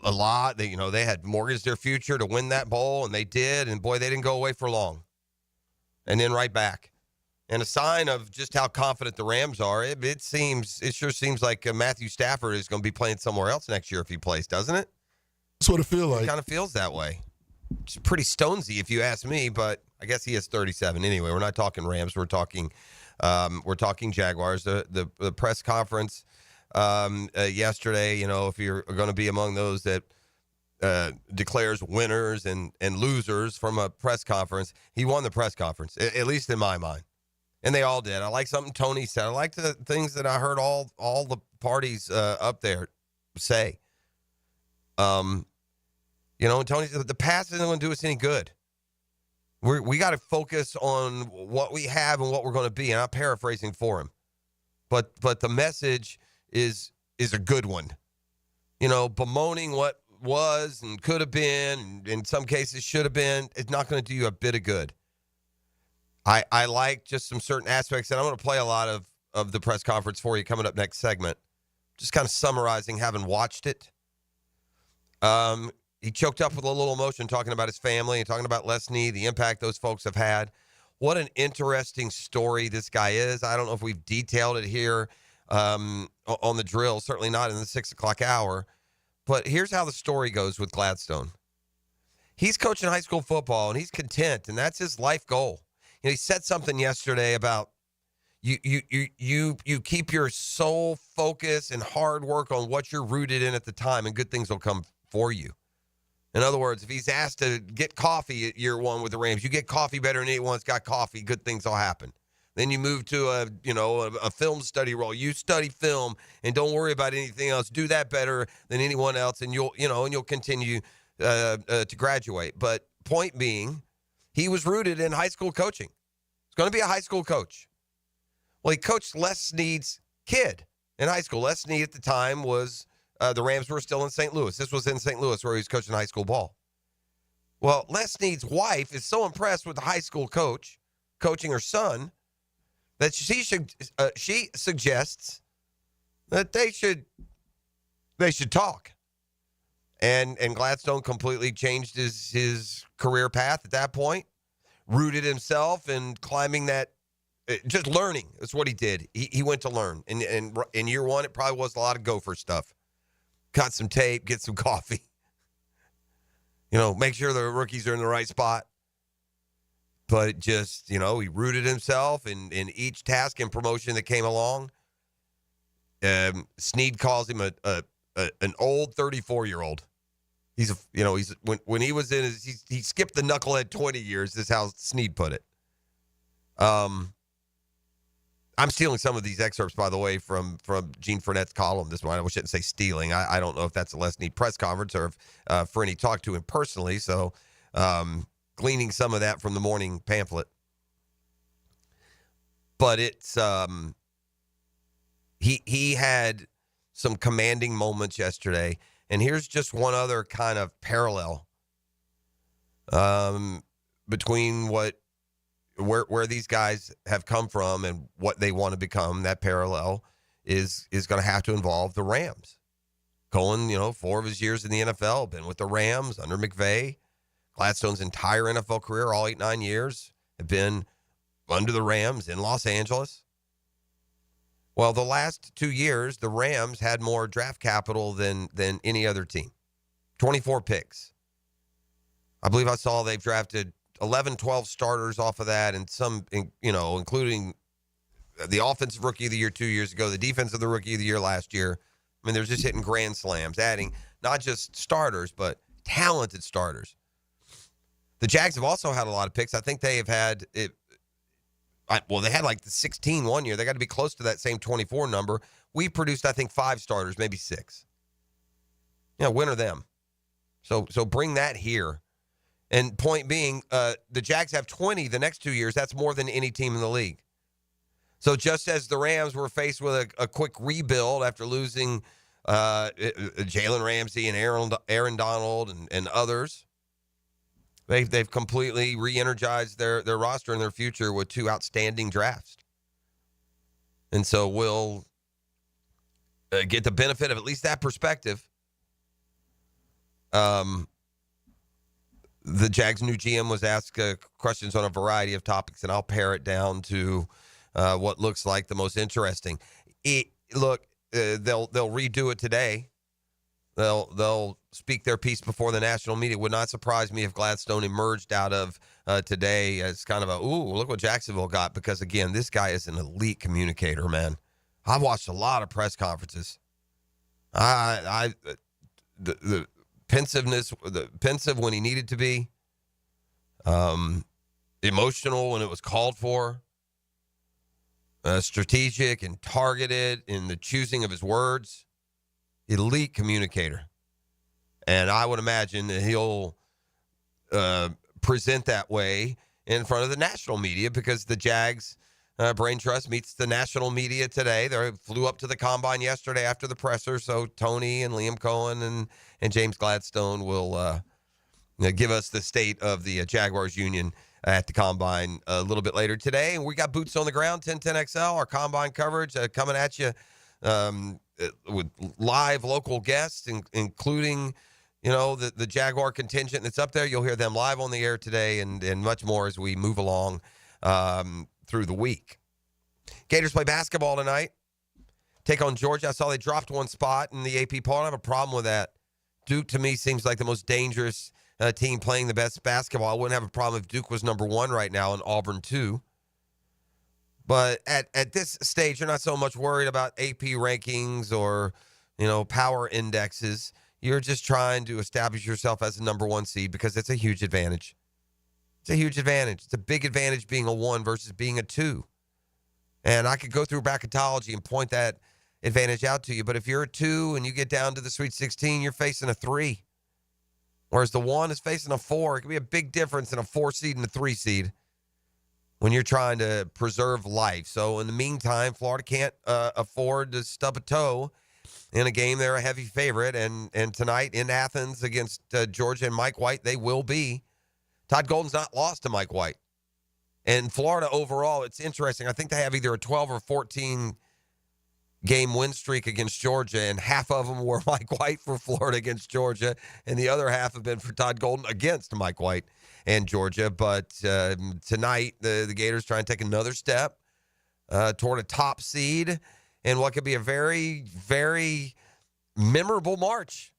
a lot. They had mortgaged their future to win that bowl, and they did. And boy, they didn't go away for long. And then right back. And a sign of just how confident the Rams are. It sure seems like Matthew Stafford is going to be playing somewhere else next year if he plays, doesn't it? That's what it feels like. It kind of feels that way. It's pretty stonesy if you ask me, but I guess he is 37 anyway. We're not talking Rams. We're talking Jaguars. The press conference yesterday. If you're going to be among those that declares winners and losers from a press conference, he won the press conference, at least in my mind. And they all did. I like something Tony said. I like the things that I heard all the parties up there say. Tony said the past isn't going to do us any good. We got to focus on what we have and what we're going to be. And I'm paraphrasing for him, but the message is a good one. Bemoaning what was and could have been, and in some cases should have been, it's not going to do you a bit of good. I like just some certain aspects, and I'm going to play a lot of the press conference for you coming up next segment. Just kind of summarizing, having watched it. He choked up with a little emotion talking about his family and talking about Les Snead, the impact those folks have had. What an interesting story this guy is. I don't know if we've detailed it here on the drill, certainly not in the 6 o'clock hour. But here's how the story goes with Gladstone. He's coaching high school football, and he's content, and that's his life goal. He said something yesterday about you keep your sole focus and hard work on what you're rooted in at the time, and good things will come for you. In other words, if he's asked to get coffee at year one with the Rams, you get coffee better than anyone that's got coffee, good things will happen. Then you move to a film study role. You study film and don't worry about anything else. Do that better than anyone else, and you'll continue to graduate. But point being, he was rooted in high school coaching. He's going to be a high school coach. Well, he coached Les Snead's kid in high school. Les Snead at the time was the Rams were still in St. Louis. This was in St. Louis where he was coaching high school ball. Well, Les Snead's wife is so impressed with the high school coach coaching her son that she suggests that they should talk. And Gladstone completely changed his career path at that point, rooted himself in climbing that, just learning. That's what he did. He went to learn. And in year one, it probably was a lot of gopher stuff. Cut some tape, get some coffee. Make sure the rookies are in the right spot. But just, he rooted himself in each task and promotion that came along. Snead calls him an old 34-year-old. When he was in he skipped the knucklehead 20 years, is how Snead put it. I'm stealing some of these excerpts, by the way, from Gene Fournette's column this morning. I shouldn't say stealing. I don't know if that's a Les Snead press conference or if Fernie talked to him personally. So gleaning some of that from the morning pamphlet. But it's he had some commanding moments yesterday. And here's just one other kind of parallel between where these guys have come from and what they want to become. That parallel is going to have to involve the Rams. Cohen, 4 of his years in the NFL, been with the Rams under McVay. Gladstone's entire NFL career, all 8-9 years, have been under the Rams in Los Angeles. Well, the last 2 years, the Rams had more draft capital than any other team. 24 picks. I believe I saw they've drafted 11, 12 starters off of that, and some, including the offensive rookie of the year 2 years ago, the defensive rookie of the year last year. I mean, they're just hitting grand slams, adding not just starters, but talented starters. The Jags have also had a lot of picks. I think they have had it. They had like the 16 one year. They got to be close to that same 24 number. We produced, I think, 5 starters, maybe 6. Win or them. So bring that here. And point being, the Jags have 20 the next 2 years. That's more than any team in the league. So just as the Rams were faced with a quick rebuild after losing Jalen Ramsey and Aaron Donald and others, they've completely re-energized their roster and their future with 2 outstanding drafts. And so we'll get the benefit of at least that perspective The Jags' new GM was asked questions on a variety of topics, and I'll pare it down to what looks like the most interesting. They'll redo it today. They'll speak their piece before the national media. It would not surprise me if Gladstone emerged out of today as kind of look what Jacksonville got, because, again, this guy is an elite communicator, man. I've watched a lot of press conferences. The pensiveness, pensive when he needed to be, emotional when it was called for, strategic and targeted in the choosing of his words. Elite communicator. And I would imagine that he'll present that way in front of the national media, because the Jags Brain Trust meets the national media today. They flew up to the combine yesterday after the presser, so Tony and Liam Cohen and James Gladstone will give us the state of the Jaguars Union at the combine a little bit later today. And we got boots on the ground, 1010XL, our combine coverage coming at you with live local guests, including, the Jaguar contingent that's up there. You'll hear them live on the air today and much more as we move along through the week. Gators play basketball tonight. Take on Georgia. I saw they dropped one spot in the AP poll. I don't have a problem with that. Duke, to me, seems like the most dangerous team playing the best basketball. I wouldn't have a problem if Duke was number one right now and Auburn 2. But at this stage, you're not so much worried about AP rankings or, power indexes. You're just trying to establish yourself as a number one seed, because it's a huge advantage. It's a huge advantage. It's a big advantage being a 1 versus being a 2. And I could go through bracketology and point that advantage out to you. But if you're a 2 and you get down to the Sweet 16, you're facing a 3. Whereas the 1 is facing a 4. It could be a big difference in a 4 seed and a 3 seed when you're trying to preserve life. So in the meantime, Florida can't afford to stub a toe in a game. They're a heavy favorite. And tonight in Athens against Georgia and Mike White, they will be. Todd Golden's not lost to Mike White. And Florida overall, it's interesting. I think they have either a 12 or 14 game win streak against Georgia, and half of them were Mike White for Florida against Georgia, and the other half have been for Todd Golden against Mike White and Georgia. But tonight, the Gators try and take another step toward a top seed and what could be a very, very memorable March.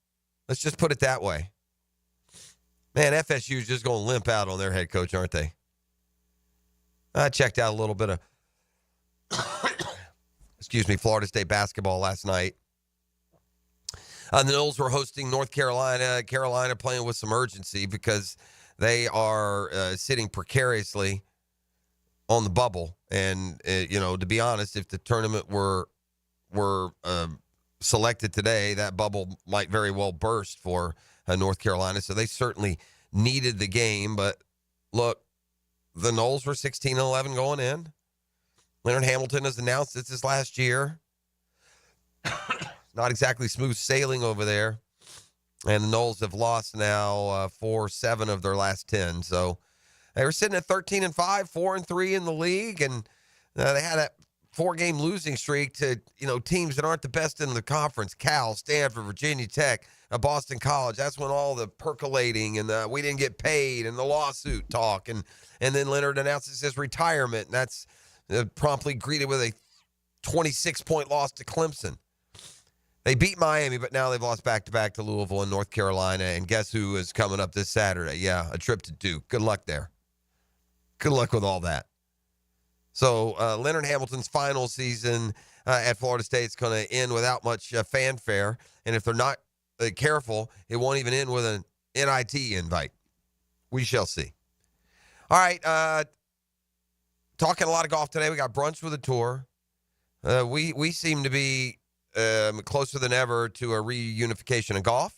Let's just put it that way. Man, FSU's just going to limp out on their head coach, aren't they? I checked out a little bit of Florida State basketball last night. The Noles were hosting North Carolina. Carolina playing with some urgency because they are sitting precariously on the bubble. And, to be honest, if the tournament were selected today, that bubble might very well burst for North Carolina. So they certainly needed the game. But, look, the Noles were 16-11 going in. Leonard Hamilton has announced it's his last year. Not exactly smooth sailing over there. And the Noles have lost now 4-7 of their last 10. So they were sitting at 13-5, 4-3 in the league. And they had a 4-game losing streak to, teams that aren't the best in the conference. Cal, Stanford, Virginia Tech, Boston College. That's when all the percolating and we didn't get paid and the lawsuit talk. And then Leonard announces his retirement. And that's promptly greeted with a 26-point loss to Clemson. They beat Miami, but now they've lost back-to-back to Louisville and North Carolina. And guess who is coming up this Saturday? Yeah, a trip to Duke. Good luck there. Good luck with all that. So Leonard Hamilton's final season at Florida State is going to end without much fanfare. And if they're not careful, it won't even end with an NIT invite. We shall see. All right, talking a lot of golf today. We got brunch with a tour. We seem to be closer than ever to a reunification of golf.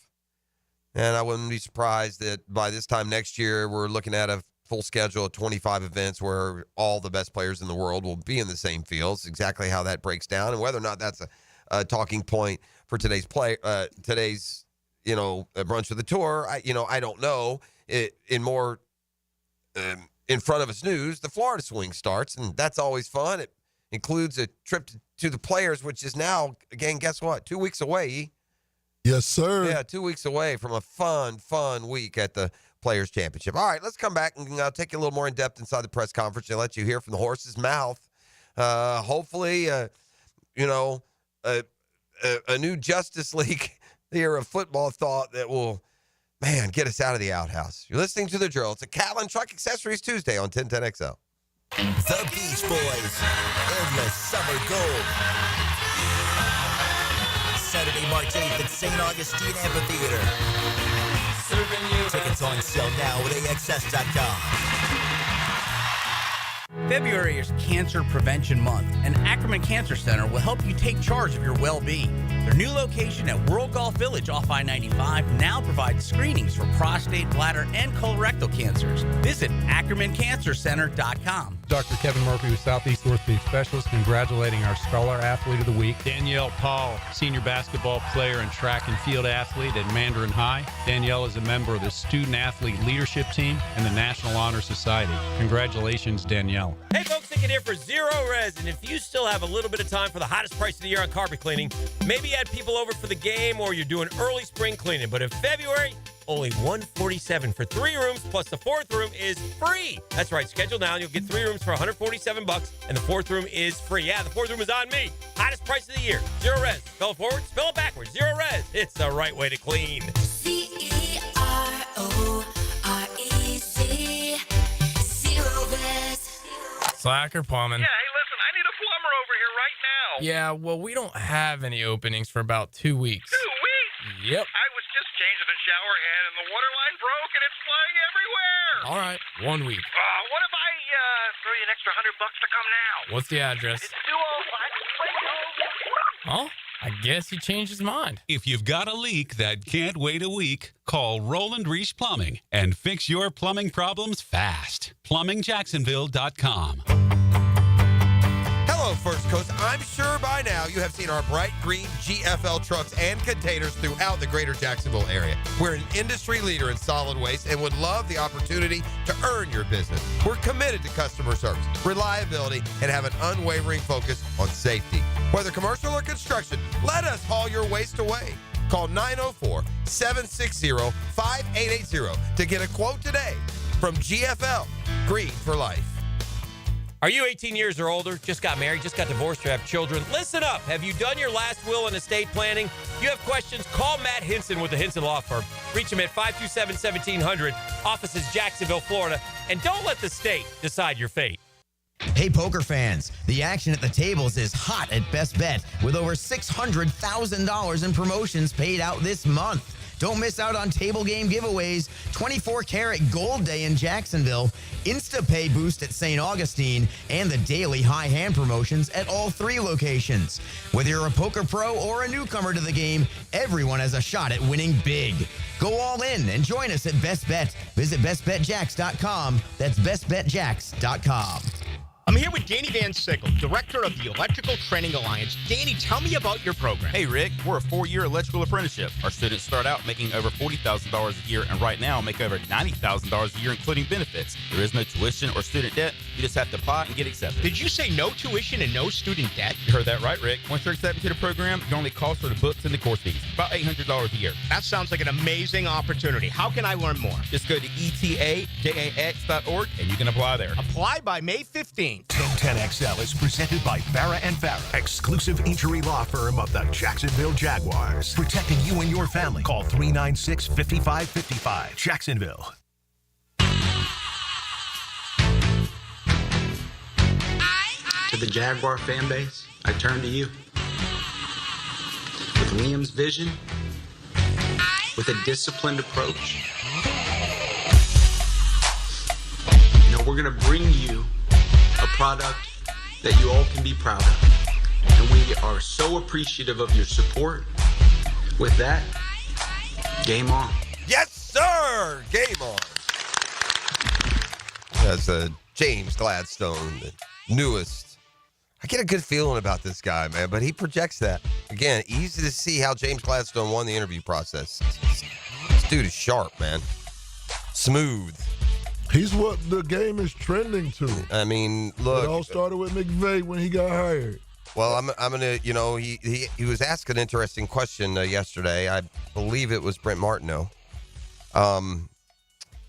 And I wouldn't be surprised that by this time next year, we're looking at a full schedule of 25 events where all the best players in the world will be in the same fields. Exactly how that breaks down and whether or not that's a talking point for today's brunch with the tour. I don't know. In front of us news, the Florida Swing starts, and that's always fun. It includes a trip to the Players, which is now, again, guess what? 2 weeks away. Yes, sir. Yeah, 2 weeks away from a fun week at the Players' Championship. All right, let's come back and take you a little more in depth inside the press conference and let you hear from the horse's mouth. Hopefully, a new Justice League here of football thought that will, get us out of the outhouse. You're listening to The Drill. It's a Catlin Truck Accessories Tuesday on 1010XL. The Beach Boys, Endless Summer Gold. Saturday, March 8th at St. Augustine Amphitheater. Tickets on sale now at AXS.com. February is Cancer Prevention Month, and Ackerman Cancer Center will help you take charge of your well-being. Their new location at World Golf Village off I-95 now provides screenings for prostate, bladder, and colorectal cancers. Visit AckermanCancerCenter.com. Dr. Kevin Murphy with Southeast Orthopedic Specialist, congratulating our Scholar Athlete of the Week, Danielle Paul, senior basketball player and track and field athlete at Mandarin High. Danielle is a member of the Student Athlete Leadership Team and the National Honor Society. Congratulations, Danielle. Hey folks, Hicken here for Zero Res, and if you still have a little bit of time for the hottest price of the year on carpet cleaning, maybe you had people over for the game or you're doing early spring cleaning, but in February, only $147 for 3 rooms, plus the 4th room is free. That's right, schedule now and you'll get 3 rooms for $147, and the 4th room is free. Yeah, the 4th room is on me. Hottest price of the year. Zero Res. Spell it forward, spell it backwards. Zero Res. It's the right way to clean. CEROREZ. Zero Res. Slacker plumbing. Yeah, hey, listen, I need a plumber over here right now. Yeah, well, we don't have any openings for about 2 weeks. 2 weeks? Yep. I was just changing the shower head and the water line broke and it's flying everywhere. All right, 1 week. What if I throw you an extra $100 to come now? What's the address? It's 205. Oh, I guess he changed his mind. If you've got a leak that can't wait a week, call Roland Reese Plumbing and fix your plumbing problems fast. PlumbingJacksonville.com. Hello, First Coast. I'm sure by now you have seen our bright green GFL trucks and containers throughout the greater Jacksonville area. We're an industry leader in solid waste and would love the opportunity to earn your business. We're committed to customer service, reliability, and have an unwavering focus on safety. Whether commercial or construction, let us haul your waste away. Call 904-760-5880 to get a quote today from GFL, Green for Life. Are you 18 years or older, just got married, just got divorced, or have children? Listen up. Have you done your last will and estate planning? You have questions? Call Matt Hinson with the Hinson Law Firm. Reach him at 527-1700, offices Jacksonville, Florida. And don't let the state decide your fate. Hey, poker fans, the action at the tables is hot at Best Bet with over $600,000 in promotions paid out this month. Don't miss out on table game giveaways, 24-karat gold day in Jacksonville, Insta-Pay boost at St. Augustine, and the daily high hand promotions at all 3 locations. Whether you're a poker pro or a newcomer to the game, everyone has a shot at winning big. Go all in and join us at Best Bet. Visit bestbetjacks.com. That's bestbetjacks.com. I'm here with Danny Van Sickle, Director of the Electrical Training Alliance. Danny, tell me about your program. Hey, Rick, we're a 4-year electrical apprenticeship. Our students start out making over $40,000 a year and right now make over $90,000 a year, including benefits. There is no tuition or student debt. You just have to apply and get accepted. Did you say no tuition and no student debt? You heard that right, Rick. Once you're accepted to the program, your only cost for the books and the course fees, about $800 a year. That sounds like an amazing opportunity. How can I learn more? Just go to etajax.org and you can apply there. Apply by May 15th. 1010XL is presented by Farrah & Farrah, exclusive injury law firm of the Jacksonville Jaguars. Protecting you and your family. Call 396-5555. Jacksonville. To the Jaguar fan base, I turn to you. With Liam's vision, with a disciplined approach, we're going to bring you a product that you all can be proud of. And we are so appreciative of your support. With that, game on. Yes, sir! Game on. That's James Gladstone, the newest. I get a good feeling about this guy, man, but he projects that. Again, easy to see how James Gladstone won the interview process. This dude is sharp, man. Smooth. He's what the game is trending to. I mean, look. It all started with McVay when he got hired. Well, I'm gonna, he was asked an interesting question yesterday. I believe it was Brent Martineau.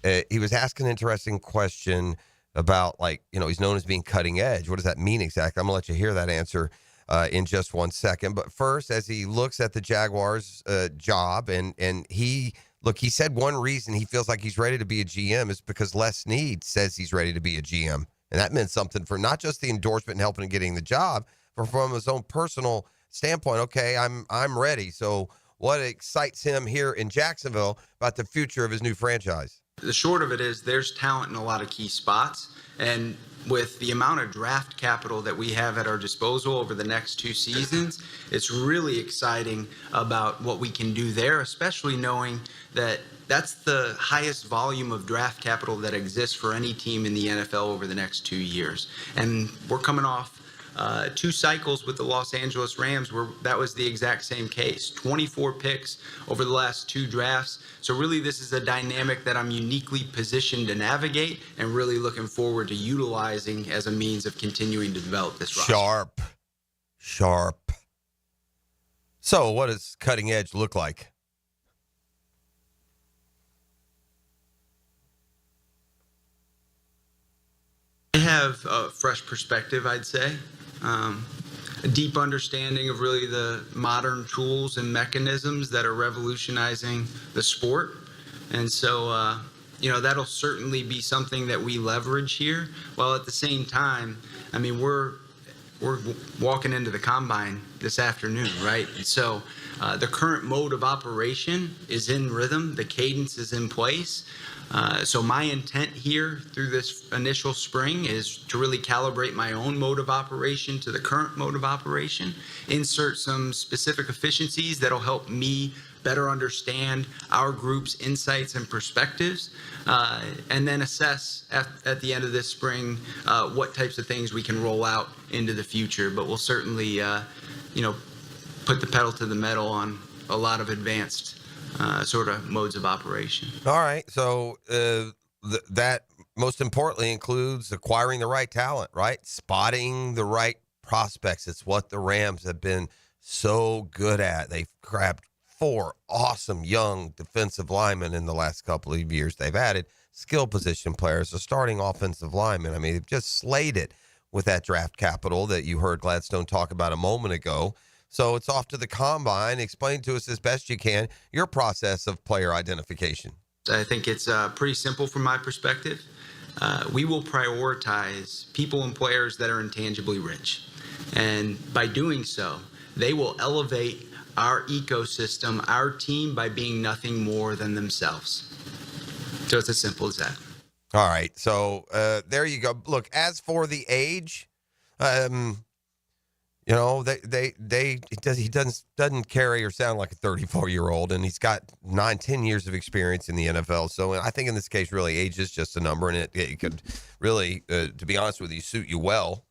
He was asking an interesting question about, like, he's known as being cutting edge. What does that mean exactly? I'm gonna let you hear that answer in just 1 second. But first, as he looks at the Jaguars job, and he said one reason he feels like he's ready to be a GM is because Les Snead says he's ready to be a GM. And that meant something for not just the endorsement and helping him getting the job, but from his own personal standpoint. Okay, I'm ready. So what excites him here in Jacksonville about the future of his new franchise? The short of it is there's talent in a lot of key spots. And with the amount of draft capital that we have at our disposal over the next 2 seasons, it's really exciting about what we can do there, especially knowing that that's the highest volume of draft capital that exists for any team in the NFL over the next 2 years. And we're coming off 2 cycles with the Los Angeles Rams where that was the exact same case. 24 picks over the last 2 drafts. So really this is a dynamic that I'm uniquely positioned to navigate and really looking forward to utilizing as a means of continuing to develop this roster. Sharp. So what does cutting edge look like? I have a fresh perspective, I'd say. A deep understanding of really the modern tools and mechanisms that are revolutionizing the sport. And so, that'll certainly be something that we leverage here. While at the same time, I mean, we're walking into the combine this afternoon, right? And so the current mode of operation is in rhythm. The cadence is in place. So my intent here through this initial spring is to really calibrate my own mode of operation to the current mode of operation, insert some specific efficiencies that'll help me better understand our group's insights and perspectives, and then assess at the end of this spring what types of things we can roll out into the future. But we'll certainly, put the pedal to the metal on a lot of advanced sort of modes of operation. All right. So that most importantly includes acquiring the right talent, right? Spotting the right prospects. It's what the Rams have been so good at. They've grabbed 4 awesome young defensive linemen in the last couple of years. They've added skill position players, a starting offensive lineman. I mean, they've just slayed it with that draft capital that you heard Gladstone talk about a moment ago. So it's off to the combine. Explain to us as best you can your process of player identification. I think it's pretty simple from my perspective. We will prioritize people and players that are intangibly rich. And by doing so, they will elevate our ecosystem, our team, by being nothing more than themselves. So it's as simple as that. All right. So there you go. Look, as for the age, he doesn't carry or sound like a 34-year-old, and he's got 9-10 years of experience in the NFL. So I think in this case, really, age is just a number, and it could really, to be honest with you, suit you well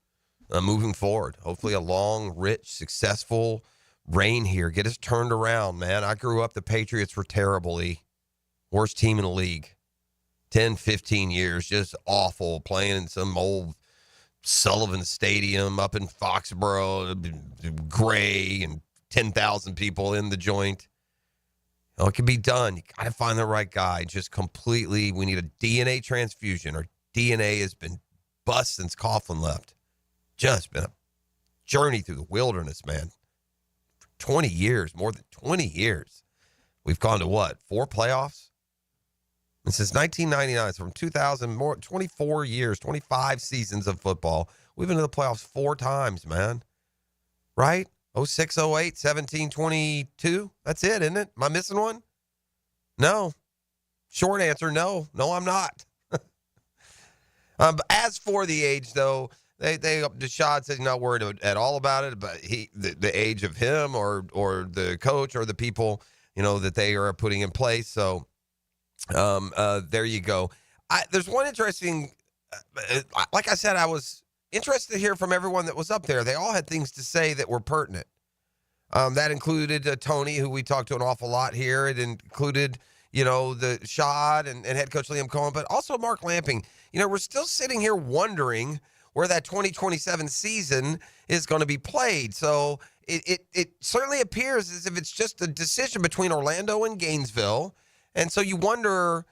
moving forward. Hopefully a long, rich, successful reign here. Get us turned around, man. I grew up, the Patriots were terrible. Worst team in the league. 10, 15 years, just awful, playing in some old Sullivan Stadium up in Foxborough, gray, and 10,000 people in the joint. It can be done. You got to find the right guy. Just completely, we need a DNA transfusion. Our DNA has been bust since Coughlin left. Just been a journey through the wilderness, man. For 20 years, more than 20 years. We've gone to what, 4 playoffs? And since 1999, so from 2000, 24 years, 25 seasons of football, we've been to the playoffs 4 times, man. Right? 06, 08, 17, 22. That's it, isn't it? Am I missing one? No. Short answer, no. No, I'm not. As for the age, though, Deshaun says he's not worried at all about it, but the age of him or the coach or the people, that they are putting in place. So there you go. There's one interesting, like I said, I was interested to hear from everyone that was up there. They all had things to say that were pertinent. That included Tony, who we talked to an awful lot here. It included, the Shad and head coach Liam Cohen, but also Mark Lamping. We're still sitting here wondering where that 2027 season is going to be played. So it certainly appears as if it's just a decision between Orlando and Gainesville. And so you wonder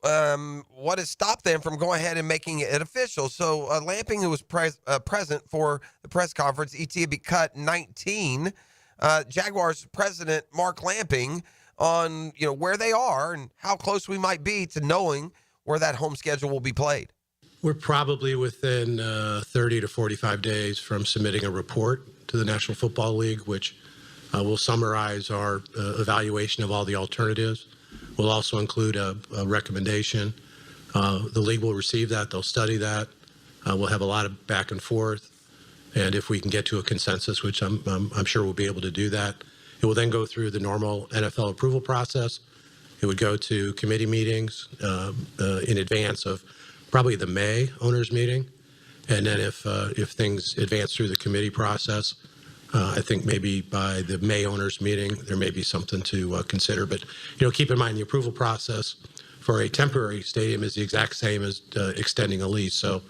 what has stopped them from going ahead and making it official. So Lamping, who was present for the press conference, ET would be cut 19. Jaguars president Mark Lamping on where they are and how close we might be to knowing where that home schedule will be played. We're probably within 30 to 45 days from submitting a report to the National Football League, which will summarize our evaluation of all the alternatives. We'll also include a recommendation. The league will receive that. They'll study that. We'll have a lot of back and forth. And if we can get to a consensus, which I'm sure we'll be able to do that, it will then go through the normal NFL approval process. It would go to committee meetings in advance of probably the May owners meeting. And then if things advance through the committee process, I think maybe by the May owners meeting, there may be something to consider. But, keep in mind the approval process for a temporary stadium is the exact same as extending a lease. So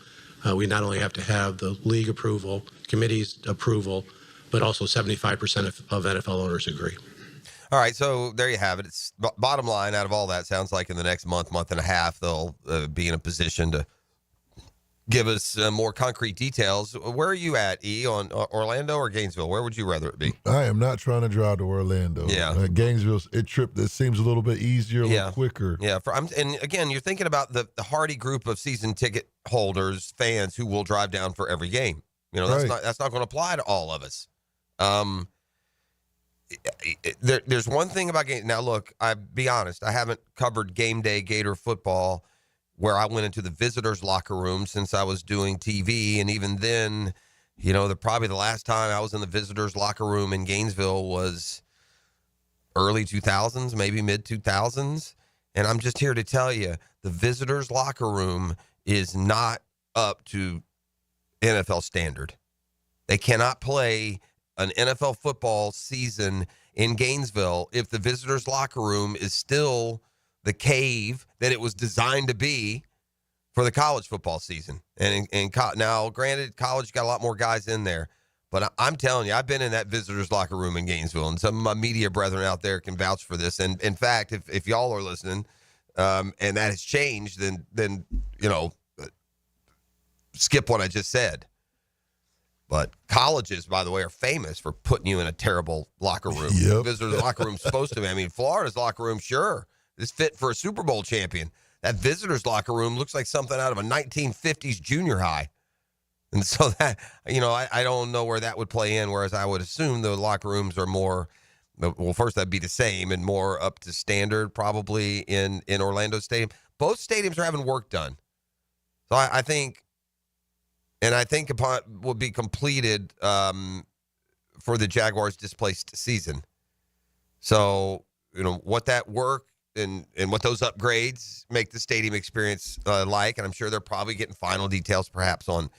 we not only have to have the league approval, committee's approval, but also 75% of NFL owners agree. All right, so there you have it. It's bottom line out of all that. Sounds like in the next month and a half, they'll be in a position to give us more concrete details. Where are you at, E, on Orlando or Gainesville? Where would you rather it be? I am not trying to drive to Orlando. Yeah. Gainesville, it seems a little bit easier, a little quicker. Yeah, and again, you're thinking about the hardy group of season ticket holders, fans who will drive down for every game. That's not going to apply to all of us. There's one thing about game. Now, look, I'll be honest. I haven't covered game day Gator football where I went into the visitors' locker room since I was doing TV. And even then, probably the last time I was in the visitors' locker room in Gainesville was early 2000s, maybe mid 2000s. And I'm just here to tell you, the visitors' locker room is not up to NFL standard. They cannot play an NFL football season in Gainesville if the visitors' locker room is still the cave that it was designed to be for the college football season. And now, granted, college got a lot more guys in there, but I'm telling you, I've been in that visitors' locker room in Gainesville, and some of my media brethren out there can vouch for this. And in fact, if y'all are listening, and that has changed, then skip what I just said. But colleges, by the way, are famous for putting you in a terrible locker room. Yep. Visitors' locker room's supposed to be. I mean, Florida's locker room, sure, is fit for a Super Bowl champion. That visitors' locker room looks like something out of a 1950s junior high. And so that, I don't know where that would play in, whereas I would assume the locker rooms are more, well, first that'd be the same and more up to standard probably in Orlando Stadium. Both stadiums are having work done. So I think upon will be completed for the Jaguars' displaced season. So, what that work and what those upgrades make the stadium experience like, and I'm sure they're probably getting final details perhaps on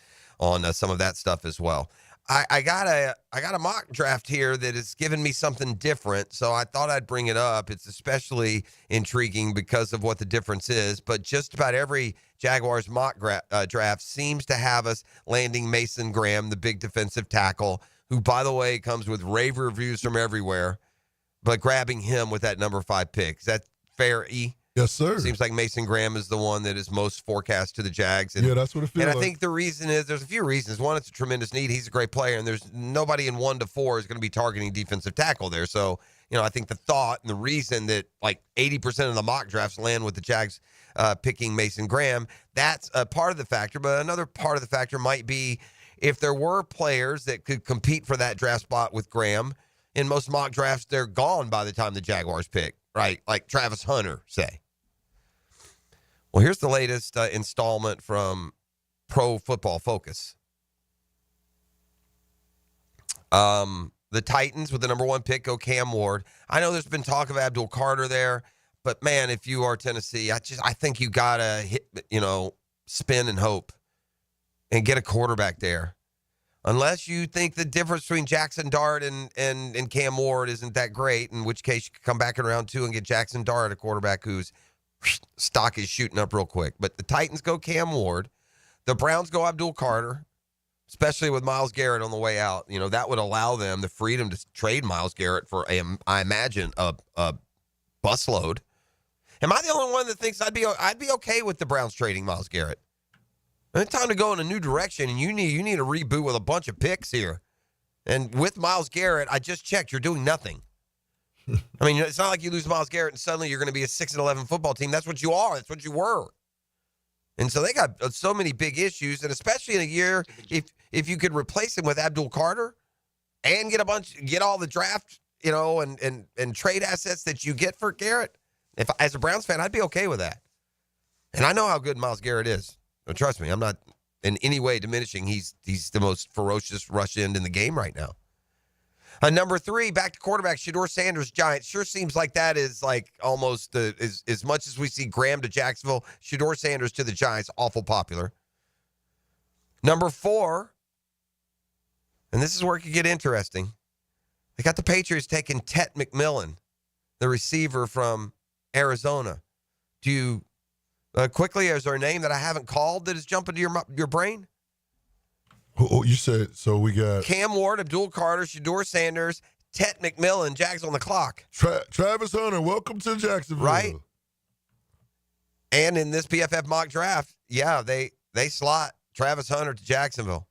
some of that stuff as well. I got a mock draft here that has given me something different, so I thought I'd bring it up. It's especially intriguing because of what the difference is, but just about every Jaguars mock draft seems to have us landing Mason Graham, the big defensive tackle, who, by the way, comes with rave reviews from everywhere, but grabbing him with that number 5 pick. Is that fair, E? Yes, sir. Seems like Mason Graham is the one that is most forecast to the Jags. And, yeah, that's what it feels like. And I think the reason is there's a few reasons. One, it's a tremendous need. He's a great player, and there's nobody in 1 to 4 is going to be targeting defensive tackle there. So, I think the thought and the reason that like 80% of the mock drafts land with the Jags picking Mason Graham, that's a part of the factor. But another part of the factor might be if there were players that could compete for that draft spot with Graham. In most mock drafts, they're gone by the time the Jaguars pick, right? Like Travis Hunter, say. Well, here's the latest installment from Pro Football Focus. The Titans with the number 1 pick go Cam Ward. I know there's been talk of Abdul Carter there, but man, if you are Tennessee, I think you gotta hit, spin and hope and get a quarterback there. Unless you think the difference between Jackson Dart and Cam Ward isn't that great, in which case you could come back in round 2 and get Jackson Dart, a quarterback whose stock is shooting up real quick. But the Titans go Cam Ward. the Browns go Abdul Carter, especially with Myles Garrett on the way out, that would allow them the freedom to trade Myles Garrett for, I imagine, a busload. Am I the only one that thinks I'd be okay with the Browns trading Myles Garrett? It's time to go in a new direction, and you need a reboot with a bunch of picks here. And with Myles Garrett, I just checked. You're doing nothing. I mean, it's not like you lose Myles Garrett and suddenly you're going to be a 6-11 football team. That's what you are. That's what you were. And so they got so many big issues, and especially in a year, if you could replace him with Abdul Carter and get all the draft, and trade assets that you get for Garrett. If as a Browns fan, I'd be okay with that. And I know how good Myles Garrett is. But trust me, I'm not in any way diminishing. He's the most ferocious rush end in the game right now. Number 3, back to quarterback, Shedeur Sanders, Giants. Sure seems like that is like almost as much as we see Graham to Jacksonville, Shedeur Sanders to the Giants, awful popular. Number 4, and this is where it could get interesting. They got the Patriots taking Tet McMillan, the receiver from Arizona. Do you, quickly, is there a name that I haven't called that is jumping to your brain? Oh, you said, so we got Cam Ward, Abdul Carter, Shedeur Sanders, Tet McMillan, Jags on the clock. Travis Hunter, welcome to Jacksonville. Right? And in this PFF mock draft, they slot Travis Hunter to Jacksonville.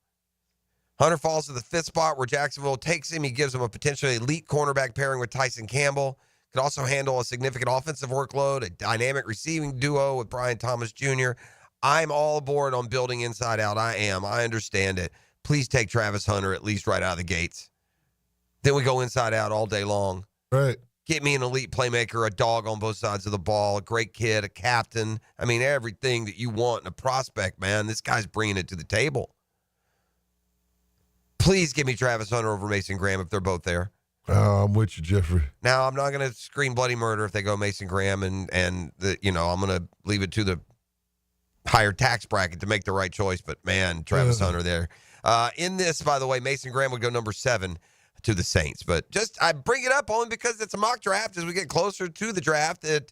Hunter falls to the 5th spot where Jacksonville takes him. He gives him a potentially elite cornerback pairing with Tyson Campbell. Could also handle a significant offensive workload, a dynamic receiving duo with Brian Thomas Jr. I'm all aboard on building inside out. I am. I understand it. Please take Travis Hunter at least right out of the gates. Then we go inside out all day long. Right. Get me an elite playmaker, a dog on both sides of the ball, a great kid, a captain. I mean, everything that you want in a prospect, man. This guy's bringing it to the table. Please give me Travis Hunter over Mason Graham if they're both there. I'm with you, Jeffrey. Now, I'm not going to scream bloody murder if they go Mason Graham, and I'm going to leave it to the higher tax bracket to make the right choice. But, man, Travis Hunter there. In this, by the way, Mason Graham would go number 7 to the Saints. But I bring it up only because it's a mock draft as we get closer to the draft. And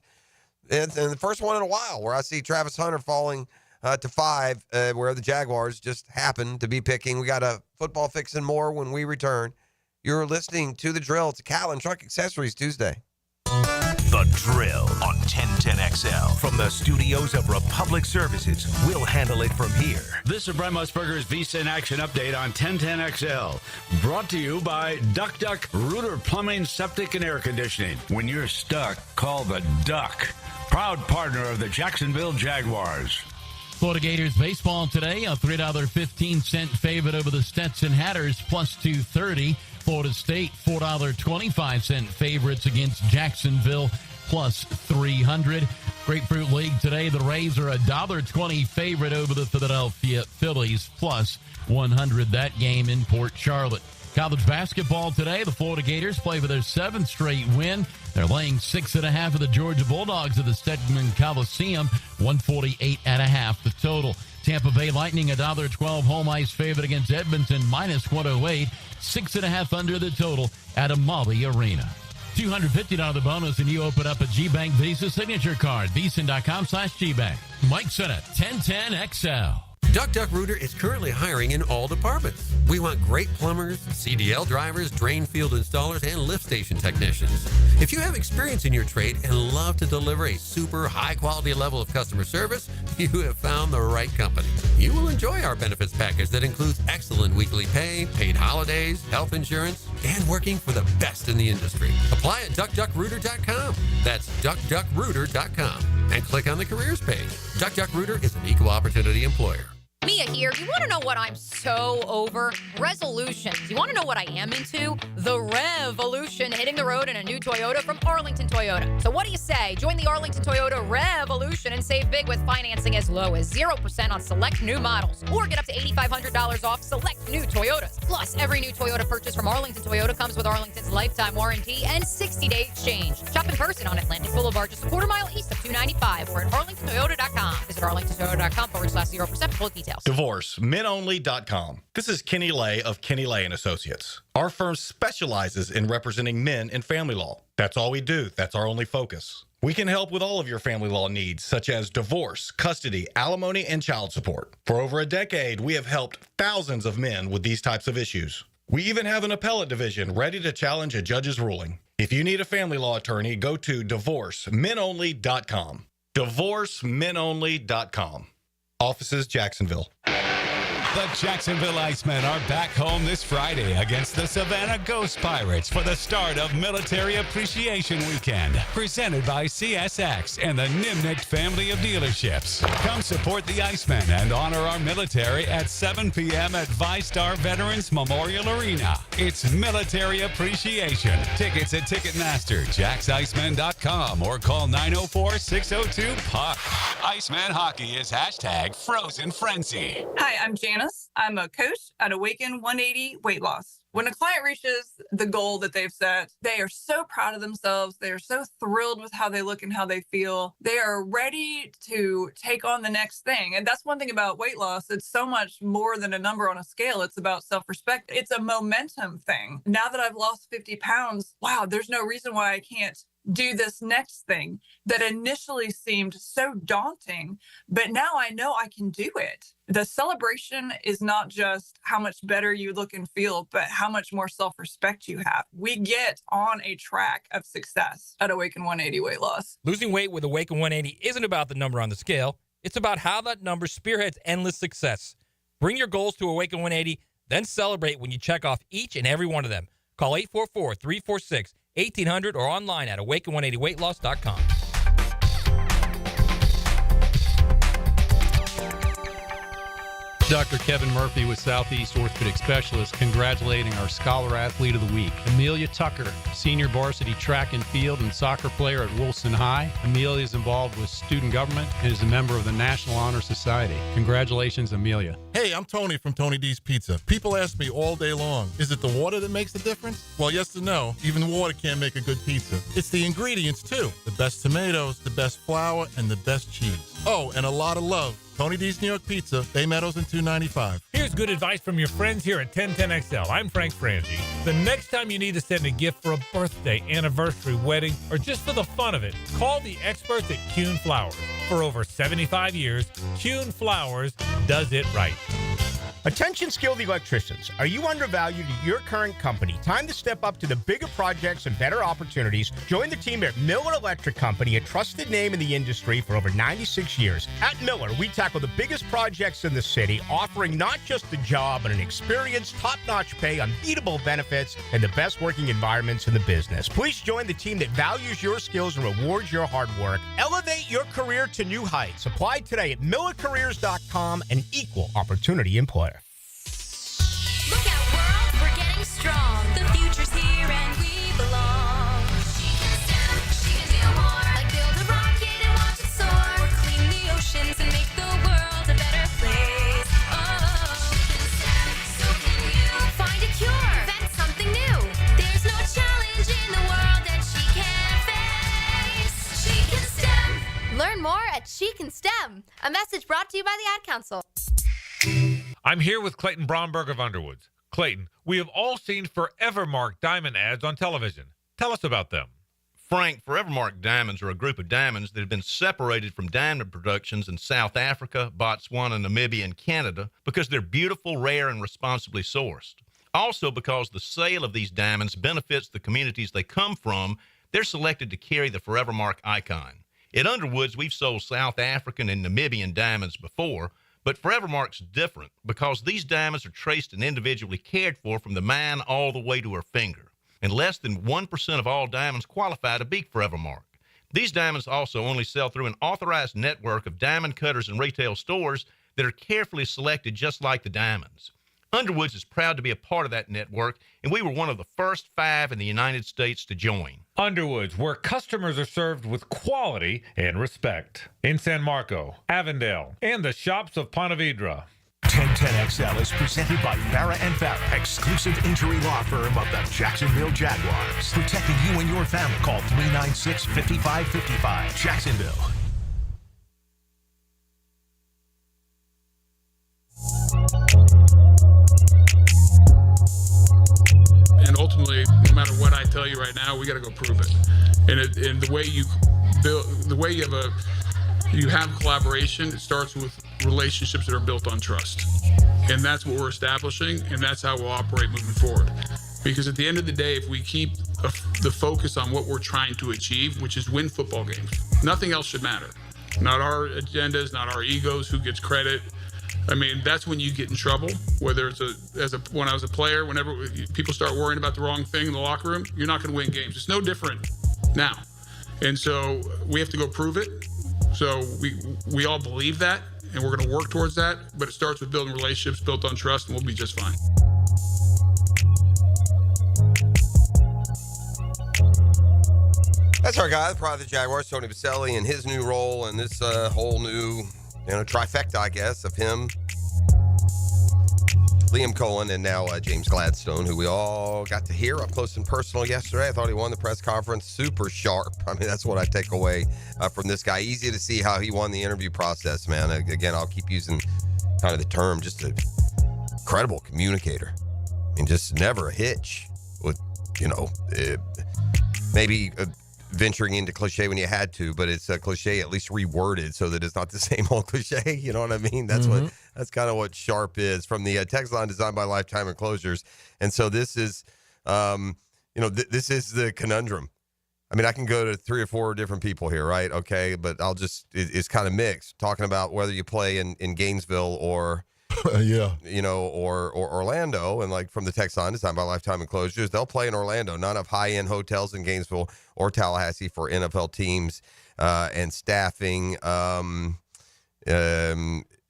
the first one in a while where I see Travis Hunter falling to 5, where the Jaguars just happen to be picking. We got a football fix and more when we return. You're listening to The Drill. It's a Catlin Truck Accessories Tuesday. The Drill on 1010XL. From the studios of Republic Services, we'll handle it from here. This is Brent Musburger's Visa in Action update on 1010XL. Brought to you by Duck Duck Rooter Plumbing, Septic, and Air Conditioning. When you're stuck, call the Duck. Proud partner of the Jacksonville Jaguars. Florida Gators baseball today, a $3.15 favorite over the Stetson Hatters, plus 230. Florida State, $4.25 favorites against Jacksonville, plus 300. Grapefruit League today, the Rays are a $1.20 favorite over the Philadelphia Phillies, plus 100. That game in Port Charlotte. College basketball today, the Florida Gators play for their 7th straight win. They're laying 6.5 of the Georgia Bulldogs at the Stedman Coliseum, 148.5 the total. Tampa Bay Lightning, $1.12 home ice favorite against Edmonton, minus 108, 6.5 under the total at Amalie Arena. $250 bonus and you open up a G-Bank Visa signature card. Visa.com/GBank. Mike Sennett, 1010XL. Duck Duck Rooter is currently hiring in all departments. We want great plumbers, CDL drivers, drain field installers, and lift station technicians. If you have experience in your trade and love to deliver a super high-quality level of customer service, you have found the right company. You will enjoy our benefits package that includes excellent weekly pay, paid holidays, health insurance, and working for the best in the industry. Apply at duckduckrooter.com. That's duckduckrooter.com. And click on the careers page. Duck Duck Rooter is an equal opportunity employer. Mia here. You want to know what I'm so over? Resolutions. You want to know what I am into? The Revolution, hitting the road in a new Toyota from Arlington Toyota. So what do you say? Join the Arlington Toyota Revolution and save big with financing as low as 0% on select new models. Or get up to $8,500 off select new Toyotas. Plus, every new Toyota purchase from Arlington Toyota comes with Arlington's lifetime warranty and 60-day exchange. Shop in person on Atlantic Boulevard, just a quarter mile east of 295 or at arlingtontoyota.com. Visit arlingtontoyota.com/0% for full details. DivorceMenOnly.com. This is Kenny Lay of Kenny Lay & Associates. Our firm specializes in representing men in family law. That's all we do. That's our only focus. We can help with all of your family law needs, such as divorce, custody, alimony, and child support. For over a decade, we have helped thousands of men with these types of issues. We even have an appellate division ready to challenge a judge's ruling. If you need a family law attorney, go to divorcemenonly.com. Divorcemenonly.com. Offices, Jacksonville. The Jacksonville Icemen are back home this Friday against the Savannah Ghost Pirates for the start of Military Appreciation Weekend, presented by CSX and the Nimnicht family of dealerships. Come support the Icemen and honor our military at 7 p.m. at ViStar Veterans Memorial Arena. It's Military Appreciation. Tickets at Ticketmaster, JacksIceman.com, or call 904-602-PUCK. Iceman hockey is #Frozen Frenzy. Hi, I'm Janice. I'm a coach at Awaken 180 Weight Loss. When a client reaches the goal that they've set, they are so proud of themselves. They are so thrilled with how they look and how they feel. They are ready to take on the next thing. And that's one thing about weight loss. It's so much more than a number on a scale. It's about self-respect. It's a momentum thing. Now that I've lost 50 pounds, wow, there's no reason why I can't do this next thing that initially seemed so daunting, but now I know I can do it. The celebration is not just how much better you look and feel, but how much more self-respect you have. We get on a track of success at Awaken 180 Weight Loss. Losing weight with Awaken 180 isn't about the number on the scale. It's about how that number spearheads endless success. Bring your goals to Awaken 180, then celebrate when you check off each and every one of them. Call 844-346-1800 or online at awaken180weightloss.com. Dr. Kevin Murphy with Southeast Orthopedic Specialists congratulating our Scholar Athlete of the Week, Amelia Tucker, senior varsity track and field and soccer player at Wilson High. Amelia is involved with student government and is a member of the National Honor Society. Congratulations, Amelia. Hey, I'm Tony from Tony D's Pizza. People ask me all day long, is it the water that makes the difference? Well, yes and no. Even water can't make a good pizza. It's the ingredients, too. The best tomatoes, the best flour, and the best cheese. Oh, and a lot of love. Tony D's New York Pizza, Bay Meadows and 295. Here's good advice from your friends here at 1010XL. I'm Frank Frangie. The next time you need to send a gift for a birthday, anniversary, wedding, or just for the fun of it, call the experts at Kuhn Flowers. For over 75 years, Kuhn Flowers does it right. Attention skilled electricians. Are you undervalued at your current company? Time to step up to the bigger projects and better opportunities. Join the team at Miller Electric Company, a trusted name in the industry for over 96 years. At Miller, we tackle the biggest projects in the city, offering not just a job, but an experience, top-notch pay, unbeatable benefits, and the best working environments in the business. Please join the team that values your skills and rewards your hard work. Elevate your career to new heights. Apply today at millercareers.com, an equal opportunity employer. Look out, world, we're getting strong. The future's here and we belong. She can STEM, she can do more. Like build a rocket and watch it soar. Or clean the oceans and make the world a better place. Oh, she can STEM, so can you. Find a cure, invent something new. There's no challenge in the world that she can't face. She can STEM. Learn more at She Can STEM. A message brought to you by the Ad Council. I'm here with Clayton Bromberg of Underwoods. Clayton, we have all seen Forevermark diamond ads on television. Tell us about them. Frank, Forevermark diamonds are a group of diamonds that have been separated from diamond productions in South Africa, Botswana, Namibia, and Canada because they're beautiful, rare, and responsibly sourced. Also, because the sale of these diamonds benefits the communities they come from, they're selected to carry the Forevermark icon. At Underwoods, we've sold South African and Namibian diamonds before, but Forevermark's different because these diamonds are traced and individually cared for from the mine all the way to her finger. And less than 1% of all diamonds qualify to be Forevermark. These diamonds also only sell through an authorized network of diamond cutters and retail stores that are carefully selected just like the diamonds. Underwoods is proud to be a part of that network, and we were one of the first 5 in the United States to join. Underwoods, where customers are served with quality and respect. In San Marco, Avondale, and the shops of Ponte Vedra. 1010XL is presented by Farah & Farah, exclusive injury law firm of the Jacksonville Jaguars. Protecting you and your family. Call 396-5555. Jacksonville. And ultimately, no matter what I tell you right now, we got to go prove it. And the way you The way you have collaboration, it starts with relationships that are built on trust. And that's what we're establishing, and that's how we'll operate moving forward. Because at the end of the day, if we keep the focus on what we're trying to achieve, which is win football games, nothing else should matter. Not our agendas, not our egos, who gets credit. I mean, that's when you get in trouble, whether it's when I was a player, whenever people start worrying about the wrong thing in the locker room, you're not going to win games. It's no different now. And so we have to go prove it. So we all believe that, and we're going to work towards that. But it starts with building relationships built on trust, and we'll be just fine. That's our guy, the pride of the Jaguars, Tony Baselli, and his new role and this whole new, trifecta, I guess, of him, Liam Cohen, and now James Gladstone, who we all got to hear up close and personal yesterday. I thought he won the press conference super sharp. I mean, that's what I take away from this guy. Easy to see how he won the interview process, man. Again, I'll keep using kind of the term, just an incredible communicator. I mean, just never a hitch with, maybe venturing into cliche when you had to, but it's a cliche at least reworded so that it's not the same old cliche. You know what I mean? That's that's kind of what sharp is from the text line designed by Lifetime Enclosures. And so this is, this is the conundrum. I mean, I can go to 3 or 4 different people here, right? Okay, but it's kind of mixed, talking about whether you play in Gainesville or or Orlando. And like from the text line designed by Lifetime Enclosures, they'll play in Orlando. Not enough high-end hotels in Gainesville or Tallahassee for NFL teams and staffing.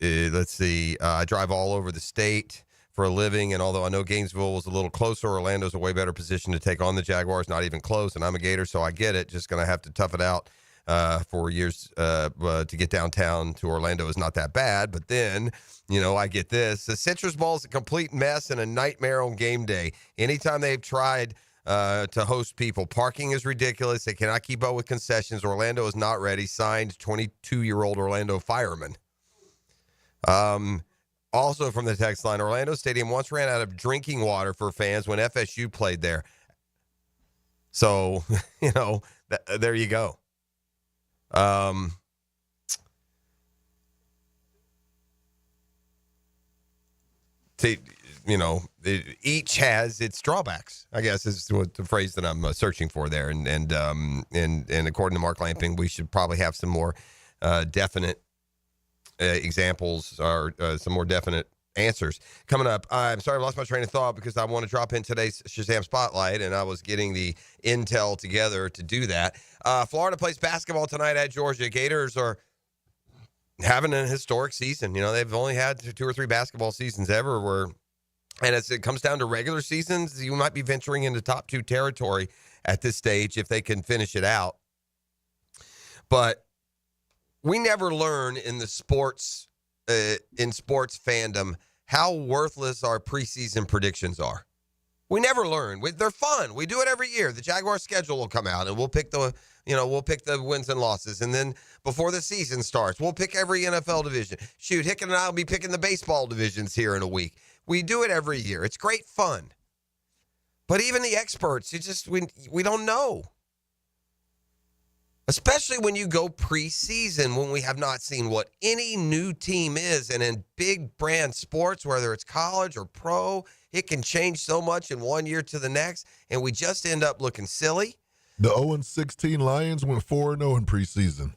Let's see. I drive all over the state for a living, and although I know Gainesville was a little closer, Orlando's a way better position to take on the Jaguars. Not even close, and I'm a Gator, so I get it. Just going to have to tough it out for years to get downtown to Orlando is not that bad. But then, I get this. The Citrus Bowl is a complete mess and a nightmare on game day. Anytime they've tried to host people, parking is ridiculous. They cannot keep up with concessions. Orlando is not ready. Signed 22-year-old Orlando fireman. Also from the text line, Orlando Stadium once ran out of drinking water for fans when FSU played there. So, there you go. Each has its drawbacks, I guess, is what the phrase that I'm searching for there. And according to Mark Lamping, we should probably have some more definite examples or some more definite answers coming up. I'm sorry I lost my train of thought because I want to drop in today's Shazam Spotlight, and I was getting the intel together to do that. Florida plays basketball tonight at Georgia. Gators are having a historic season. They've only had 2 or 3 basketball seasons ever and as it comes down to regular seasons, you might be venturing into top 2 territory at this stage if they can finish it out. But we never learn in the sports fandom how worthless our preseason predictions are. We never learn. They're fun. We do it every year. The Jaguars schedule will come out, and we'll pick the wins and losses. And then before the season starts, we'll pick every NFL division. Shoot, Hicken and I will be picking the baseball divisions here in a week. We do it every year. It's great fun. But even the experts, we don't know. Especially when you go preseason, when we have not seen what any new team is. And in big brand sports, whether it's college or pro, it can change so much in one year to the next. And we just end up looking silly. The 0-16 Lions went 4-0 in preseason.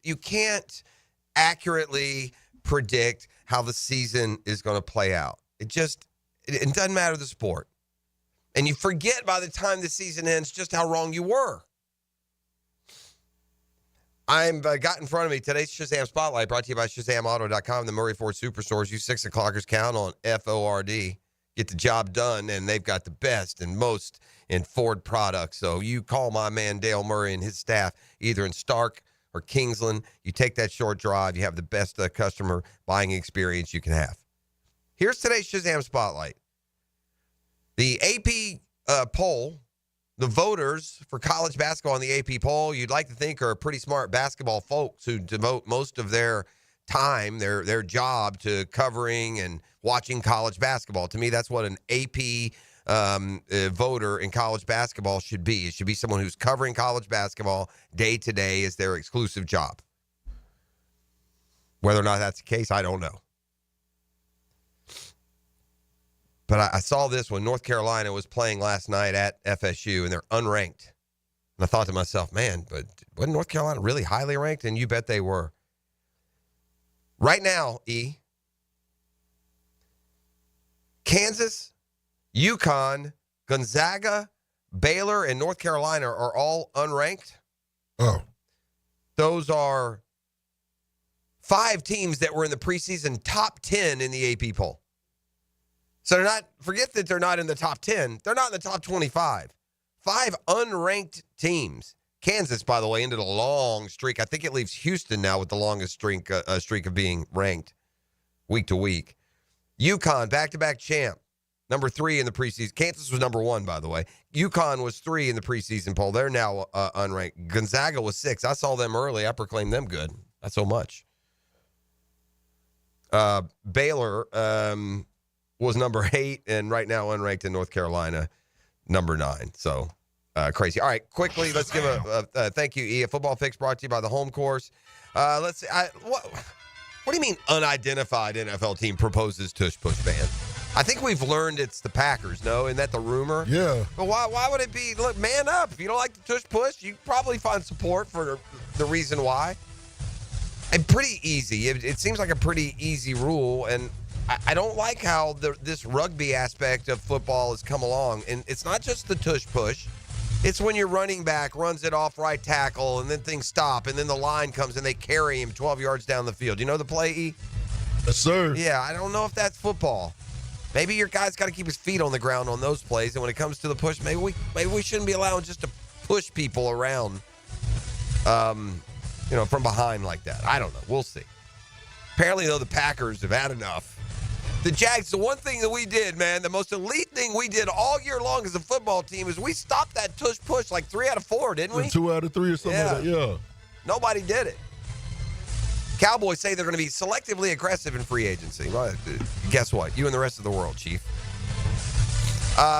You can't accurately predict how the season is going to play out. It doesn't matter the sport. And you forget by the time the season ends just how wrong you were. I've got in front of me today's Shazam Spotlight, brought to you by ShazamAuto.com, the Murray Ford Superstores. You 6 o'clockers count on FORD. Get the job done, and they've got the best and most in Ford products. So you call my man Dale Murray and his staff, either in Stark or Kingsland. You take that short drive. You have the best customer buying experience you can have. Here's today's Shazam Spotlight. The AP poll, the voters for college basketball in the AP poll, you'd like to think are pretty smart basketball folks who devote most of their time, their job to covering and watching college basketball. To me, that's what an AP voter in college basketball should be. It should be someone who's covering college basketball day to day as their exclusive job. Whether or not that's the case, I don't know. But I saw this when North Carolina was playing last night at FSU, and they're unranked. And I thought to myself, man, but wasn't North Carolina really highly ranked? And you bet they were. Right now, Kansas, UConn, Gonzaga, Baylor, and North Carolina are all unranked. Oh. Those are 5 teams that were in the preseason top 10 in the AP poll. So they're not, forget that they're not in the top 10. They're not in the top 25. 5 unranked teams. Kansas, by the way, ended a long streak. I think it leaves Houston now with the longest streak of being ranked week to week. UConn, back-to-back champ, number 3 in the preseason. Kansas was number 1, by the way. UConn was 3 in the preseason poll. They're now unranked. Gonzaga was 6. I saw them early. I proclaimed them good. Not so much. Baylor was number 8, and right now unranked in North Carolina, number 9. So crazy. All right, quickly, let's give a thank you, E. A football fix brought to you by the Home Course. Let's see. What do you mean unidentified NFL team proposes tush-push ban? I think we've learned it's the Packers, no? Isn't that the rumor? Yeah. But why would it be, look, man up. If you don't like the tush-push, you probably find support for the reason why. And pretty easy. It seems like a pretty easy rule, and I don't like how this rugby aspect of football has come along. And it's not just the tush-push. It's when your running back runs it off right tackle, and then things stop, and then the line comes, and they carry him 12 yards down the field. You know the play, E? Yes, sir. Yeah, I don't know if that's football. Maybe your guy's got to keep his feet on the ground on those plays, and when it comes to the push, maybe we shouldn't be allowing just to push people around, from behind like that. I don't know. We'll see. Apparently, though, the Packers have had enough. The Jags, the one thing that we did, man, the most elite thing we did all year long as a football team is we stopped that tush-push like 3 out of 4, didn't we? 2 out of 3 or something like that, yeah. Nobody did it. Cowboys say they're going to be selectively aggressive in free agency. Well, guess what? You and the rest of the world, Chief.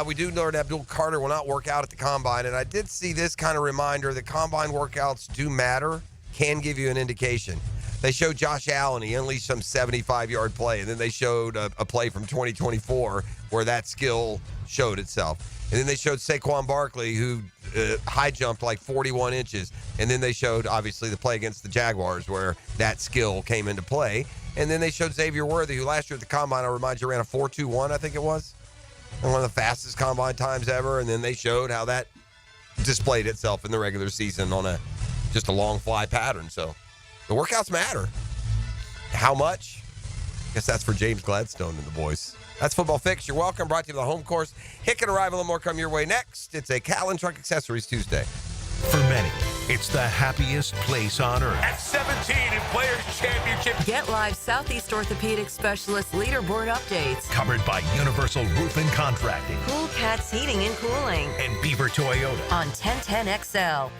We do know that Abdul Carter will not work out at the Combine, and I did see this kind of reminder that Combine workouts do matter, can give you an indication. They showed Josh Allen. He unleashed some 75-yard play, and then they showed a play from 2024 where that skill showed itself. And then they showed Saquon Barkley, who high jumped like 41 inches. And then they showed, obviously, the play against the Jaguars where that skill came into play. And then they showed Xavier Worthy, who last year at the Combine, I remind you, ran a 4.21, I think it was. And one of the fastest Combine times ever. And then they showed how that displayed itself in the regular season on just a long fly pattern. So the workouts matter. How much? I guess that's for James Gladstone and the boys. That's Football Fix. You're welcome. Brought to you by the Home Course. Hicken Arrival and more come your way next. It's a Callan Truck Accessories Tuesday. For many, it's the happiest place on earth. At 17 in Players Championship. Get live Southeast Orthopedic Specialist leaderboard updates. Covered by Universal Roof and Contracting. Cool Cats Heating and Cooling. And Beaver Toyota. On 1010XL.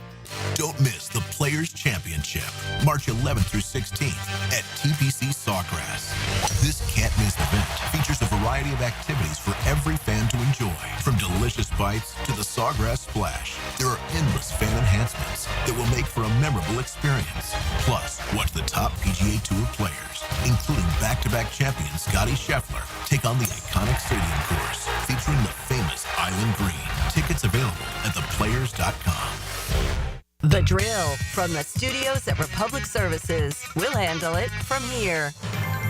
Don't miss the Players Championship, March 11th through 16th at TPC Sawgrass. This can't-miss event features a variety of activities for every fan to enjoy, from delicious bites to the Sawgrass Splash. There are endless fan enhancements that will make for a memorable experience. Plus, watch the top PGA Tour players, including back-to-back champion Scotty Scheffler, take on the iconic stadium course featuring the famous Island Green. Tickets available at theplayers.com. The Drill from the studios at Republic Services. We'll handle it from here.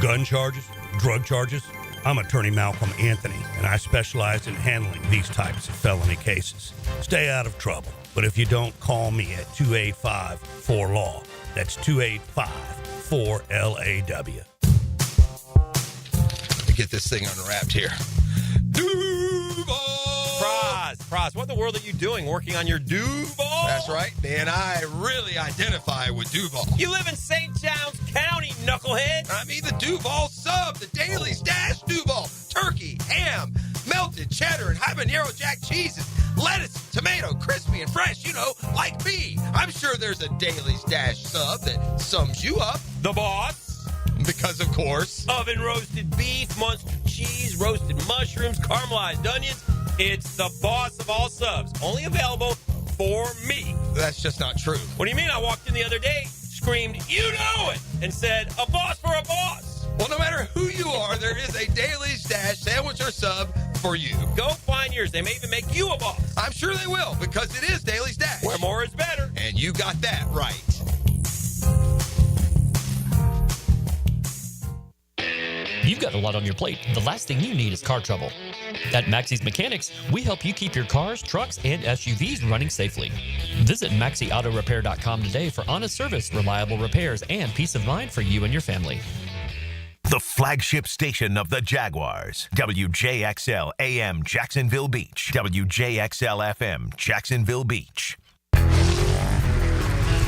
Gun charges, drug charges. I'm attorney Malcolm Anthony, and I specialize in handling these types of felony cases. Stay out of trouble. But if you don't, call me at 285-4LAW. That's 285-4LAW. Let me get this thing unwrapped here. Praz, what in the world are you doing working on your Duval? That's right, man. I really identify with Duval. You live in St. John's County, knucklehead. I mean the Duval sub, the Dailies Dash Duval. Turkey, ham, melted cheddar, and habanero jack cheeses. Lettuce, tomato, crispy and fresh, like me. I'm sure there's a Dailies Dash sub that sums you up. The boss. Because, of course. Oven roasted beef, Munster cheese, roasted mushrooms, caramelized onions. It's the boss of all subs, only available for me. That's just not true. What do you mean? I walked in the other day, screamed, "You know it," and said, "A boss for a boss." Well, no matter who you are, there is a Daily Stash sandwich or sub for you. Go find yours. They may even make you a boss. I'm sure they will, because it is Daily Stash. Where more is better. And you got that right. You've got a lot on your plate. The last thing you need is car trouble. At Maxie's Mechanics, we help you keep your cars, trucks, and SUVs running safely. Visit MaxieAutoRepair.com today for honest service, reliable repairs, and peace of mind for you and your family. The flagship station of the Jaguars. WJXL AM Jacksonville Beach. WJXL FM Jacksonville Beach.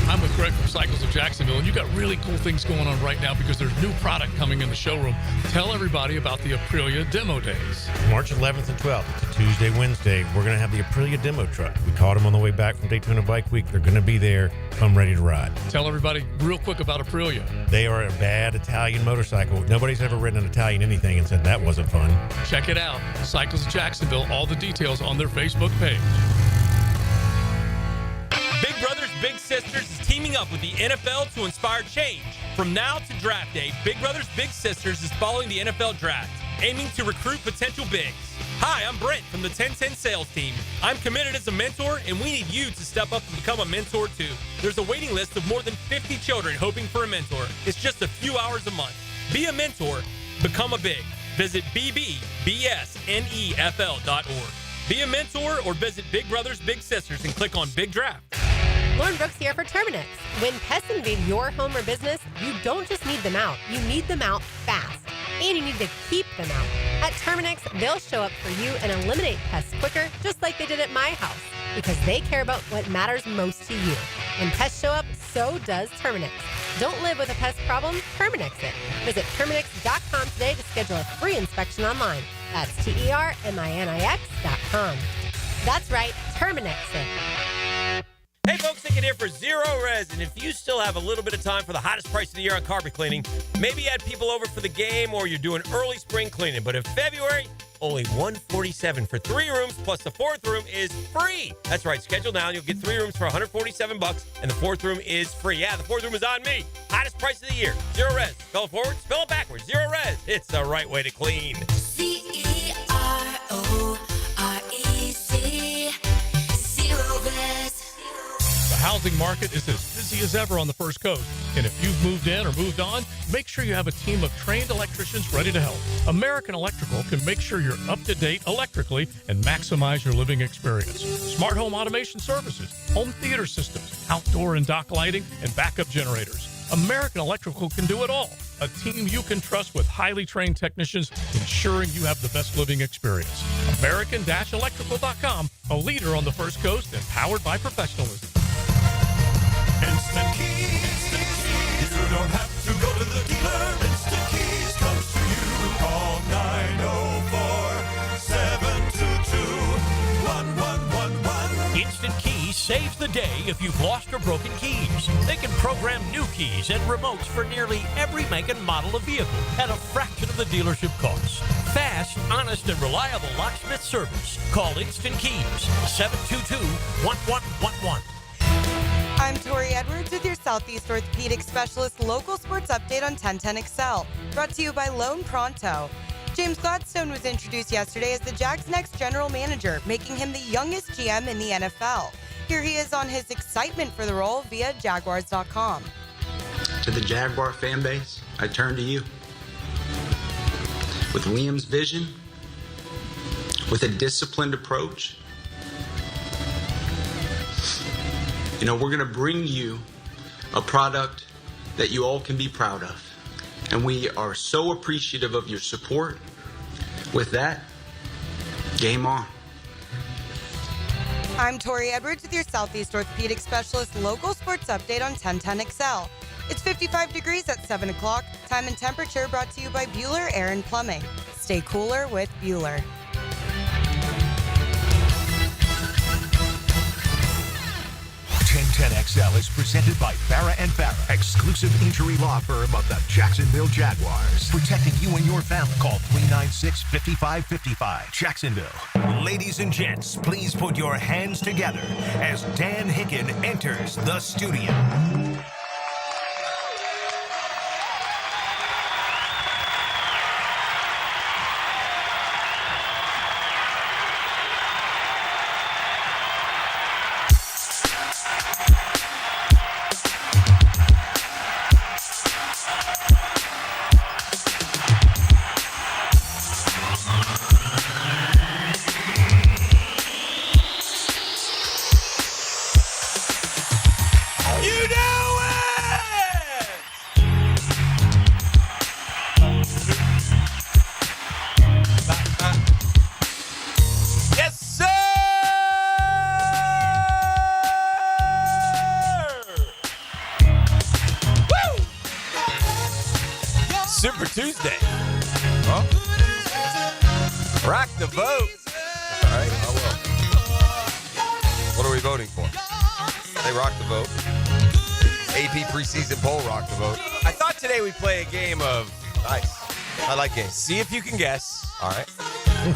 I'm with Greg from Cycles of Jacksonville, and you got really cool things going on right now because there's new product coming in the showroom. Tell everybody about the Aprilia Demo Days. March 11th and 12th. It's a Tuesday, Wednesday. We're going to have the Aprilia Demo Truck. We caught them on the way back from Daytona Bike Week. They're going to be there. Come ready to ride. Tell everybody real quick about Aprilia. They are a bad Italian motorcycle. Nobody's ever ridden an Italian anything and said that wasn't fun. Check it out. Cycles of Jacksonville. All the details on their Facebook page. Big Brothers Big Sisters is teaming up with the NFL to inspire change. From now to draft day, Big Brothers Big Sisters is following the NFL draft, aiming to recruit potential bigs. Hi, I'm Brent from the 1010 sales team. I'm committed as a mentor, and we need you to step up and become a mentor too. There's a waiting list of more than 50 children hoping for a mentor. It's just a few hours a month. Be a mentor. Become a big. Visit bbbsnefl.org. Be a mentor or visit Big Brothers Big Sisters and click on Big Draft. Lauren Brooks here for Terminix. When pests invade your home or business, you don't just need them out. You need them out fast. And you need to keep them out. At Terminix, they'll show up for you and eliminate pests quicker, just like they did at my house, because they care about what matters most to you. When pests show up, so does Terminix. Don't live with a pest problem, Terminix it. Visit Terminix.com today to schedule a free inspection online. That's TERMINIX.com. That's right, Terminix it. Hey folks, Hicken here for Zero Res, and if you still have a little bit of time for the hottest price of the year on carpet cleaning, maybe you had people over for the game or you're doing early spring cleaning, but in February, only $147 for 3 rooms, plus the 4th room is free. That's right, schedule now and you'll get 3 rooms for $147, and the 4th room is free. Yeah, the 4th room is on me. Hottest price of the year. Zero Res. Spell it forward, spell it backwards. Zero Res. It's the right way to clean. CEROREC. Zero Res. The housing market is as busy as ever on the First Coast. And if you've moved in or moved on, make sure you have a team of trained electricians ready to help. American Electrical can make sure you're up to date electrically and maximize your living experience. Smart home automation services, home theater systems, outdoor and dock lighting, and backup generators. American Electrical can do it all. A team you can trust with highly trained technicians ensuring you have the best living experience. American-Electrical.com, a leader on the First Coast and powered by professionalism. Instant Keys. You don't have to go to the dealer. Instant Keys comes to you. Call 904-722-1111. Instant Keys saves the day if you've lost or broken keys. They can program new keys and remotes for nearly every make and model of vehicle at a fraction of the dealership cost. Fast, honest, and reliable locksmith service. Call Instant Keys, 722-1111. I'm Tori Edwards with your Southeast Orthopedic Specialist local sports update on 1010XL, brought to you by Lone Pronto. James Gladstone was introduced yesterday as the Jags' next general manager, making him the youngest GM in the NFL. Here he is on his excitement for the role via Jaguars.com. To the Jaguar fan base, I turn to you. With Liam's vision, with a disciplined approach, we're going to bring you a product that you all can be proud of. And we are so appreciative of your support. With that, game on. I'm Tori Edwards with your Southeast Orthopedic Specialist local sports update on 1010XL. It's 55 degrees at 7 o'clock. Time and temperature brought to you by Bueller Air and Plumbing. Stay cooler with Bueller. 1010 10XL is presented by Farrah & Farrah, exclusive injury law firm of the Jacksonville Jaguars. Protecting you and your family. Call 396-5555. Jacksonville. Ladies and gents, please put your hands together as Dan Hicken enters the studio. Super Tuesday. Huh? Rock the vote. All right, I will. What are we voting for? They rock the vote. AP preseason poll rock the vote. I thought today we'd play a game of... Nice. I like games. See if you can guess. All right.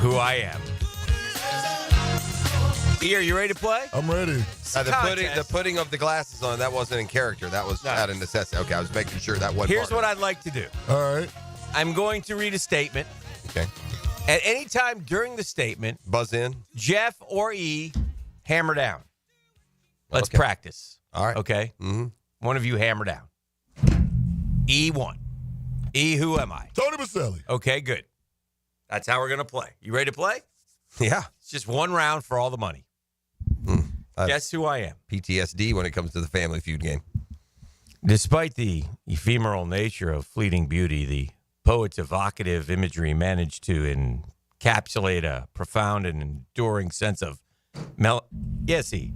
Who I am. E, are you ready to play? I'm ready. The putting of the glasses on, that wasn't in character. That was out of necessity. Okay, I was making sure that wasn't. Here's what I'd like to do. All right. I'm going to read a statement. Okay. At any time during the statement, buzz in. Jeff or E, hammer down. Let's Okay. practice. All right. Okay? Mm-hmm. One of you hammer down. E1. E, who am I? Tony Baselli. Okay, good. That's how we're going to play. You ready to play? Yeah. It's just one round for all the money. Guess who I am. PTSD when it comes to the Family Feud game. Despite the ephemeral nature of Fleeting Beauty, the poet's evocative imagery managed to encapsulate a profound and enduring sense of Yes, E.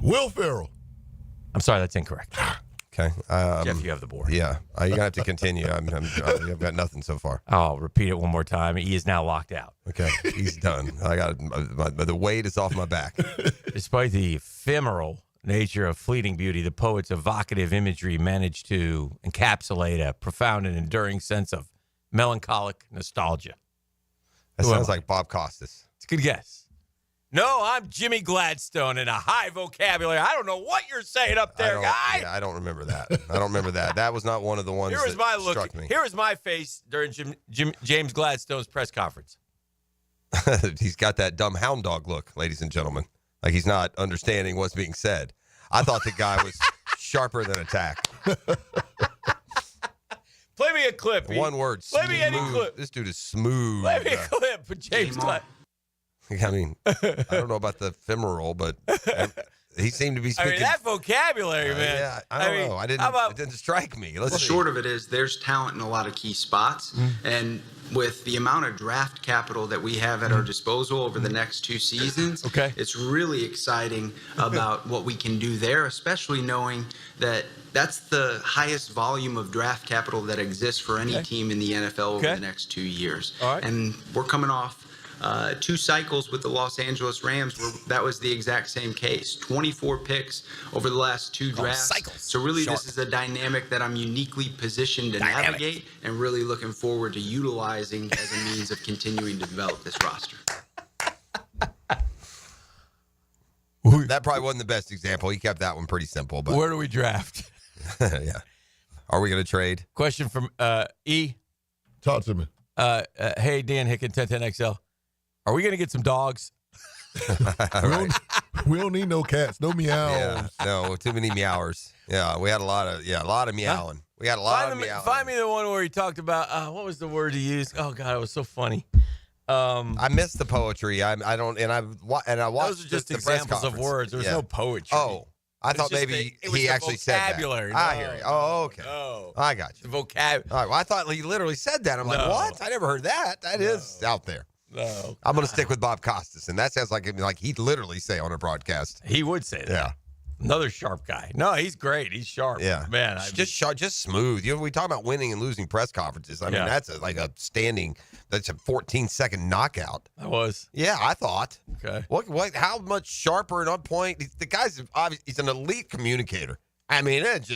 Will Ferrell. I'm sorry, that's incorrect. Okay. Jeff, you have the board. Yeah. You're going to have to continue. I've got nothing so far. I'll repeat it one more time. E is now locked out. Okay. He's done. I got the weight is off my back. Despite the ephemeral nature of Fleeting Beauty, the poet's evocative imagery managed to encapsulate a profound and enduring sense of melancholic nostalgia. That sounds like Bob Costas. It's a good guess. No, I'm Jimmy Gladstone in a high vocabulary. I don't know what you're saying up there, guy. Yeah, I don't remember that. I don't remember that. That was not one of the ones Here was my look. struck me. Here was my face during James Gladstone's press conference. He's got that dumb hound dog look, ladies and gentlemen. Like he's not understanding what's being said. I thought the guy was sharper than a tack. Play me a clip. One word. Play me any clip. This dude is smooth. Play me a clip for James Gladstone. I mean, I don't know about the ephemeral, but he seemed to be speaking. I mean, that vocabulary, man. Yeah, I don't know. It didn't strike me. The short of it is there's talent in a lot of key spots. And with the amount of draft capital that we have at our disposal over the next 2 seasons, it's really exciting about what we can do there, especially knowing that that's the highest volume of draft capital that exists for any team in the NFL over the next 2 years. And we're coming off 2 cycles with the Los Angeles Rams where that was the exact same case. 24 picks over the last 2 drafts. So really this is a dynamic that I'm uniquely positioned to navigate and really looking forward to utilizing as a means of continuing to develop this roster. That probably wasn't the best example. He kept that one pretty simple. But Where do we draft? Yeah. Are we going to trade? Question from E. Talk to me. Hey, Dan Hicken, 1010XL. Are we going to get some dogs? We don't need no cats, no meows. Yeah, no, too many meowers. Yeah, we had a lot of meowing. We got a lot of meowing. Find me the one where he talked about what was the word he used? Oh God, it was so funny. I missed the poetry. I watched. Those are just the examples of words. There was no poetry. Oh, I thought maybe he actually said that. Vocabulary. I hear you. Oh, okay. No. I got you. The vocabulary. All right. Well, I thought he literally said that. I'm like, what? I never heard that. That is out there. No. I'm going to stick with Bob Costas, and that sounds like he literally say on a broadcast. He would say that. Yeah. Another sharp guy. No, he's great. He's sharp. Yeah, man. Just sharp, just smooth. You know, we talk about winning and losing press conferences. I mean, that's like a standing. That's a 14-second knockout. That was. Yeah, I thought. Okay. What? How much sharper and on point? The guy's obviously he's an elite communicator. I mean, it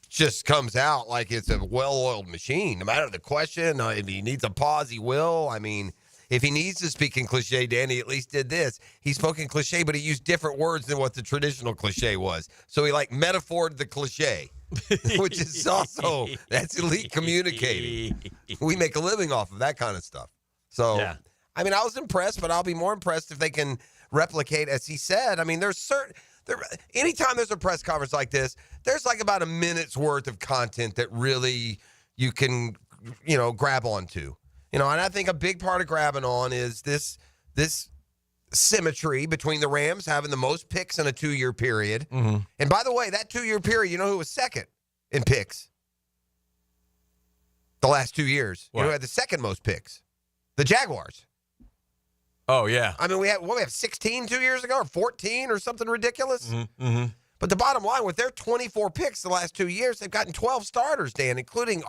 just comes out like it's a well-oiled machine. No matter the question, if he needs a pause, he will. I mean, if he needs to speak in cliche, Danny at least did this. He spoke in cliche, but he used different words than what the traditional cliche was. So he metaphored the cliche, which is also, that's elite communicating. We make a living off of that kind of stuff. So, yeah. I mean, I was impressed, but I'll be more impressed if they can replicate, as he said. I mean, anytime there's a press conference like this, there's about a minute's worth of content that really you can, grab onto. And I think a big part of grabbing on is this symmetry between the Rams having the most picks in a 2-year period. Mm-hmm. And by the way, that 2-year period, you know who was second in picks? The last 2 years. What? You know who had the second most picks? The Jaguars. Oh, yeah. I mean, we have 16 2 years ago or 14 or something ridiculous? Mm-hmm. Mm-hmm. But the bottom line, with their 24 picks the last 2 years, they've gotten 12 starters, Dan, including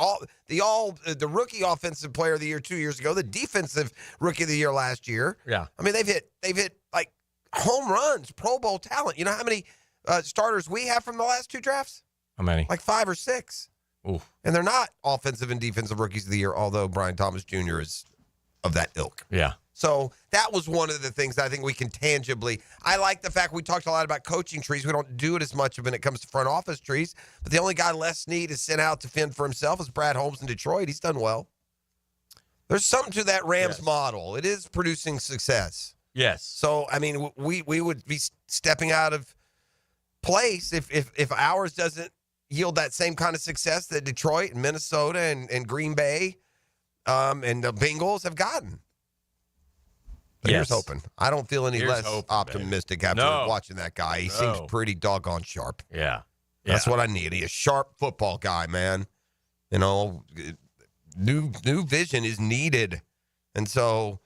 the rookie offensive player of the year 2 years ago, the defensive rookie of the year last year. Yeah. I mean, they've hit like home runs, Pro Bowl talent. You know how many starters we have from the last 2 drafts? How many? Like 5 or 6. Ooh. And they're not offensive and defensive rookies of the year, although Brian Thomas Jr. is of that ilk. Yeah. So that was one of the things that I think we can tangibly. I like the fact we talked a lot about coaching trees. We don't do it as much when it comes to front office trees. But the only guy Les Snead has sent out to fend for himself is Brad Holmes in Detroit. He's done well. There's something to that Rams model. It is producing success. Yes. So, I mean, we would be stepping out of place if ours doesn't yield that same kind of success that Detroit and Minnesota and Green Bay and the Bengals have gotten. But here's hoping. I don't feel any less optimistic after watching that guy. He seems pretty doggone sharp. Yeah. That's what I need. He's a sharp football guy, man. New vision is needed. And so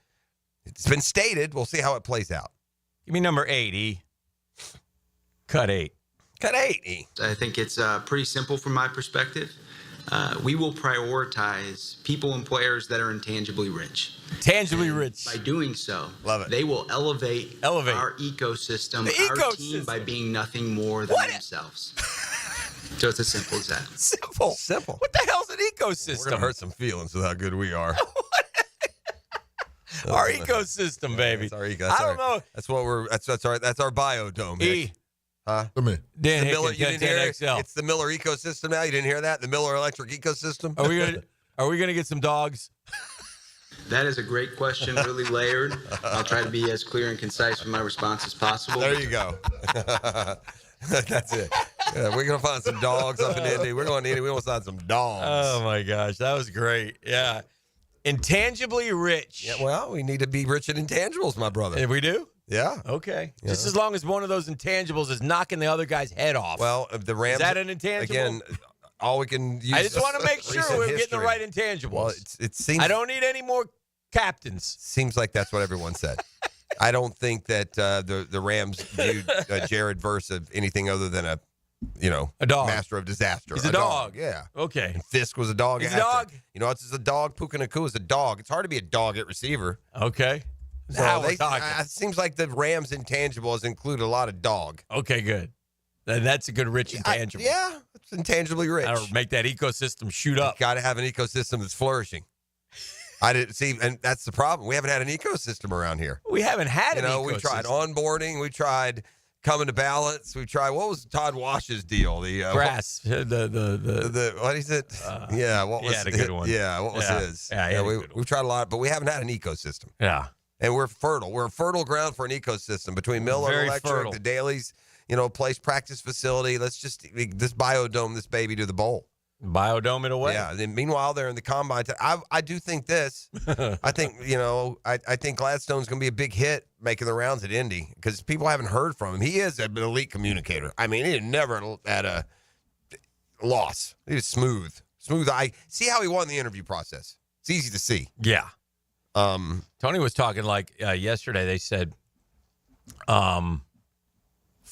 it's been stated. We'll see how it plays out. Give me number 8, Cut 8. Cut 8, I think it's pretty simple from my perspective. We will prioritize people and players that are intangibly rich. Tangibly rich. By doing so, love it. They will elevate our ecosystem, our team, by being nothing more than themselves. So it's as simple as that. Simple. What the hell's an ecosystem? We're going to hurt some feelings with how good we are. Our ecosystem, baby. That's our ecosystem. I don't know. That's what we're. That's our biodome. Nick. Huh? Dan Hicken, Miller, you didn't hear it? XL. It's the Miller ecosystem now. You didn't hear that? The Miller electric ecosystem. Are we gonna get some dogs? That is a great question, really layered. I'll try to be as clear and concise with my response as possible. There you go. That's it. Yeah, we're gonna find some dogs up in Indy. We're going to Indy. We want to find some dogs. Oh my gosh, that was great. Yeah, intangibly rich. Yeah, well, we need to be rich in intangibles, my brother. And we do. Yeah. Okay. Yeah. Just as long as one of those intangibles is knocking the other guy's head off. Well, the Rams. Is that an intangible? Again, all we can use. I just want to make sure we're getting the right intangibles. Well, it seems. I don't need any more captains. Seems like that's what everyone said. I don't think that the Rams viewed Jared Verse of anything other than a dog, master of disaster. He's a dog. Yeah. Okay. And Fisk was a dog. He's a dog. You know, it's a dog. Puka Nakua is a dog. It's hard to be a dog at receiver. Okay. So it seems like the Rams intangibles include a lot of dog. Okay, good. That's a good rich intangible. Yeah, it's intangibly rich. That'll make that ecosystem shoot up. Got to have an ecosystem that's flourishing. I didn't see, and that's the problem. We haven't had an ecosystem around here. We haven't had an ecosystem. We tried onboarding. We tried coming to balance. We tried. What was Todd Wash's deal? The grass. The what is it? Yeah. What was? He had a good one. Yeah. What was his? Yeah. We've tried a lot, but we haven't had an ecosystem. Yeah. And we're fertile. We're a fertile ground for an ecosystem between Miller Electric, the Dailies, place practice facility. Let's just this biodome this baby to the bowl. Biodome it away. Yeah. And meanwhile, they're in the combine. I do think this. I think I think Gladstone's going to be a big hit making the rounds at Indy because people haven't heard from him. He is an elite communicator. I mean, he never had a loss. He was smooth. I see how he won the interview process. It's easy to see. Yeah. Tony was talking like yesterday. They said,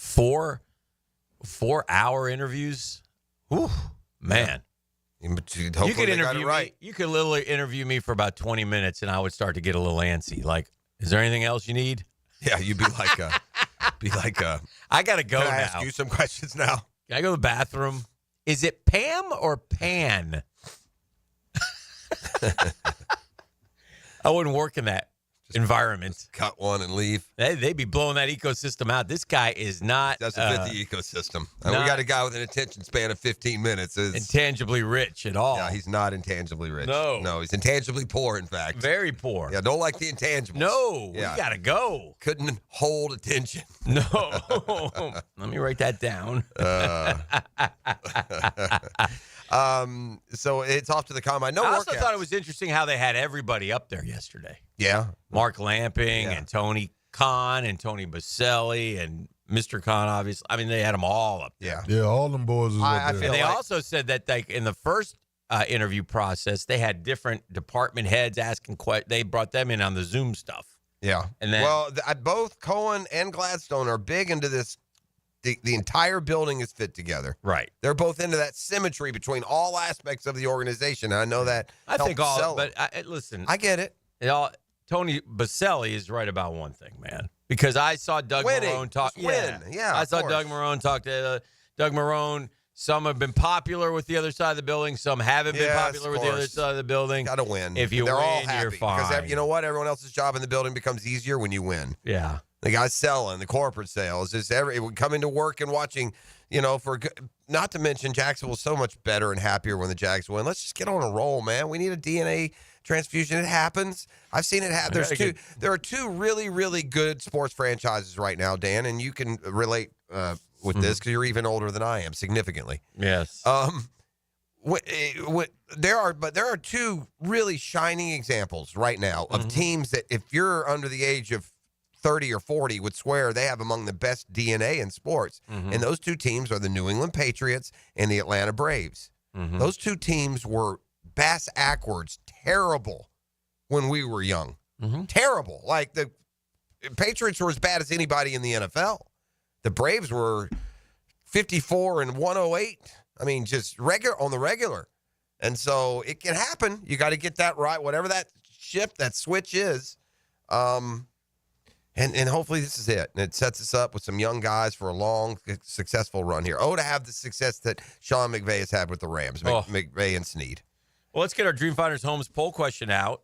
4-hour interviews. Whew, man. You could interview me. You could literally interview me for about 20 minutes, and I would start to get a little antsy. Like, is there anything else you need? Yeah, you'd be like, I gotta go can I now. ask you some questions now? Can I go to the bathroom? Is it Pam or Pan? I wouldn't work in that environment. Cut one and leave. They'd be blowing that ecosystem out. This guy is not. Doesn't fit the ecosystem. We got a guy with an attention span of 15 minutes. Intangibly rich at all. Yeah, he's not intangibly rich. No, he's intangibly poor. In fact, very poor. Yeah, don't like the intangibles. No, yeah. We gotta go. Couldn't hold attention. No, let me write that down. So it's off to the combine. I also thought it was interesting how they had everybody up there yesterday. Yeah. Mark Lamping and Tony Khan and Tony Baselli and Mr. Khan, obviously. I mean, they had them all up there. Yeah, all them boys. And they also said that like in the first interview process, they had different department heads asking questions. They brought them in on the Zoom stuff. Yeah. And then, both Cohen and Gladstone are big into this. The entire building is fit together. Right. They're both into that symmetry between all aspects of the organization. I know that. I think all, sell but listen. I get it. Tony Baselli is right about one thing, man. Because I saw Doug Marrone talk. I saw Doug Marrone talk to Doug Marrone. Some have been popular with the other side of the building. Some haven't been popular with the other side of the building. Got to win. If you They're win, all happy, you're fine. Because you know what? Everyone else's job in the building becomes easier when you win. Yeah. The guys selling, the corporate sales, coming to work and watching, not to mention Jacksonville's so much better and happier when the Jags win. Let's just get on a roll, man. We need a DNA transfusion. It happens. I've seen it happen. There are two really, really good sports franchises right now, Dan, and you can relate with this because you're even older than I am, significantly. Yes. There are two really shining examples right now of teams that if you're under the age of 30 or 40 would swear they have among the best DNA in sports. And those two teams are the New England Patriots and the Atlanta Braves. Those two teams were bass-ackwards terrible when we were young. Terrible. Like the Patriots were as bad as anybody in the NFL. The Braves were 54 and 108. I mean, just on the regular. And so it can happen. You got to get that right, whatever that switch is. And hopefully this is it. And it sets us up with some young guys for a long, successful run here. To have the success that Sean McVay has had with the Rams, McVay and Snead. Well, let's get our Dream Finders Homes poll question out.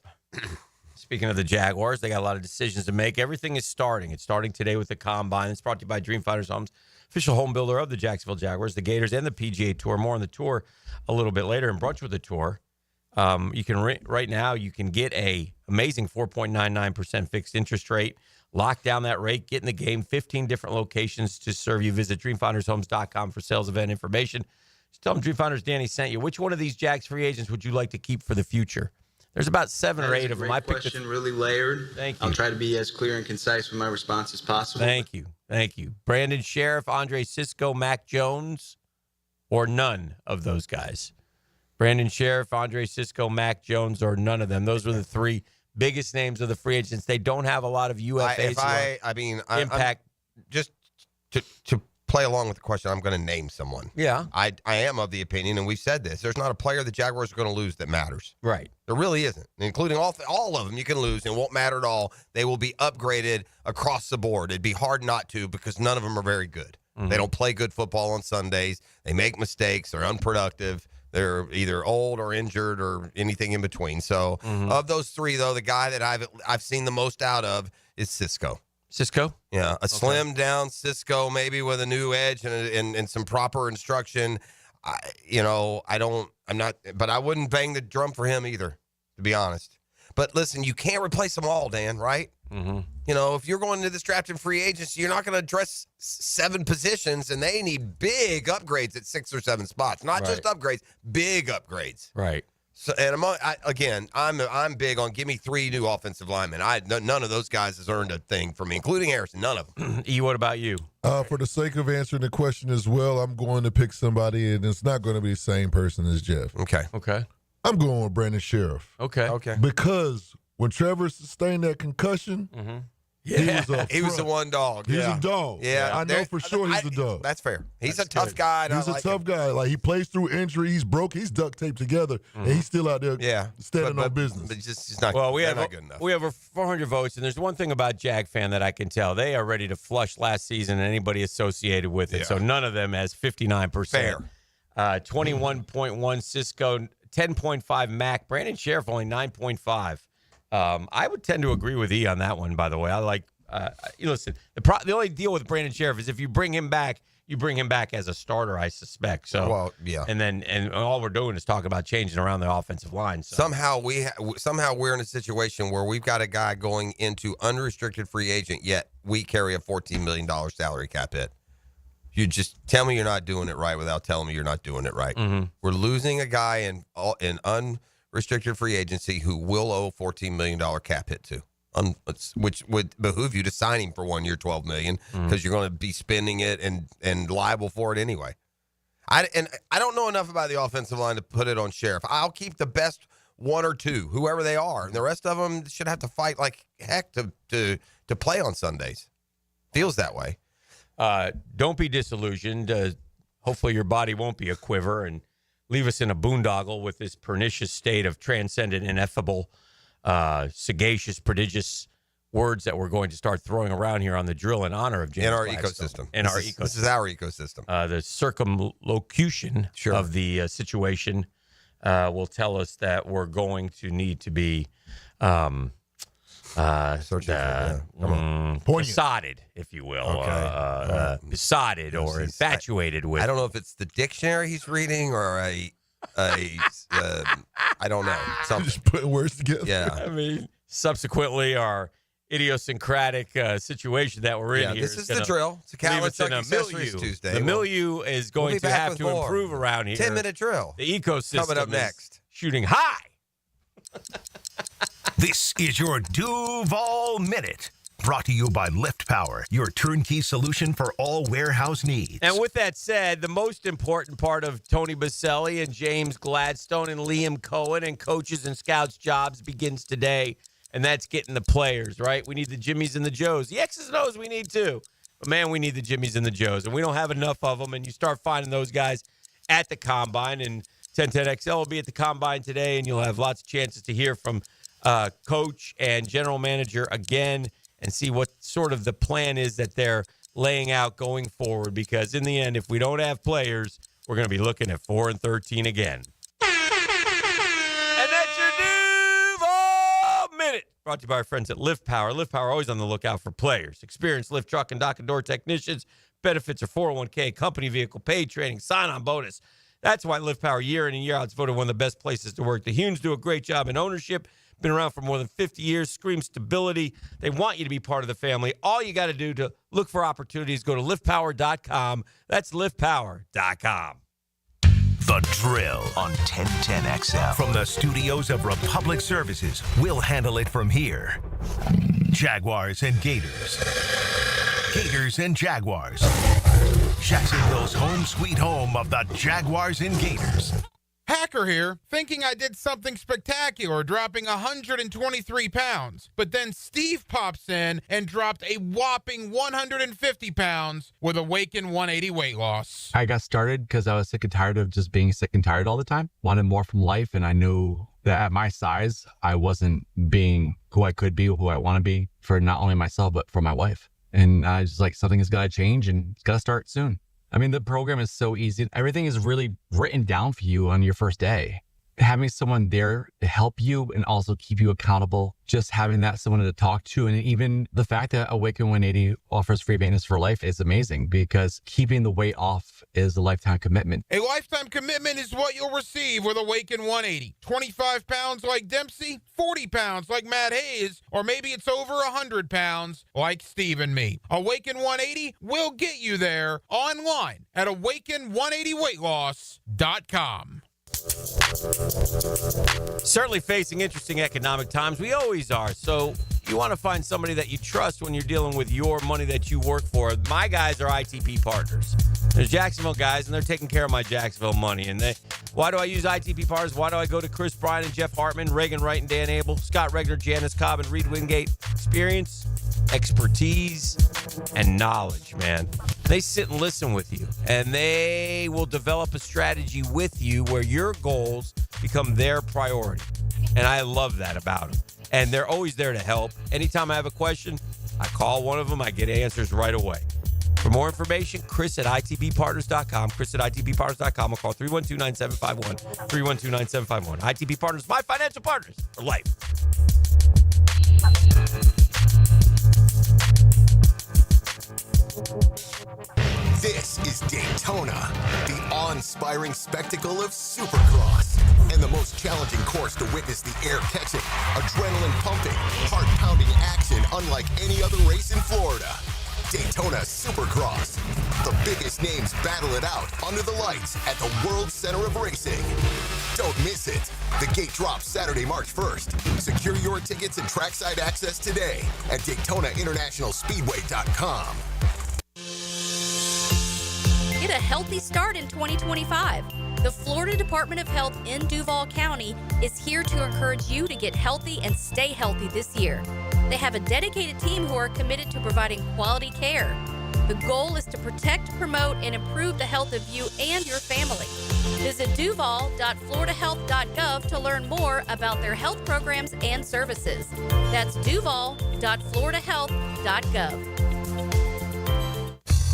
Speaking of the Jaguars, they got a lot of decisions to make. Everything is starting. It's starting today with the Combine. It's brought to you by Dream Finders Homes, official home builder of the Jacksonville Jaguars, the Gators, and the PGA Tour. More on the tour a little bit later in Brunch with the Tour. You can right now you can get a amazing 4.99% fixed interest rate. Lock down that rate, get in the game. 15 different locations to serve you. Visit dreamfindershomes.com for sales event information. Just tell them Dreamfinders Danny sent you. Which one of these Jags free agents would you like to keep for the future? There's about 7 or 8 of them. I picked question, really layered. Thank you. I'll try to be as clear and concise with my response as possible. Thank you. Brandon Sheriff, Andre Sisco, Mac Jones, or none of those guys. Brandon Sheriff, Andre Sisco, Mac Jones, or none of them. Those were the 3 biggest names of the free agents. They don't have a lot of UFAs. Impact. Just to play along with the question, I'm going to name someone. Yeah. I am of the opinion, and we've said this, there's not a player the Jaguars are going to lose that matters. Right. There really isn't. Including all of them you can lose and it won't matter at all. They will be upgraded across the board. It'd be hard not to because none of them are very good. They don't play good football on Sundays. They make mistakes. They're unproductive. They're either old or injured or anything in between. So of those 3, though, the guy that I've seen the most out of is Sisco. Sisco? Yeah, slimmed down Sisco, maybe with a new edge and some proper instruction. But I wouldn't bang the drum for him either, to be honest. But listen, you can't replace them all, Dan, right? If you're going into this draft in free agency, you're not going to address 7 positions, and they need big upgrades at 6 or 7 spots. Not just upgrades, big upgrades. Right. So, and I'm big on give me 3 new offensive linemen. None of those guys has earned a thing for me, including Harrison. None of them. E, what about you? For the sake of answering the question as well, I'm going to pick somebody, and it's not going to be the same person as Jeff. Okay. I'm going with Brandon Sheriff. Okay. Because when Trevor sustained that concussion, He was the one dog. He's yeah. a dog. Yeah, I know for sure he's a dog. That's fair. He's a tough guy. And He's I a like tough him. guy. Like, he plays through injury. He's broke. He's duct taped together, and he's still out there standing on business. But just not. Well, they're not good enough. we have over 400 votes, and there's one thing about Jag fan that I can tell. They are ready to flush last season and anybody associated with it. Yeah. So none of them has 59%. Fair. 21.1 Cisco, 10.5 Mac. Brandon Sheriff only 9.5. I would tend to agree with E on that one, by the way. I like, listen, the only deal with Brandon Sheriff is if you bring him back, you bring him back as a starter, I suspect. So, Well, yeah. And all we're doing is talking about changing around the offensive line. So. Somehow we're in a situation where we've got a guy going into unrestricted free agent, yet we carry a $14 million salary cap hit. You just tell me you're not doing it right without telling me you're not doing it right. Mm-hmm. We're losing a guy in unrestricted free agency who will owe $14 million cap hit to, which would behoove you to sign him for 1 year, $12 million, because you're going to be spending it and liable for it anyway. I don't know enough about the offensive line to put it on Sheriff. I'll keep the best one or two, whoever they are, and the rest of them should have to fight like heck to play on Sundays. Feels that way. Don't be disillusioned. Hopefully your body won't be a quiver and leave us in a boondoggle with this pernicious state of transcendent, ineffable, sagacious, prodigious words that we're going to start throwing around here on the drill in honor of James In our Gladstone. ecosystem. This is our ecosystem. The circumlocution of the situation will tell us that we're going to need to be besotted, if you will. Besotted or infatuated with. I don't know if it's the dictionary he's reading or I don't know. Something. Just putting words together. Yeah. I mean, subsequently, our idiosyncratic situation that we're in here. This is the drill. It's a Kawasaki Accessories Tuesday. The milieu is going to have to improve around here. 10-minute drill. The ecosystem coming up next. Shooting high. This is your Duval Minute, brought to you by Lift Power, your turnkey solution for all warehouse needs. And with that said, the most important part of Tony Baselli and James Gladstone and Liam Cohen and coaches and scouts' jobs begins today, and that's getting the players, right? We need the Jimmies and the Joes. The X's and O's we need too. But, man, we need the Jimmies and the Joes, and we don't have enough of them, and you start finding those guys at the Combine, and 1010XL will be at the Combine today, and you'll have lots of chances to hear from coach and general manager again and see what sort of the plan is that they're laying out going forward, because in the end, if we don't have players, we're going to be looking at 4-13 again. And that's your Duval Minute, brought to you by our friends at Lift Power. Lift Power, always on the lookout for players. Experienced lift truck and dock and door technicians. Benefits are 401k, company vehicle, paid training, sign-on bonus. That's why Lift Power year in and year out is voted one of the best places to work. The Hunes do a great job in ownership. Been around for more than 50 years. Scream stability. They want you to be part of the family. All you got to do to look for opportunities, go to liftpower.com. That's liftpower.com. The Drill on 1010XL. From the studios of Republic Services, we'll handle it from here. Jaguars and Gators. Gators and Jaguars. Jacksonville's home sweet home of the Jaguars and Gators. Hacker here, thinking I did something spectacular, dropping 123 pounds. But then Steve pops in and dropped a whopping 150 pounds with Awaken 180 weight loss. I got started because I was sick and tired of just being sick and tired all the time. Wanted more from life, and I knew that at my size, I wasn't being who I could be, who I want to be for not only myself, but for my wife. And I was like, something has got to change, and it's got to start soon. I mean, the program is so easy. Everything is really written down for you on your first day. Having someone there to help you and also keep you accountable, just having that someone to talk to, and even the fact that Awaken 180 offers free maintenance for life is amazing, because keeping the weight off is a lifetime commitment. A lifetime commitment is what you'll receive with Awaken 180. 25 pounds like Dempsey, 40 pounds like Matt Hayes, or maybe it's over 100 pounds like Steve and me. Awaken 180 will get you there online at awaken180weightloss.com. Certainly facing interesting economic times. We always are. So you want to find somebody that you trust when you're dealing with your money that you work for. My guys are ITP partners. There's Jacksonville guys, and they're taking care of my Jacksonville money. And why do I use ITP partners? Why do I go to Chris Bryan and Jeff Hartman, Reagan Wright and Dan Abel, Scott Regner, Janice Cobb, and Reed Wingate? Experience, expertise, and knowledge, man. They sit and listen with you, and they will develop a strategy with you where your goals become their priority. And I love that about them. And they're always there to help. Anytime I have a question, I call one of them, I get answers right away. For more information, Chris at itbpartners.com. Chris at itbpartners.com. I'll call 312-9751. 312-9751. ITB Partners, my financial partners for life. This is Daytona, the awe-inspiring spectacle of Supercross, and the most challenging course to witness the air-catching, adrenaline-pumping, heart-pounding action unlike any other race in Florida. Daytona Supercross. The biggest names battle it out under the lights at the World Center of Racing. Don't miss it. The gate drops Saturday, March 1st. Secure your tickets and trackside access today at DaytonaInternationalSpeedway.com. Get a healthy start in 2025. The Florida Department of Health in Duval County is here to encourage you to get healthy and stay healthy this year. They have a dedicated team who are committed to providing quality care. The goal is to protect, promote, and improve the health of you and your family. Visit duval.floridahealth.gov to learn more about their health programs and services. That's duval.floridahealth.gov.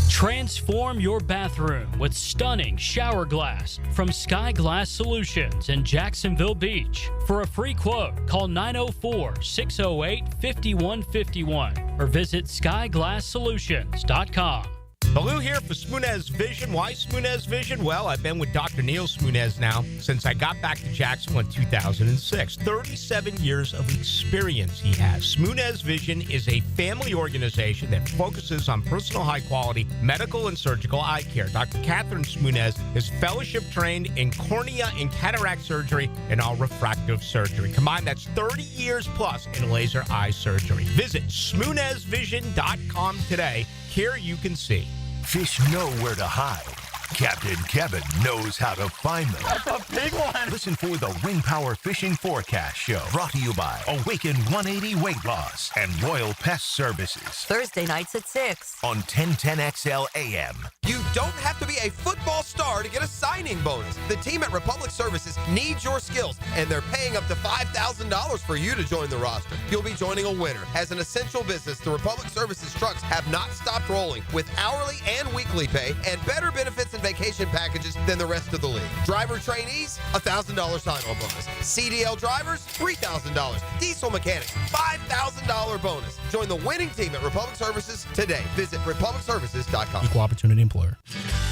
Transform your bathroom with stunning shower glass from Sky Glass Solutions in Jacksonville Beach. For a free quote, call 904-608-5151 or visit skyglasssolutions.com. Baloo here for Smunez Vision. Why Smunez Vision? Well, I've been with Dr. Neil Smunez now since I got back to Jacksonville in 2006. 37 years of experience he has. Smunez Vision is a family organization that focuses on personal high-quality medical and surgical eye care. Dr. Catherine Smunez is fellowship-trained in cornea and cataract surgery and all refractive surgery. Combined, that's 30 years plus in laser eye surgery. Visit SmunezVision.com today. Here you can see. Fish know where to hide. Captain Kevin knows how to find them. That's a big one. Listen for the Wing Power Fishing Forecast Show, brought to you by Awaken 180 Weight Loss and Royal Pest Services. Thursday nights at 6 on 1010XL AM. You don't have to be a football star to get a signing bonus. The team at Republic Services needs your skills, and they're paying up to $5,000 for you to join the roster. You'll be joining a winner. As an essential business, the Republic Services trucks have not stopped rolling with hourly and weekly pay and better benefits and vacation packages than the rest of the league. Driver trainees, $1,000 sign-on bonus. CDL drivers, $3,000. Diesel mechanics, $5,000 bonus. Join the winning team at Republic Services today. Visit republicservices.com. Equal opportunity employer.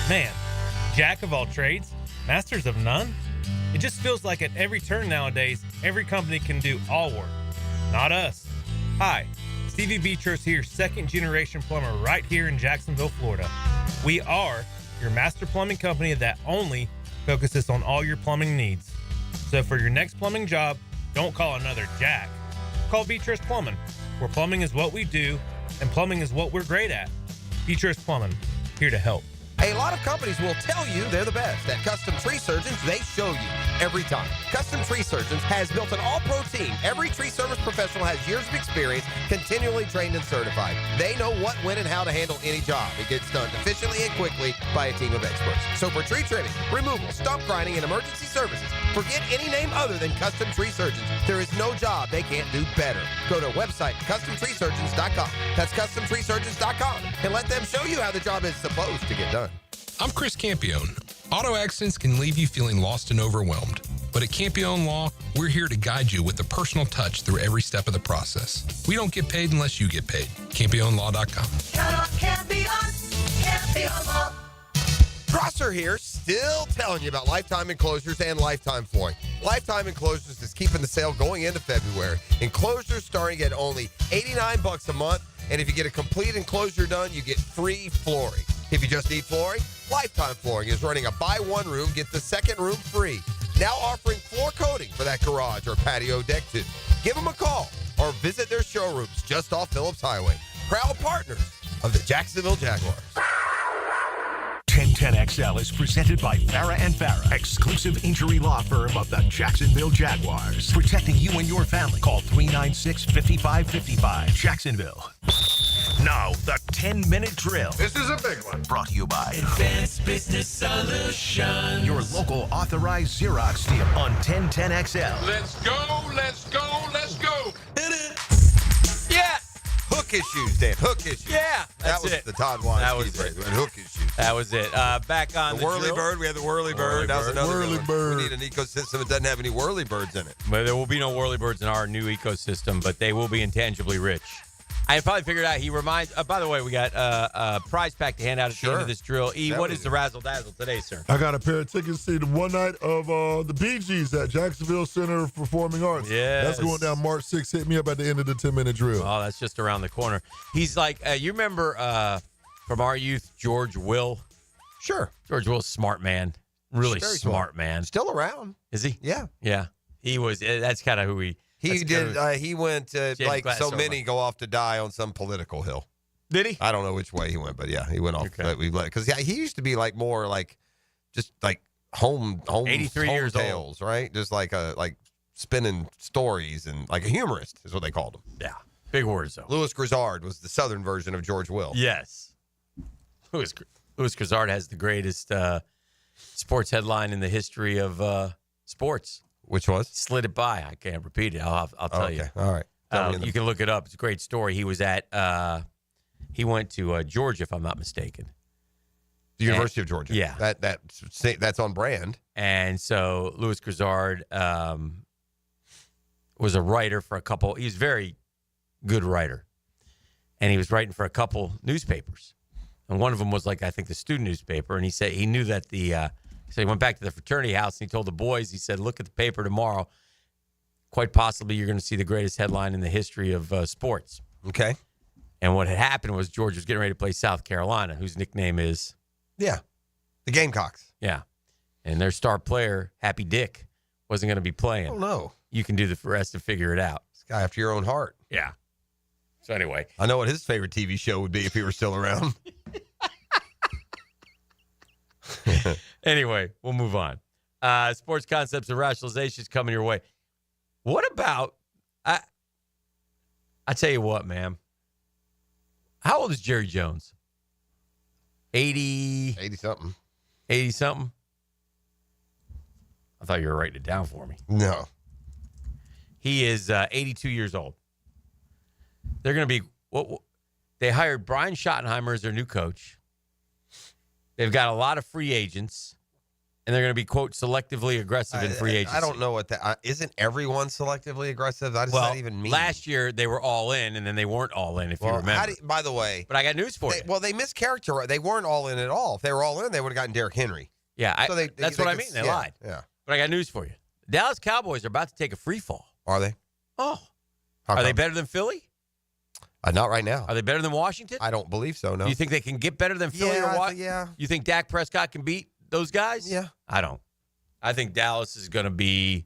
Man, jack of all trades, masters of none? It just feels like at every turn nowadays, every company can do all work. Not us. Hi, Stevie Beachurst here, second-generation plumber right here in Jacksonville, Florida. We are your master plumbing company that only focuses on all your plumbing needs. So for your next plumbing job, don't call another Jack. Call Beachurst Plumbing, where plumbing is what we do and plumbing is what we're great at. Beachurst Plumbing, here to help. A lot of companies will tell you they're the best. At Custom Tree Surgeons, they show you every time. Custom Tree Surgeons has built an all-pro team. Every tree service professional has years of experience, continually trained and certified. They know what, when, and how to handle any job. It gets done efficiently and quickly by a team of experts. So for tree trimming, removal, stump grinding, and emergency services, forget any name other than Custom Tree Surgeons. There is no job they can't do better. Go to website CustomTreeSurgeons.com. That's CustomTreeSurgeons.com, and let them show you how the job is supposed to get done. I'm Chris Campione. Auto accidents can leave you feeling lost and overwhelmed. But at Campione Law, we're here to guide you with a personal touch through every step of the process. We don't get paid unless you get paid. CampioneLaw.com. Count on Campione Law. Prosser here, still telling you about Lifetime Enclosures and Lifetime Flooring. Lifetime Enclosures is keeping the sale going into February. Enclosures starting at only $89 a month, and if you get a complete enclosure done, you get free flooring. If you just need flooring, Lifetime Flooring is running a buy one room, get the second room free. Now offering floor coating for that garage or patio deck too. Give them a call or visit their showrooms just off Phillips Highway. Proud partners of the Jacksonville Jaguars. 1010XL is presented by Farah and Farah, exclusive injury law firm of the Jacksonville Jaguars. Protecting you and your family. Call 396-5555. Jacksonville. Now, the 10-minute drill. This is a big one. Brought to you by Advanced Business Solutions. your local authorized Xerox dealer on 1010XL. Let's go, let's go, let's go. Hit it. Yeah. Hook issues, Dan. Hook issues. Yeah. That That's was it. the Todd Wise. That was it. Hook issues. That was it. Back on The whirly drill. bird. We had the whirly bird. That was another Whirly one. bird. We need an ecosystem that doesn't have any whirly birds in it. But there will be no whirlybirds in our new ecosystem, but they will be intangibly rich. I probably figured out he reminds. By the way, we got a prize pack to hand out at the end of this drill. That What was is the razzle dazzle today, sir? I got a pair of tickets to the one night of the Bee Gees at Jacksonville Center for Performing Arts. Yes. That's going down March 6th. Hit me up at the end of the 10-minute drill. Oh, that's just around the corner. He's like, you remember from our youth, George Will? Sure. George Will's smart man. Really Very smart man. Still around. Is he? Yeah. Yeah. He was. That's kind of who he. He did. He went like so Gladstone many go off to die on some political hill. Did he? I don't know which way he went, but yeah, he went off. Because he used to be like more like just like home 83 home years tales, right? Just like spinning stories and like a humorist is what they called him. Yeah, big words though. Louis Grizzard was the southern version of George Will. Yes. Louis Grizzard has the greatest sports headline in the history of sports. Which was? Slid it by. I can't repeat it. I'll tell you. All right. You can look it up. It's a great story. He was at. He went to Georgia, if I'm not mistaken. The University of Georgia. Yeah. That's on brand. And so Louis Grizzard was a writer for a couple. He was a very good writer, and he was writing for a couple newspapers. And one of them was like, I think, the student newspaper. And he said he knew that so he went back to the fraternity house and he told the boys, he said, look at the paper tomorrow. Quite possibly you're going to see the greatest headline in the history of sports. Okay. And what had happened was George was getting ready to play South Carolina, whose nickname is? Yeah. The Gamecocks. Yeah. And their star player, Happy Dick, wasn't going to be playing. Oh, no. You can do the rest and figure it out. This guy after your own heart. Yeah. So anyway. I know what his favorite TV show would be if he were still around. Anyway, we'll move on. Sports concepts and rationalizations coming your way. What about, I tell you what, man. How old is Jerry Jones? 80? 80-something. 80-something? I thought you were writing it down for me. No. He is 82 years old. They're going to be, they hired Brian Schottenheimer as their new coach. They've got a lot of free agents, and they're going to be, quote, selectively aggressive in free agency. I don't know what that isn't everyone selectively aggressive? That does not even mean. Last year they were all in, and then they weren't all in, if you remember. By the way. But I got news for you. Well, they mischaracterized. They weren't all in at all. If they were all in, they would have gotten Derrick Henry. Yeah, that's what I mean. They lied. Yeah. But I got news for you. The Dallas Cowboys are about to take a free fall. Are they? Oh. How Are they come? better than Philly? Not right now. Are they better than Washington? I don't believe so, no. You think they can get better than Philly or what? Yeah. You think Dak Prescott can beat those guys? Yeah. I don't. I think Dallas is going to be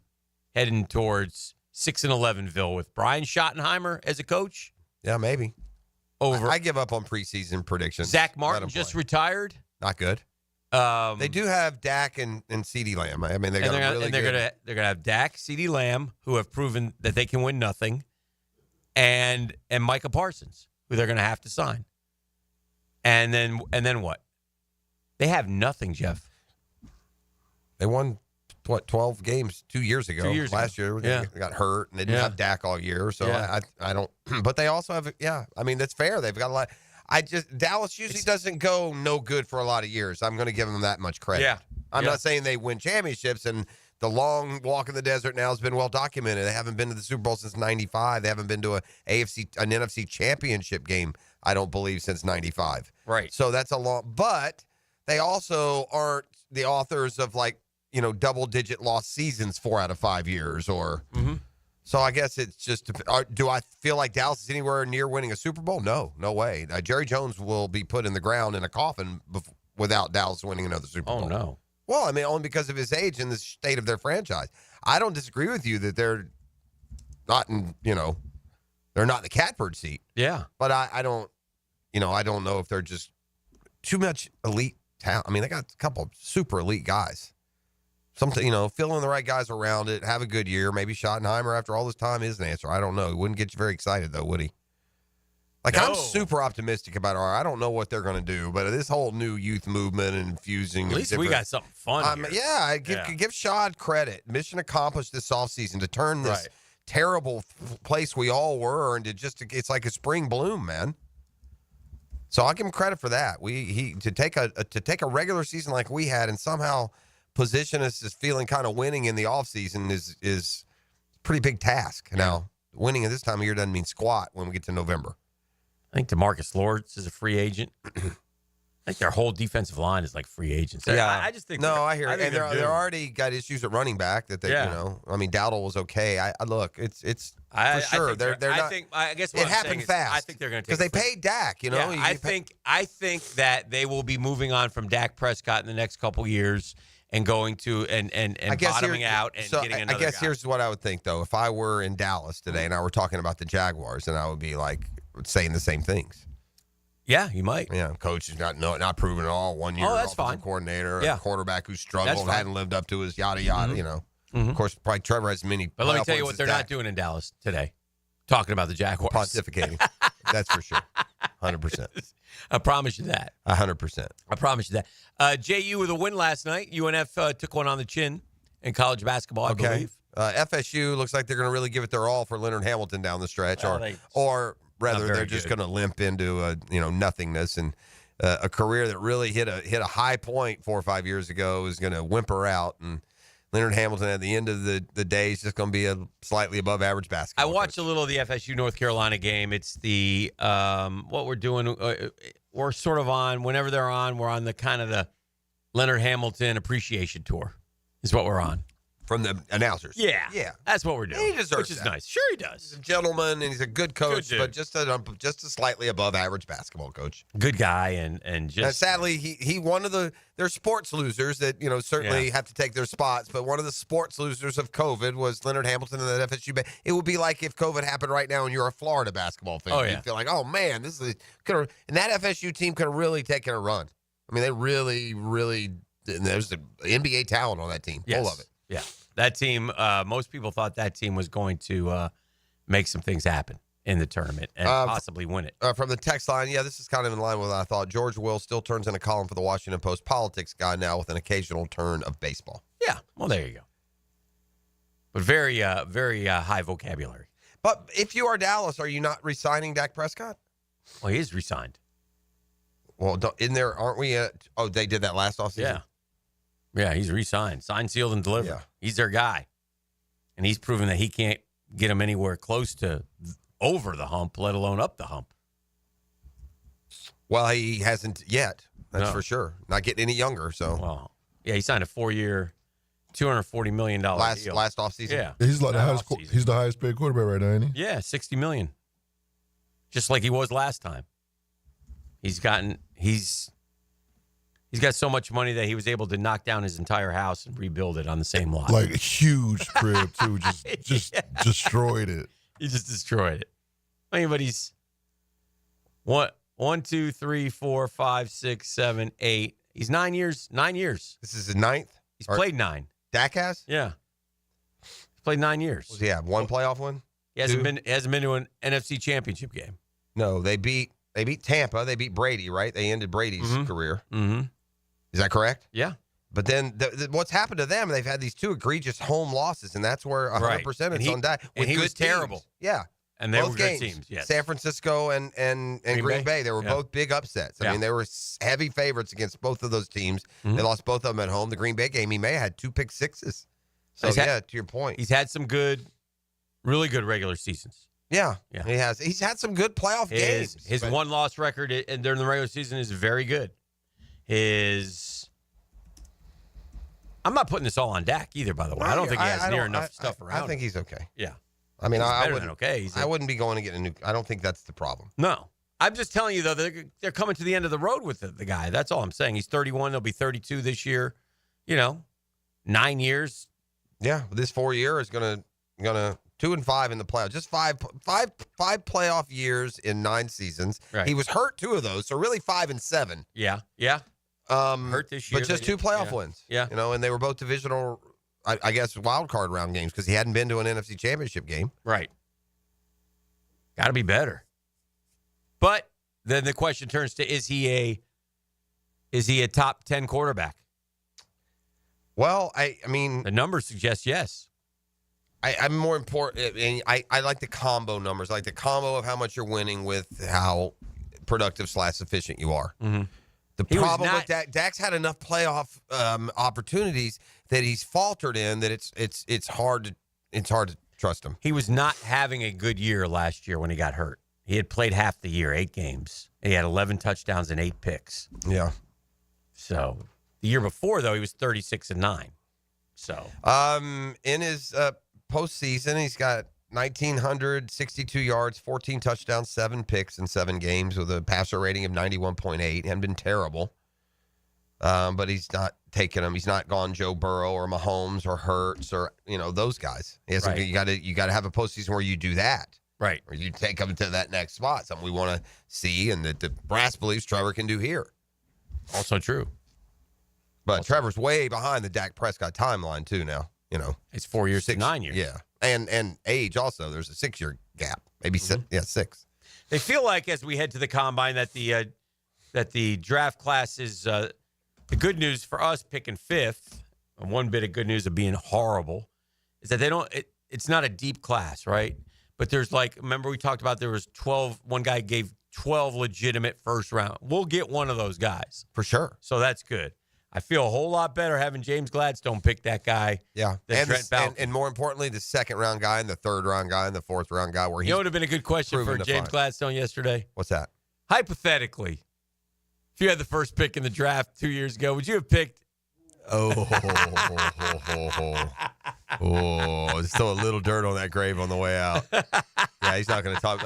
heading towards 6-11ville with Brian Schottenheimer as a coach. Yeah, maybe. Over. I give up on preseason predictions. Zach Martin just retired. Not good. They do have Dak and CeeDee Lamb. I mean, they're gonna have Dak, CeeDee Lamb, who have proven that they can win nothing, and Micah Parsons, who they're gonna have to sign. And then what? They have nothing, Jeff. They won 12 games 2 years ago. Last year, they got hurt and they didn't have Dak all year. So I don't. But they also have. Yeah, I mean that's fair. They've got a lot. Dallas usually doesn't go no good for a lot of years. I'm going to give them that much credit. Yeah. I'm not saying they win championships, and the long walk in the desert now has been well documented. They haven't been to the Super Bowl since '95. They haven't been to an NFC championship game, I don't believe, since '95. Right. So that's a long. But they also aren't the authors of double-digit lost seasons 4 out of 5 years, or. Mm-hmm. So I guess it's just, do I feel like Dallas is anywhere near winning a Super Bowl? No way. Jerry Jones will be put in the ground in a coffin without Dallas winning another Super Bowl. Oh, no. Well, I mean, only because of his age and the state of their franchise. I don't disagree with you that they're not they're not in the catbird seat. Yeah. But I don't know if they're just too much elite talent. I mean, they got a couple of super elite guys. Something, fill in the right guys around it, have a good year. Maybe Schottenheimer, after all this time, is an answer. I don't know. He wouldn't get you very excited, though, would he? Like, I'm super optimistic about I don't know what they're going to do, but this whole new youth movement and infusing. At least we got something fun here. Yeah, give Shad credit. Mission accomplished this offseason to turn this terrible place we all were into it's like a spring bloom, man. So I'll give him credit for that. To take a regular season like we had and somehow position us as feeling kind of winning in the offseason is a pretty big task. Now, winning at this time of year doesn't mean squat when we get to November. I think DeMarcus Lawrence is a free agent. I think their whole defensive line is like free agents. Yeah, I just think. No, I hear it. And they're due. already got issues at running back that they, I mean, Dowdle was okay. I look, it's for sure. They're not. I guess what it I'm happened saying is fast. I think they're going to because they paid Dak. You know, I think that they will be moving on from Dak Prescott in the next couple years and going to and bottoming out and getting another I guess guy. Here's what I would think though. If I were in Dallas today and I were talking about the Jaguars, and I would be like saying the same things. Yeah, you might. Yeah, coach is not proven at all. 1 year, that's offensive fine. Coordinator, Yeah. a quarterback who struggled, hadn't lived up to his yada yada. Mhm. You know, Mhm. of course, probably Trevor has many. But let me playoff tell you wins what as they're Dak. not doing in Dallas today. Talking about the Jaguars. Pontificating. That's for sure. 100%. I promise you that. 100%. I promise you that. JU with a win last night. UNF took one on the chin in college basketball, I believe. FSU looks like they're going to really give it their all for Leonard Hamilton down the stretch, or rather, they're just going to limp into nothingness, and a career that really hit a high point 4 or 5 years ago is going to whimper out, and Leonard Hamilton at the end of the day is just going to be a slightly above average basketball. I watched a little of the FSU North Carolina game. It's the what we're doing. We're sort of on whenever they're on. We're on the kind of the Leonard Hamilton appreciation tour. Is what we're on. From the announcers. Yeah. That's what we're doing. He deserves which is that. nice. Sure, he does. He's a gentleman, and he's a good coach, Good dude. but just a slightly above average basketball coach. Good guy, and just And sadly, he one of their sports losers that certainly have to take their spots. But one of the sports losers of COVID was Leonard Hamilton and that FSU. It would be like if COVID happened right now and you're a Florida basketball fan. Oh, You'd yeah. feel like, oh man, this is and that FSU team could have really taken a run. I mean, they really, really. And there's the NBA talent on that team, full of it. Yeah, that team. Most people thought that team was going to make some things happen in the tournament and possibly win it. From the text line, this is kind of in line with what I thought. George Will still turns in a column for the Washington Post politics guy now with an occasional turn of baseball. Yeah, well, there you go. But very high vocabulary. But if you are Dallas, are you not re-signing Dak Prescott? Well, he is re-signed. Well, in there, aren't we? They did that last offseason? Yeah, he's re-signed. Signed, sealed, and delivered. Yeah. He's their guy. And he's proven that he can't get him anywhere close to over the hump, let alone up the hump. Well, he hasn't yet. That's No. for sure. Not getting any younger, so. Well, yeah, he signed a 4-year, $240 million deal. Last offseason? Yeah. He's like he's the highest paid quarterback right now, ain't he? Yeah, $60 million. Just like he was last time. He's got so much money that he was able to knock down his entire house and rebuild it on the same lot. Like a huge crib too, just destroyed it. He just destroyed it. I mean, but he's 1, 2, 3, 4, 5, 6, 7, 8. He's 9 years. 9 years. This is his ninth? He's played 9. Dak has? Yeah. He's played 9 years. Does he have one playoff win? He hasn't been to an NFC championship game. No, they beat Tampa. They beat Brady, right? They ended Brady's career. Mm-hmm. Is that correct? Yeah. But then what's happened to them, they've had these 2 egregious home losses, and that's where 100% And is on Dak. And he was terrible. Yeah. And they both were games, good teams, yes. San Francisco and Green Bay. They were both big upsets. I mean, they were heavy favorites against both of those teams. They lost both of them at home. The Green Bay game, he may have had 2 pick sixes. So, to your point. He's had some really good regular seasons. Yeah, he has. He's had some good playoff games. His one-loss record during the regular season is very good. I'm not putting this all on Dak either, by the way. I don't think he has near enough stuff around. I think he's okay. Yeah. I mean, He's I better wouldn't. than okay. I wouldn't be going to get a new. I don't think that's the problem. No. I'm just telling you, though, they're coming to the end of the road with the guy. That's all I'm saying. He's 31. He'll be 32 this year. 9 years. Yeah, this 4 year is gonna 2 and 5 in the playoffs. Just five playoff years in 9 seasons. Right. He was hurt 2 of those, so really 5 and 7. Yeah. Hurt this year. But just 2 playoff wins. Yeah. And they were both divisional, I guess, wild card round games because he hadn't been to an NFC Championship game. Right. Got to be better. But then the question turns to, is he a top 10 quarterback? Well, I mean, the numbers suggest yes. I'm more important. I like the combo numbers. I like the combo of how much you're winning with how productive / efficient you are. Mm-hmm. The problem with Dak's had enough playoff opportunities that he's faltered in that it's hard to trust him. He was not having a good year last year when he got hurt. He had played half the year, 8 games. He had 11 touchdowns and 8 picks. Yeah. So the year before, though, he was 36-9. So in his postseason, he's got 1,962 yards, 14 touchdowns, 7 picks in 7 games with a passer rating of 91.8. Hadn't been terrible, but he's not taking them. He's not gone Joe Burrow or Mahomes or Hurts or those guys. He hasn't, You got to have a postseason where you do that, right? Or you take them to that next spot. Something we want to see, and that the brass believes Trevor can do here. Also true, but Trevor's way behind the Dak Prescott timeline too. Now it's 4 years to 9 years. Yeah. And age also. There's a 6-year gap, maybe 6. They feel like as we head to the combine that the draft class is the good news for us picking 5th. And one bit of good news of being horrible is that it's not a deep class, right? But there's remember we talked about there was 12. One guy gave 12 legitimate first round. We'll get one of those guys for sure. So that's good. I feel a whole lot better having James Gladstone pick that guy. Yeah, than Trent Baalke. And more importantly, the 2nd-round guy and the 3rd-round guy and the 4th-round guy. Where you know what would have been a good question for James Gladstone yesterday? What's that? Hypothetically, if you had the first pick in the draft 2 years ago, would you have picked? There's still a little dirt on that grave on the way out. Yeah, he's not going to talk.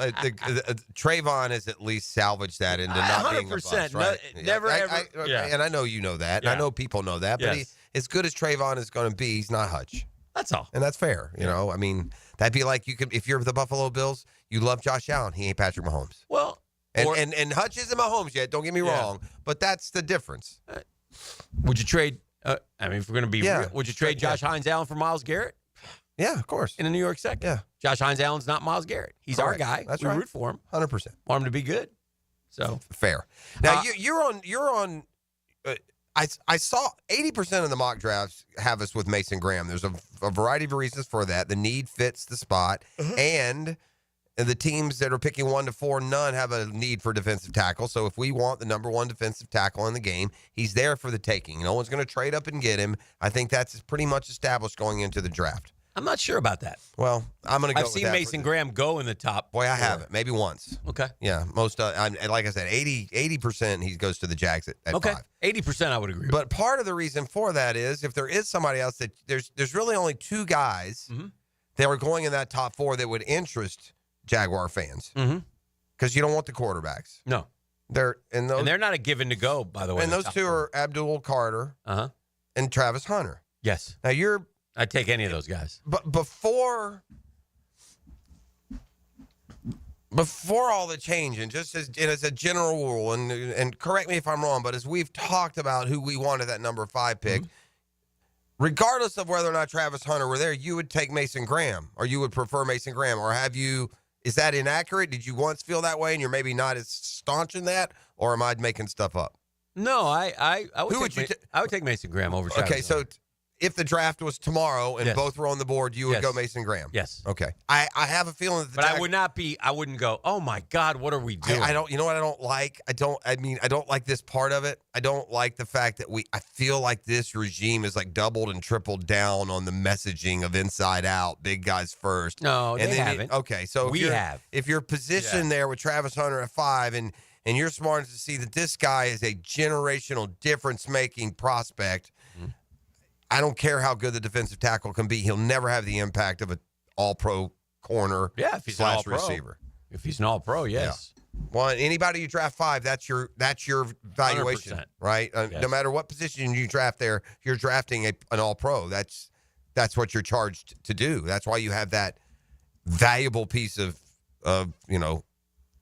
Trayvon has at least salvaged that into not being a bust, right? Never ever. And I know you know that. And I know people know that. But as good as Trayvon is going to be, he's not Hutch. That's all. And that's fair. I mean, that'd be like if you're the Buffalo Bills, you love Josh Allen. He ain't Patrick Mahomes. Well, and Hutch isn't Mahomes yet. Don't get me wrong. But that's the difference. Would you trade? If we're going to be real, would you trade Josh Hines Allen for Myles Garrett? Yeah, of course. In a New York sector. Yeah. Josh Hines Allen's not Myles Garrett. He's our guy. That's we right. root for him. 100%. Want him to be good. So fair. Now you're on. I saw 80% of the mock drafts have us with Mason Graham. There's a variety of reasons for that. The need fits the spot, and the teams that are picking 1 to 4, none have a need for defensive tackle. So if we want the number 1 defensive tackle in the game, he's there for the taking. No one's going to trade up and get him. I think that's pretty much established going into the draft. I'm not sure about that. Well, I'm going to go. I've seen Mason Graham go in the top. Boy, I haven't. Maybe once. Okay. Yeah, most. Like I said, 80% he goes to the Jags at 5. 80% I would agree. But part of the reason for that is if there is somebody else that there's really only 2 guys that are going in that top 4 that would interest Jaguar fans, because you don't want the quarterbacks. No, they're not a given to go. By the way, and those 2 are Abdul Carter, and Travis Hunter. Yes. Now I'd take any of those guys. But before all the change, and just as a general rule, and correct me if I'm wrong, but as we've talked about who we wanted that number 5 pick. Regardless of whether or not Travis Hunter were there, you would take Mason Graham, or you would prefer Mason Graham, or is that inaccurate? Did you once feel that way and you're maybe not as staunch in that, or am I making stuff up? No, I would take Mason Graham over Travis Hunter. So if the draft was tomorrow and both were on the board, you would go Mason Graham? Yes. Okay. I have a feeling that I wouldn't go, oh my God, what are we doing? I don't, you know what I don't like? I don't like this part of it. I don't like the fact that I feel like this regime is doubled and tripled down on the messaging of inside out, big guys first. No, they haven't. Okay. So if you're positioned there with Travis Hunter at 5 and you're smart enough to see that this guy is a generational difference-making prospect, I don't care how good the defensive tackle can be. He'll never have the impact of an all-pro corner if he's an all-pro. receiver. If he's an all-pro, yes. Yeah. Well, anybody you draft 5, that's your valuation, 100%. right? Yes. No matter what position you draft there, you're drafting an all-pro. That's what you're charged to do. That's why you have that valuable piece of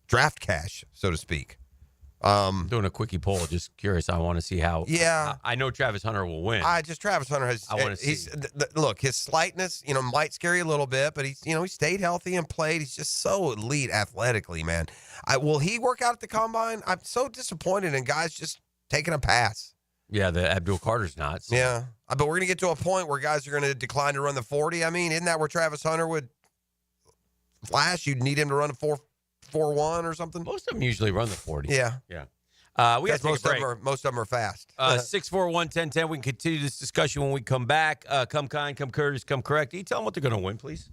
draft cash, so to speak. Doing a quickie poll. Just curious. I want to see how. Yeah. I know Travis Hunter will win. Travis Hunter has. I want to see. Look, his slightness, might scare you a little bit, but he's, he stayed healthy and played. He's just so elite athletically, man. Will he work out at the combine? I'm so disappointed in guys just taking a pass. Yeah, the Abdul Carter's not. So. Yeah, but we're gonna get to a point where guys are gonna decline to run the 40. I mean, isn't that where Travis Hunter would flash? You'd need him to run a 4.41 or something. Most of them usually run the 40. Yeah. We got to take a break. Most of them are fast. 641-1010. We can continue this discussion when we come back. Come kind, come courteous, come correct. Can you tell them what they're going to win, please?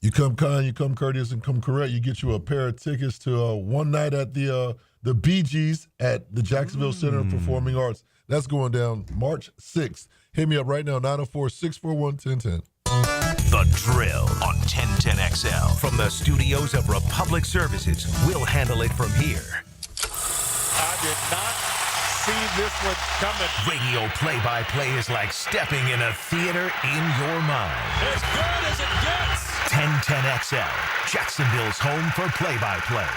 You come kind, you come courteous, and come correct. You get you a pair of tickets to one night at the Bee Gees at the Jacksonville Center of Performing Arts. That's going down March 6th. Hit me up right now, 904-641-1010. The Drill on 1010XL. From the studios of Republic Services, we'll handle it from here. I did not see this one coming. Radio play-by-play is like stepping in a theater in your mind. As good as it gets. 1010XL, Jacksonville's home for play-by-play.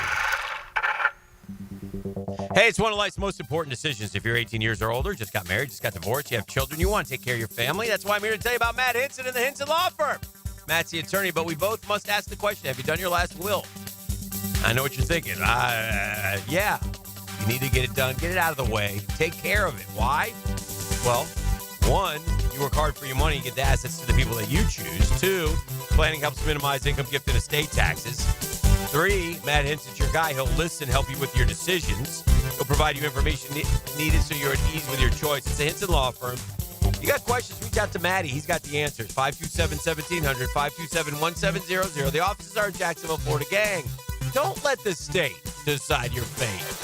Hey, it's one of life's most important decisions. If you're 18 years or older, just got married, just got divorced, you have children, you want to take care of your family. That's why I'm here to tell you about Matt Hinson and the Hinson Law Firm. Matt's the attorney, but we both must ask the question, have you done your last will? I know what you're thinking. Yeah. You need to get it done. Get it out of the way. Take care of it. Why? Well, 1, you work hard for your money. You get the assets to the people that you choose. 2, planning helps minimize income, gift, and estate taxes. 3, Matt Hinson's your guy. He'll listen, help you with your decisions. He'll provide you information needed so you're at ease with your choice. It's the Hinson Law Firm. You got questions, reach out to Matty. He's got the answers. 527-1700, 527-1700. The offices are in Jacksonville, Florida. Gang, don't let the state decide your fate.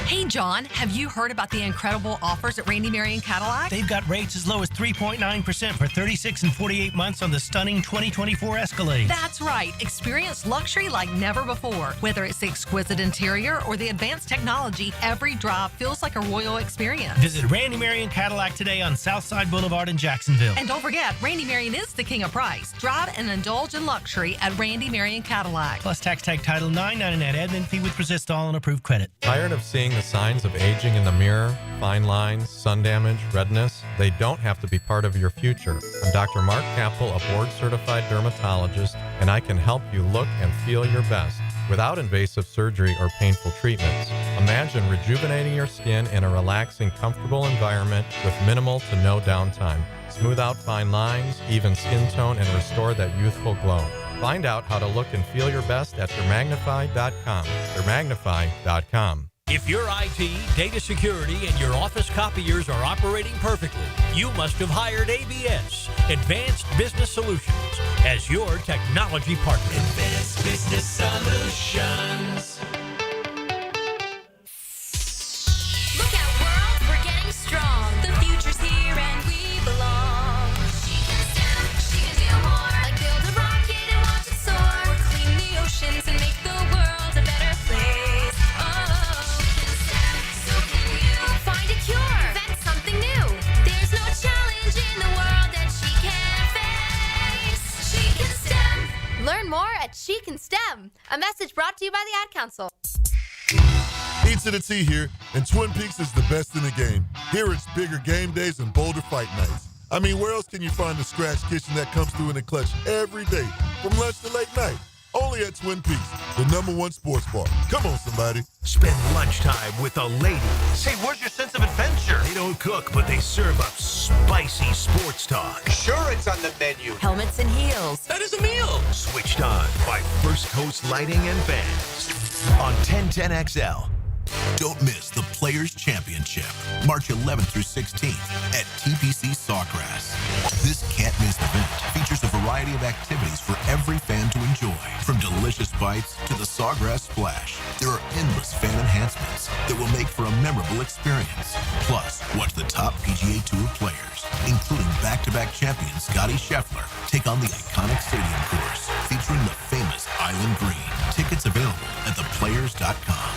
Hey, John, have you heard about the incredible offers at Randy Marion Cadillac? They've got rates as low as 3.9% for 36 and 48 months on the stunning 2024 Escalade. That's right. Experience luxury like never before. Whether it's the exquisite interior or the advanced technology, every drive feels like a royal experience. Visit Randy Marion Cadillac today on Southside Boulevard in Jacksonville. And don't forget, Randy Marion is the king of price. Drive and indulge in luxury at Randy Marion Cadillac. Plus tax tag Title 999 admin fee with Persistol and approved credit. Tired of seeing the signs of aging in the mirror, fine lines, sun damage, redness? They don't have to be part of your future. I'm Dr. Mark Capel, a board-certified dermatologist, and I can help you look and feel your best without invasive surgery or painful treatments. Imagine rejuvenating your skin in a relaxing, comfortable environment with minimal to no downtime. Smooth out fine lines, even skin tone, and restore that youthful glow. Find out how to look and feel your best at dermagnify.com. Dermagnify.com. If your IT, data security, and your office copiers are operating perfectly, you must have hired ABS, Advanced Business Solutions, as your technology partner. Advanced Business Solutions. Look out, world, we're getting strong. The future's here and we belong. She can STEM, she can do more. Like build a rocket and watch it soar. Or clean the oceans and make the world a better place. Find a cure, invent something new. There's no challenge in the world that she can't face. She can STEM. Learn more at She Can STEM. A message brought to you by the Ad Council. E to the T here, and Twin Peaks is the best in the game. Here it's bigger game days and bolder fight nights. I mean, where else can you find the scratch kitchen that comes through in the clutch every day, from lunch to late night? Only at Twin Peaks, the #1 sports bar. Come on, somebody. Spend lunchtime with the ladies. Hey, where's your sense of adventure? They don't cook, but they serve up spicy sports talk. Sure, it's on the menu. Helmets and heels. That is a meal. Switched on by First Coast Lighting and Fans on 1010XL. Don't miss the Players' Championship, March 11th through 16th at TPC Sawgrass. This can't-miss event features a variety of activities for every fan to enjoy, from delicious bites to the Sawgrass Splash. There are endless fan enhancements that will make for a memorable experience. Plus, watch the top PGA Tour players, including back-to-back champion Scottie Scheffler, take on the iconic stadium course featuring the famous Island Green. Tickets available at theplayers.com.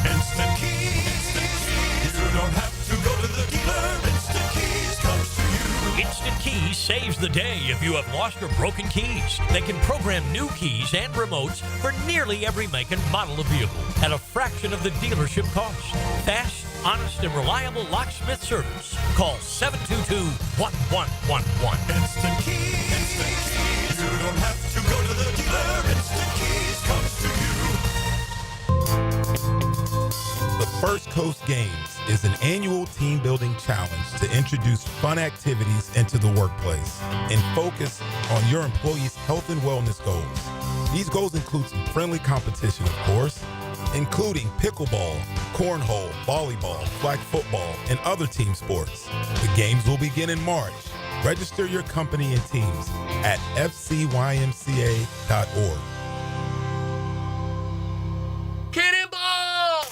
Instant Keys. You don't have to go to the dealer. Instant Keys comes to you. Instant Keys say Here's the day if you have lost or broken keys. They can program new keys and remotes for nearly every make and model of vehicle at a fraction of the dealership cost. Fast, honest, and reliable locksmith service. Call 722-1111. Instant Keys. Instant Keys. You don't have to go to the dealer. Instant Keys comes to you. The First Coast Games is an annual team-building challenge to introduce fun activities into the workplace and focus on your employees' health and wellness goals. These goals include some friendly competition, of course, including pickleball, cornhole, volleyball, flag football, and other team sports. The games will begin in March. Register your company and teams at fcymca.org. Cannonball!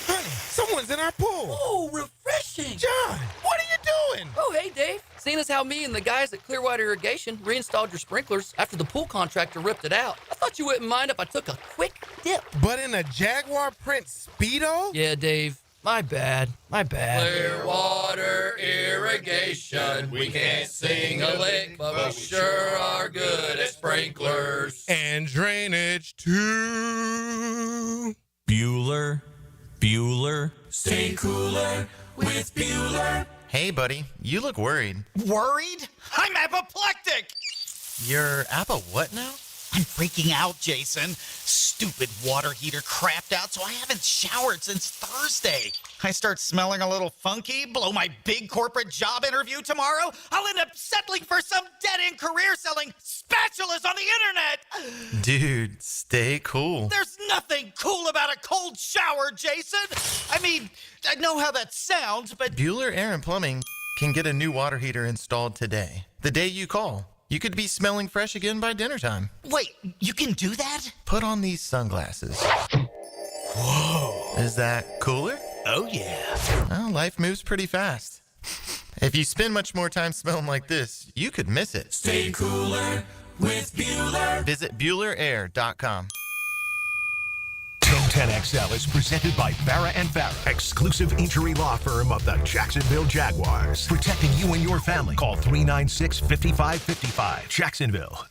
Honey, someone's in our pool. Oh, refreshing. John, what are you doing? Oh, hey, Dave. Seeing as how me and the guys at Clearwater Irrigation reinstalled your sprinklers after the pool contractor ripped it out, I thought you wouldn't mind if I took a quick dip. But in a Jaguar print Speedo? Yeah, Dave. My bad. Clearwater Irrigation. We can't sing a lick, but we sure are good at sprinklers. And drainage, too. Bueller. Stay cooler with Bueller. Hey, buddy, you look worried. Worried? I'm apoplectic! You're what now? I'm freaking out, Jason. Stupid water heater crapped out, so I haven't showered since Thursday. I start smelling a little funky, blow my big corporate job interview tomorrow, I'll end up settling for some dead-end career selling spatulas on the internet. Dude, stay cool. There's nothing cool about a cold shower, Jason. I mean, I know how that sounds, but... Bueller Air and Plumbing can get a new water heater installed today. The day you call. You could be smelling fresh again by dinner time. Wait, you can do that? Put on these sunglasses. Whoa. Is that cooler? Oh, yeah. Well, life moves pretty fast. If you spend much more time smelling like this, you could miss it. Stay cooler with Bueller. Visit BuellerAir.com. 1010XL is presented by Farrah & Farrah, exclusive injury law firm of the Jacksonville Jaguars. Protecting you and your family. Call 396-5555. Jacksonville.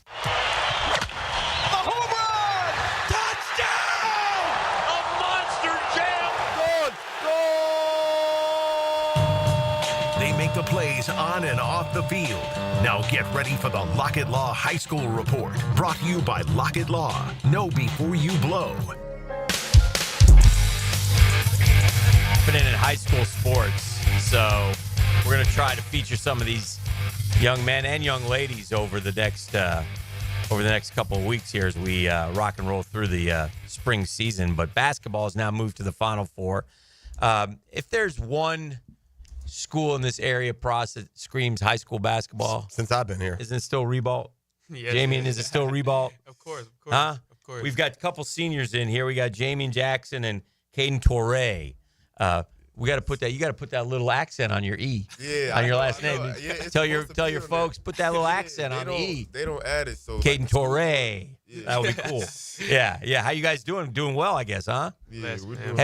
They make the plays on and off the field. Now get ready for the Lockett Law High School Report. Brought to you by Lockett Law. Know before you blow. Happening in high school sports. So we're going to try to feature some of these young men and young ladies over the next couple of weeks here as we rock and roll through the spring season. But basketball has now moved to the Final Four. If there's one school in this area process screams high school basketball since I've been here, isn't it still Rebalt? Yes, Jamie, is it still Rebalt? Of course. Huh? Of course. We've got a couple seniors in here. We got Jamie Jackson and Caden Torre. We got to put that. You got to put that little accent on your E. Yeah, on your I know, last I know. name. Yeah, it's tell your supposed to be folks put that little accent on the E. They don't add it. So Caden like, Torre. Yeah. That would be cool. Yeah. How you guys doing? Doing well, I guess, huh? Yeah, we're doing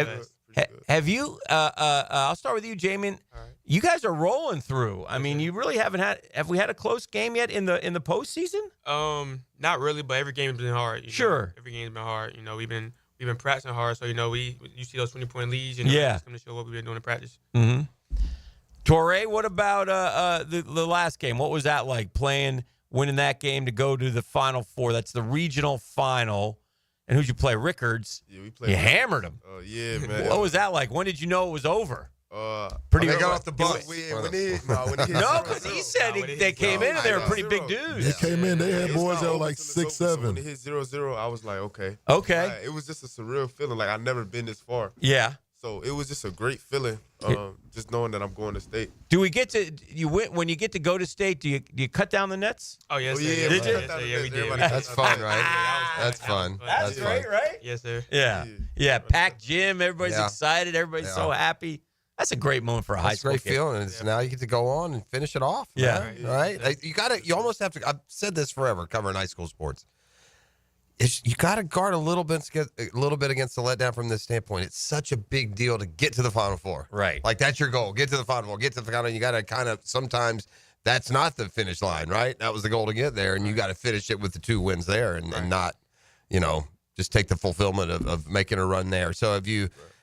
Have you? I'll start with you, Jamin. You guys are rolling through. I mean, you really haven't had. Have we had a close game yet in the postseason? Not really, but every game's been hard. Sure. Every game's been hard. We've been practicing hard, so you see those 20-point leads. Yeah. Come to show what we've been doing in practice. Mm-hmm. Torre, what about the last game? What was that like? Winning that game to go to the Final Four. That's the regional final. And who'd you play? Rickards. Yeah, we played. You hammered them. Oh yeah, man. What was that like? When did you know it was over? Pretty good. Got off the bus. No, because he said they came in and they were pretty big dudes. They came in. They had boys that were like 6'7". So when it hit 0-0, I was like, okay. Okay. It was just a surreal feeling. Like I've never been this far. Yeah. So it was just a great feeling, just knowing that I'm going to state. Do we get to when you get to go to state? Do you cut down the nets? Oh yes, sir. Yeah, Did you? yeah, we did. That's fun, right? That's fun. That's great, right? Yes, sir. Yeah. Packed gym. Everybody's excited. Everybody's so happy. That's a great moment for a high school great kid. feeling. And now you get to go on and finish it off. Yeah. Man, right. Like, you almost have to. I've said this forever, covering high school sports. You got to guard a little bit against the letdown from this standpoint. It's such a big deal to get to the Final Four. Right. Like that's your goal. Get to the Final Four. Get to the Final. You got to kind of sometimes that's not the finish line, right? That was the goal to get there, and you got to finish it with the 2 wins there and not, just take the fulfillment of making a run there. So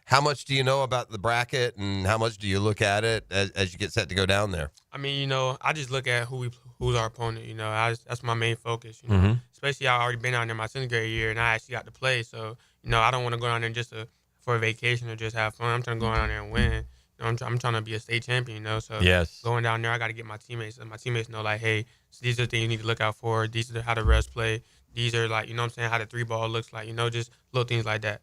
how much do you know about the bracket, and how much do you look at it as you get set to go down there? I mean, I just look at who's our opponent. That's my main focus. Mhm. Especially I already been down there my 10th grade year, and I actually got to play. So I don't want to go down there just for a vacation or just have fun. I'm trying to go down there and win. I'm trying to be a state champion. So Yes. going down there, I got to get my teammates, and my teammates know like, hey, so these are the things you need to look out for. These are how the refs play. These are like, what I'm saying, how the 3-ball looks like. Just little things like that.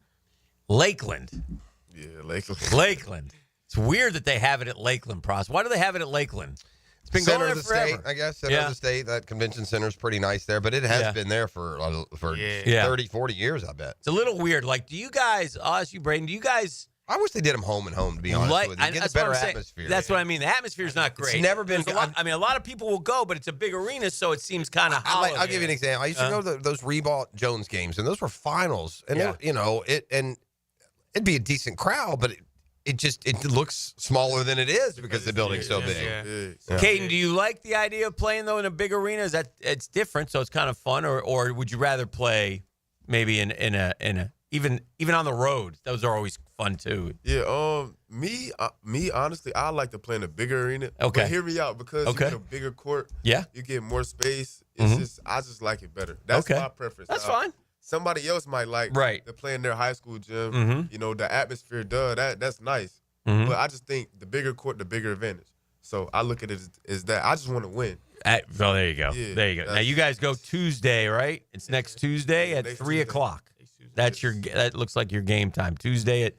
Lakeland. Yeah, Lakeland. Lakeland. It's weird that they have it at Lakeland, Pros. Why do they have it at Lakeland? It's been Center going of there the forever. state, I guess. Center of the state. That convention center is pretty nice there, but it has been there for 30, 40 years, I bet. It's a little weird. Like, do you guys, you, Braden, do you guys... I wish they did them home and home, to be honest with you. Get a better atmosphere. That's what I mean. The atmosphere is not great. It's never been... a lot of people will go, but it's a big arena, so it seems kind of hollow. I'll give you an example. I used to go to those Reebok Jones games, and those were finals. And, it'd be a decent crowd, but it looks smaller than it is because the building's so big. Yeah. Caden, do you like the idea of playing, though, in a big arena? Is that it's different, so it's kind of fun, or would you rather play maybe in a even on the road? Those are always fun too. Yeah, me honestly, I like to play in a bigger arena. Okay. But hear me out, because you get a bigger court. Yeah. You get more space. It's I just like it better. That's my preference. That's fine. Somebody else might like to play in their high school gym. The atmosphere, that's nice. But I just think the bigger court, the bigger advantage. So I look at it as that. I just want to win. Well, there you go. Yeah, there you go. Now you guys go Tuesday, right? It's next Tuesday at 3 o'clock. That looks like your game time. Tuesday at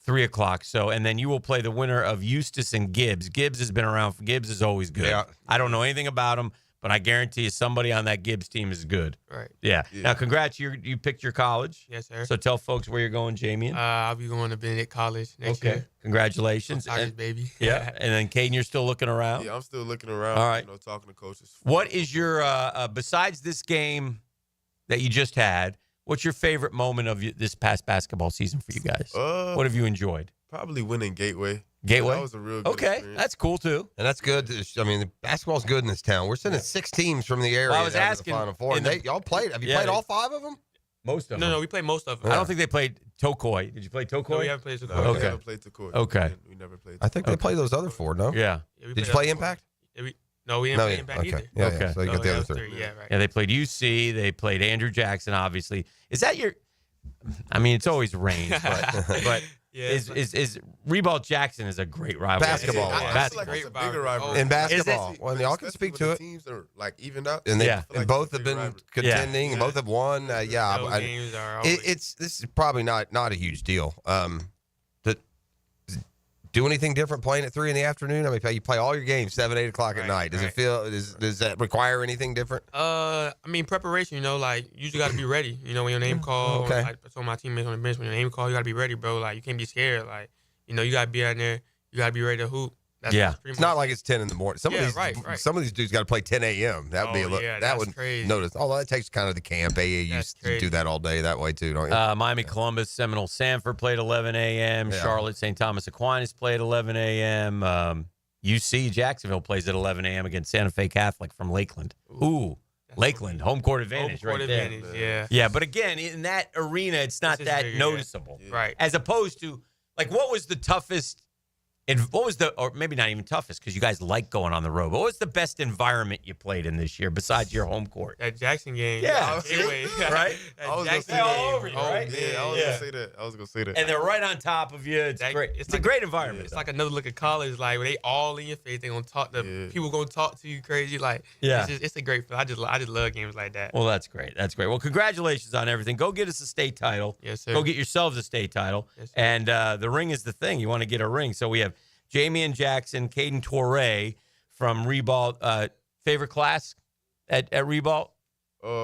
3 o'clock. So, and then you will play the winner of Eustis and Gibbs. Gibbs has been around. Gibbs is always good. Yeah. I don't know anything about him, but I guarantee you somebody on that Gibbs team is good. Right. Yeah. Now, congrats. You picked your college. Yes, sir. So tell folks where you're going, Jamie. I'll be going to Benedict College next year. Congratulations. Tigers, baby. Yeah. And then, Caden, you're still looking around? Yeah, I'm still looking around. All right. Talking to coaches. What is your, besides this game that you just had, what's your favorite moment of this past basketball season for you guys? What have you enjoyed? Probably winning Gateway. Gateway? That was a real good experience. That's cool, too. And that's good. I mean, basketball's good in this town. We're sending 6 teams from the area Well, I was down to asking the Final Four. And y'all played. Have you played all 5 of them? Most of them. No, we played most of them. I don't think they played Tokoi. Did you play Tokoi? No, we haven't played Tokoi. No, Okay. we haven't played Tokoi. Okay. We never played. I think they played those other 4, no? Yeah. Did you play Impact? No, we didn't play Impact either. Yeah, Okay. so you got the other 3. Yeah, right. Yeah, they played UC. They played Andrew Jackson, obviously. Is that your – I mean, it's always range, but Yeah, is Reebok Jackson is a great rivalry. Basketball. I feel like it's a bigger rivalry. In basketball. Well, y'all can speak to it. Teams are like evened out. And, like both have been contending, and both have won. games are always... This is probably not a huge deal. Do anything different playing at 3 in the afternoon? I mean, you play all your games 7, 8 o'clock at night. Does it feel? Does that require anything different? I mean, preparation. Like you just got to be ready. When your name call. Okay. Like I told my teammates on the bench, when your name call, you got to be ready, bro. Like you can't be scared. Like you got to be out there. You got to be ready to hoop. That's It's not like it's 10 in the morning. Some of these dudes got to play 10 a.m. That would be a little. That would crazy. notice. Although that takes kind of the camp. AAU do that all day that way too, don't you? Miami, Columbus, Seminole, Sanford played 11 a.m. Yeah. Charlotte, St. Thomas Aquinas played 11 a.m. UC, Jacksonville plays at 11 a.m. against Santa Fe Catholic from Lakeland. Ooh. Lakeland, home court advantage Home court right there. advantage, yeah. Yeah, but again, in that arena, it's not that bigger, noticeable. yeah. Right. As opposed to, like, what was the toughest, and what was or maybe not even toughest, because you guys like going on the road, but what was the best environment you played in this year besides your home court? That Jackson game. Yeah. Anyway, Right? I was Jackson gonna say game. all over you, right? Yeah, I was gonna say that. I was gonna say that. And they're right on top of you. It's great. It's a great environment. It's like another look at college. Like when they all in your face, they gonna talk to people. Gonna talk to you crazy. Like it's a great feel. I just love games like that. Well, that's great. That's great. Well, congratulations on everything. Go get us a state title. Yes, sir. Go get yourselves a state title. Yes, sir. And the ring is the thing. You want to get a ring. So we have Jamie and Jackson, Caden Torre from Reebok. Favorite class at Reebok?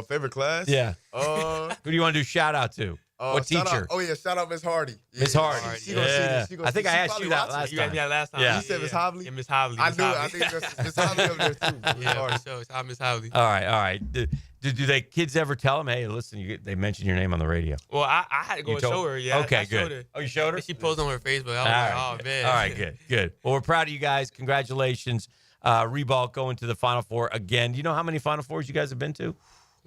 Favorite class? Yeah. Who do you want to do shout out to? What teacher? Shout out Miss Hardy. Yeah. Miss Hardy. She gonna see this. She gonna I think see. I She asked probably you that watching. last You time. asked me that last time. Yeah. You said Miss Hovley? Yeah, Miss Hovley. I knew. I think Miss Hovley over there too. Yeah, for sure. It's Miss Hovley. All right. Do they kids ever tell them, hey, listen, they mentioned your name on the radio? Well, I had to go and show her. Yeah. Okay, I showed good. her. Oh, you showed her? She posted on her Facebook. I was All like, right. oh man. All right, good. Well, we're proud of you guys. Congratulations Reebok going to the Final Four again. Do you know how many Final Fours you guys have been to?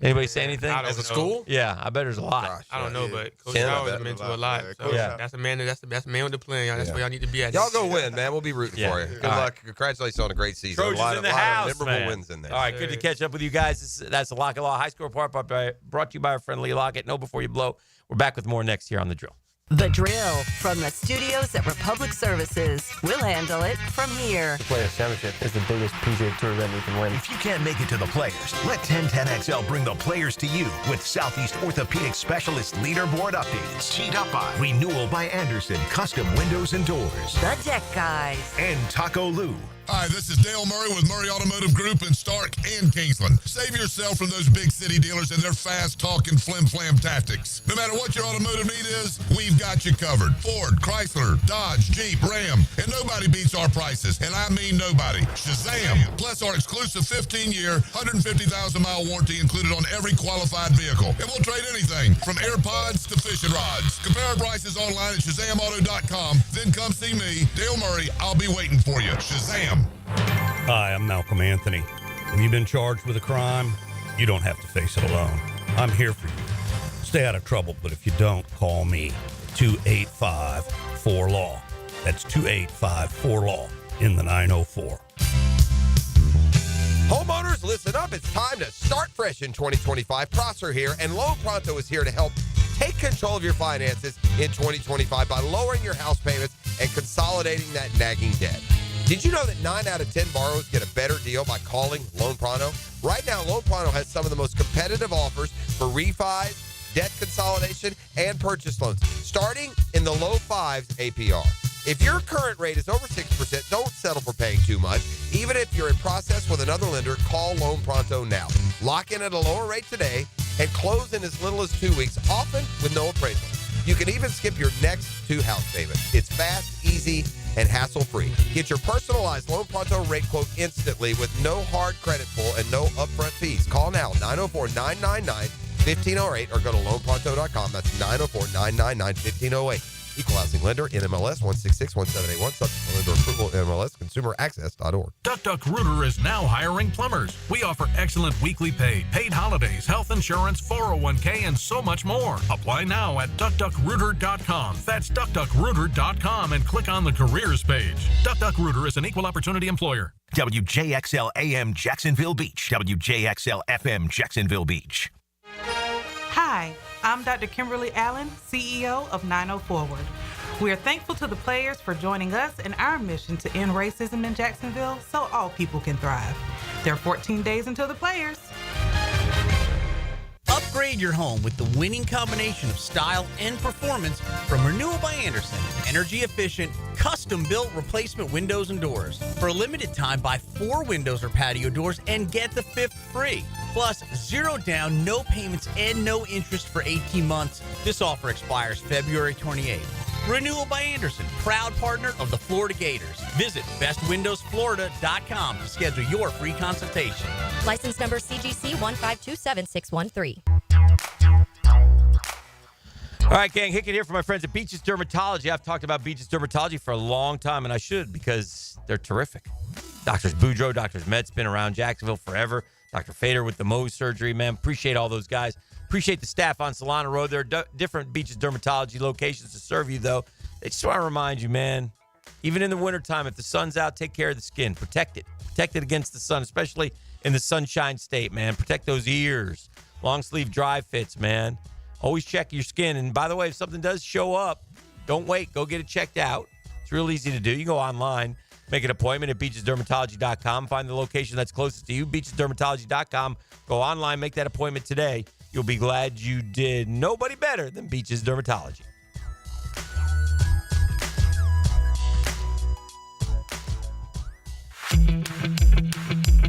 Anybody say anything? As a school? Yeah, I bet there's a lot. Gosh, I don't know, but Coach Yeah. Howard has been to a lot. So that's a man. That's the man with the plan. Y'all. That's where y'all need to be at. Y'all go win, man. We'll be rooting for you. Good luck. Congratulations on a great season. Trojans a lot in of, the lot house, of memorable man. wins in there. All right, good to catch up with you guys. That's the Lock and Law High Score Report brought to you by our friend Lee Lockett. Know before you blow. We're back with more next here on The Drill. The Drill from the studios at Republic Services. We'll handle it from here. The Players Championship is the biggest PGA Tour event we can win. If you can't make it to the Players, let 1010XL bring the Players to you with Southeast Orthopedic Specialist Leaderboard updates. Teed up by Renewal by Anderson, Custom Windows and Doors. The Deck Guys. And Taco Lou. Hi, this is Dale Murray with Murray Automotive Group in Stark and Kingsland. Save yourself from those big city dealers and their fast-talking flim-flam tactics. No matter what your automotive need is, we've got you covered. Ford, Chrysler, Dodge, Jeep, Ram, and nobody beats our prices, and I mean nobody. Shazam! Plus our exclusive 15-year, 150,000-mile warranty included on every qualified vehicle. And we'll trade anything from AirPods to fishing rods. Compare our prices online at ShazamAuto.com. Then come see me, Dale Murray. I'll be waiting for you. Shazam! Hi, I'm Malcolm Anthony. When you've been charged with a crime, you don't have to face it alone. I'm here for you. Stay out of trouble, but if you don't, call me. 285-4LAW. That's 285-4LAW in the 904. Homeowners, listen up. It's time to start fresh in 2025. Prosser here, and Loan Pronto is here to help take control of your finances in 2025 by lowering your house payments and consolidating that nagging debt. Did you know that 9 out of 10 borrowers get a better deal by calling Loan Pronto? Right now, Loan Pronto has some of the most competitive offers for refis, debt consolidation, and purchase loans, starting in the low 5s APR. If your current rate is over 6%, don't settle for paying too much. Even if you're in process with another lender, call Loan Pronto now. Lock in at a lower rate today and close in as little as 2 weeks, often with no appraisal. You can even skip your next 2 house payments. It's fast, easy, and hassle-free. Get your personalized Loan Pronto rate quote instantly with no hard credit pull and no upfront fees. Call now, 904-999-1508, or go to loanpronto.com. That's 904-999-1508. Equal housing lender, NMLS 1661781, subject to lender approval, NMLS consumeraccess.org. DuckDuckRooter is now hiring plumbers. We offer excellent weekly pay, paid holidays, health insurance, 401k, and so much more. Apply now at DuckDuckRooter.com. That's DuckDuckRooter.com and click on the careers page. DuckDuckRooter is an equal opportunity employer. WJXL AM Jacksonville Beach. WJXL FM Jacksonville Beach. Hi, I'm Dr. Kimberly Allen, CEO of 90 Forward. We are thankful to the players for joining us in our mission to end racism in Jacksonville so all people can thrive. There are 14 days until the players. Upgrade your home with the winning combination of style and performance from Renewal by Anderson. Energy efficient, custom-built replacement windows and doors. For a limited time, buy 4 windows or patio doors and get the 5th free. Plus, 0 down, no payments, and no interest for 18 months. This offer expires February 28th. Renewal by Anderson, proud partner of the Florida Gators. Visit bestwindowsflorida.com to schedule your free consultation. License number CGC 1527613. All right, gang, Hicken here from my friends at Beaches Dermatology. I've talked about Beaches Dermatology for a long time, and I should because they're terrific. Doctors Boudreaux, Doctors Med's been around Jacksonville forever. Dr. Fader with the Mohs surgery, man. Appreciate all those guys. Appreciate the staff on Solana Road. There are different Beaches Dermatology locations to serve you, though. They just want to remind you, man, even in the wintertime, if the sun's out, take care of the skin. Protect it. Protect it against the sun, especially in the sunshine state, man. Protect those ears. Long sleeve dry fits, man. Always check your skin. And by the way, if something does show up, don't wait. Go get it checked out. It's real easy to do. You go online, make an appointment at beachesdermatology.com. Find the location that's closest to you, beachesdermatology.com. Go online, make that appointment today. You'll be glad you did. Nobody better than Beaches Dermatology.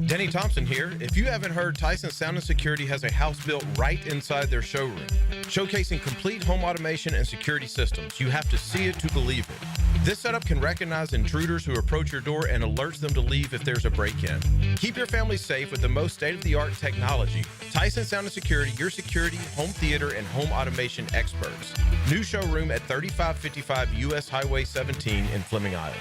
Denny Thompson here. If you haven't heard, Tyson Sound and Security has a house built right inside their showroom, showcasing complete home automation and security systems. You have to see it to believe it. This setup can recognize intruders who approach your door and alerts them to leave if there's a break-in. Keep your family safe with the most state-of-the-art technology. Tyson Sound and Security, your security, home theater, and home automation experts. New showroom at 3555 U.S. Highway 17 in Fleming Island.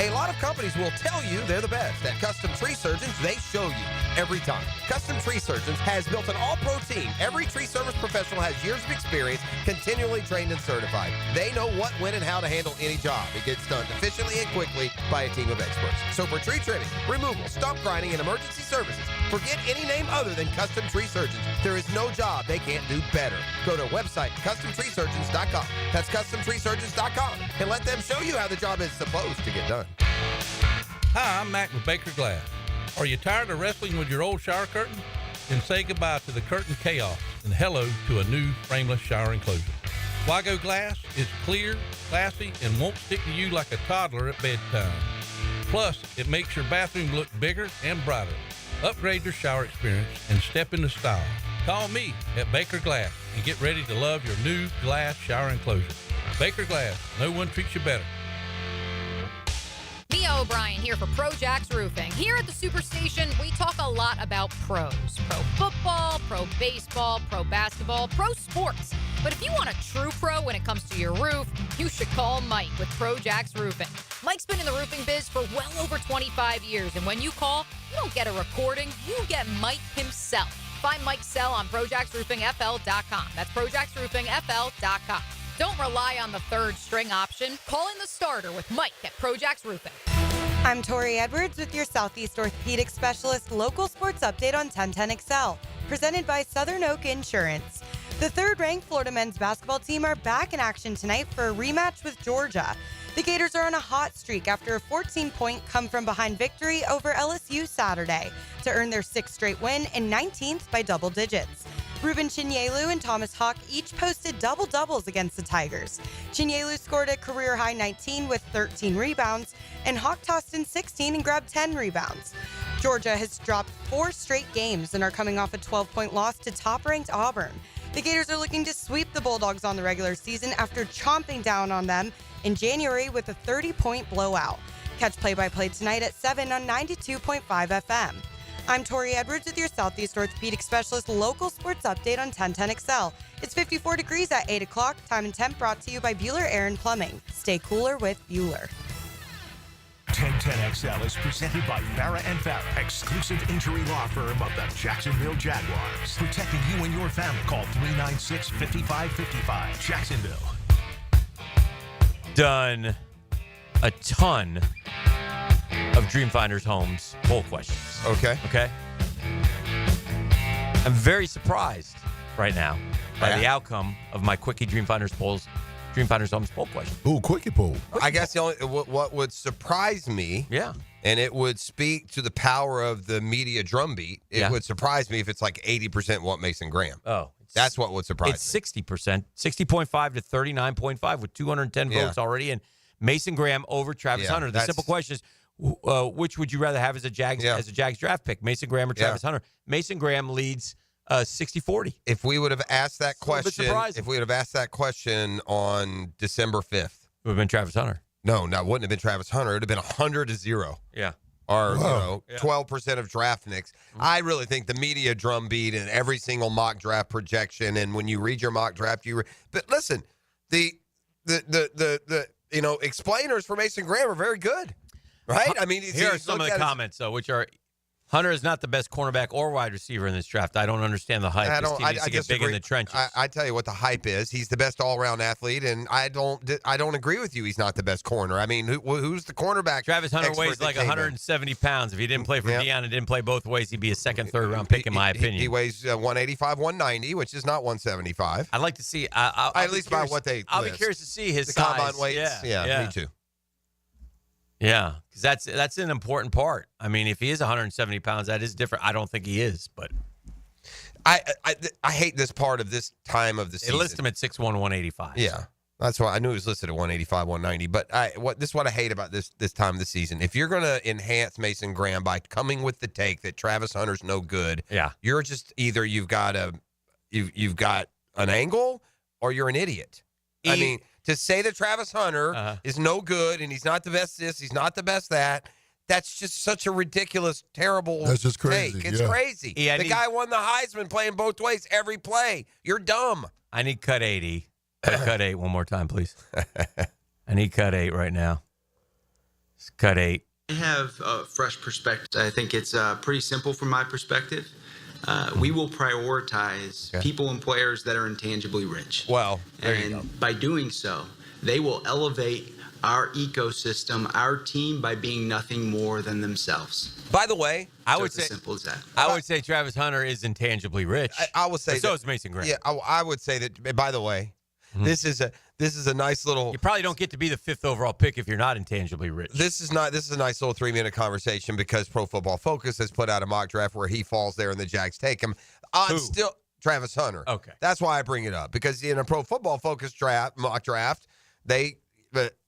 A lot of companies will tell you they're the best. At Custom Tree Surgeons, they show you every time. Custom Tree Surgeons has built an all-pro team. Every tree service professional has years of experience, continually trained and certified. They know what, when, and how to handle any job. It gets done efficiently and quickly by a team of experts. So for tree trimming, removal, stump grinding, and emergency services, forget any name other than Custom Tree Surgeons. There is no job they can't do better. Go to website CustomTreeSurgeons.com. That's CustomTreeSurgeons.com, and let them show you how the job is supposed to get done. Hi, I'm Mac with Baker Glass. Are you tired of wrestling with your old shower curtain? Then say goodbye to the curtain chaos and hello to a new frameless shower enclosure. Wago Glass is clear, classy, and won't stick to you like a toddler at bedtime. Plus, it makes your bathroom look bigger and brighter. Upgrade your shower experience and step into style. Call me at Baker Glass and get ready to love your new glass shower enclosure. Baker Glass, no one treats you better. Mia O'Brien here for ProJax Roofing. Here at the Superstation, we talk a lot about pros. Pro football, pro baseball, pro basketball, pro sports. But if you want a true pro when it comes to your roof, you should call Mike with ProJax Roofing. Mike's been in the roofing biz for well over 25 years, and when you call, you don't get a recording, you get Mike himself. Find Mike's cell on ProJaxRoofingFL.com. That's ProJaxRoofingFL.com. Don't rely on the third string option. Call in the starter with Mike at ProJax Roofing. I'm Tori Edwards with your Southeast Orthopedic Specialist local sports update on 1010XL, presented by Southern Oak Insurance. The third-ranked Florida men's basketball team are back in action tonight for a rematch with Georgia. The Gators are on a hot streak after a 14-point come-from-behind victory over LSU Saturday to earn their sixth straight win and 19th by double digits. Ruben Chinyelu and Thomas Hawk each posted double-doubles against the Tigers. Chinyelu scored a career-high 19 with 13 rebounds, and Hawk tossed in 16 and grabbed 10 rebounds. Georgia has dropped 4 straight games and are coming off a 12-point loss to top-ranked Auburn. The Gators are looking to sweep the Bulldogs on the regular season after chomping down on them in January with a 30-point blowout. Catch play-by-play tonight at 7 on 92.5 FM. I'm Tori Edwards with your Southeast Orthopedic Specialist local sports update on 1010XL. It's 54 degrees at 8 o'clock. Time and temp brought to you by Bueller Air & Plumbing. Stay cooler with Bueller. 1010XL is presented by Farrah & Farrah, exclusive injury law firm of the Jacksonville Jaguars. Protecting you and your family. Call 396-5555. Jacksonville. Done a ton of Dreamfinders Homes poll questions. Okay. I'm very surprised right now by the outcome of my Quickie Dreamfinders Homes poll question. Ooh, Quickie poll. I guess the only what would surprise me, and it would speak to the power of the media drumbeat. It would surprise me if it's like 80% want Mason Graham. Oh, that's what would surprise me. It's 60%, 60.5 to 39.5 with 210 votes already, and Mason Graham over Travis Hunter. The simple question is, which would you rather have as a Jags draft pick, Mason Graham or Travis Hunter? Mason Graham leads 60-40. If we would have asked that question, on December 5th, it would have been Travis Hunter. No, it wouldn't have been Travis Hunter. It would have been 100-0. Yeah. Or 12% of draftniks. I really think the media drumbeat and every single mock draft projection, and when you read your mock draft, but listen, the explainers for Mason Graham are very good. Right? I mean, here are some of the comments, though, which are Hunter is not the best cornerback or wide receiver in this draft. I don't understand the hype. This team needs to get big in the trenches. I tell you what the hype is. He's the best all-around athlete, and I don't agree with you. He's not the best corner. I mean, who's the cornerback? Travis Hunter weighs like 170 pounds. If he didn't play for Deion and didn't play both ways, he'd be a second, third-round pick, in my opinion. He weighs 185, 190, which is not 175. I'd like to see. At least by what they I'll be curious to see his the size. combine weights. Yeah, me too. Yeah, because that's an important part. I mean, if he is 170 pounds, that is different. I don't think he is, but I hate this part of this time of the season. They list him at 6'1", 185. Yeah, that's why I knew he was listed at 185, 190. But this is what I hate about this time of the season. If you're going to enhance Mason Graham by coming with the take that Travis Hunter's no good, you're just either you've got an angle or you're an idiot. I mean, to say that Travis Hunter is no good and he's not the best this, he's not the best that, that's just such a ridiculous, terrible That's just crazy. take. It's crazy. The guy won the Heisman playing both ways every play. You're dumb. I need cut 80. Cut 8 one more time, please. I need cut 8 right now. Cut 8. I have a fresh perspective. I think it's pretty simple from my perspective. We will prioritize people and players that are intangibly rich. Well, and by doing so, they will elevate our ecosystem, our team, by being nothing more than themselves. By the way, I So would it's say as simple as that. I would say Travis Hunter is intangibly rich. I would say But so that- is Mason Graham. Yeah, I would say that. By the way, this is a nice little. You probably don't get to be the 5th overall pick if you're not intangibly rich. This is a nice little 3-minute conversation because Pro Football Focus has put out a mock draft where he falls there and the Jags take him. I'm still Travis Hunter. Okay, that's why I bring it up, because in a Pro Football Focus mock draft,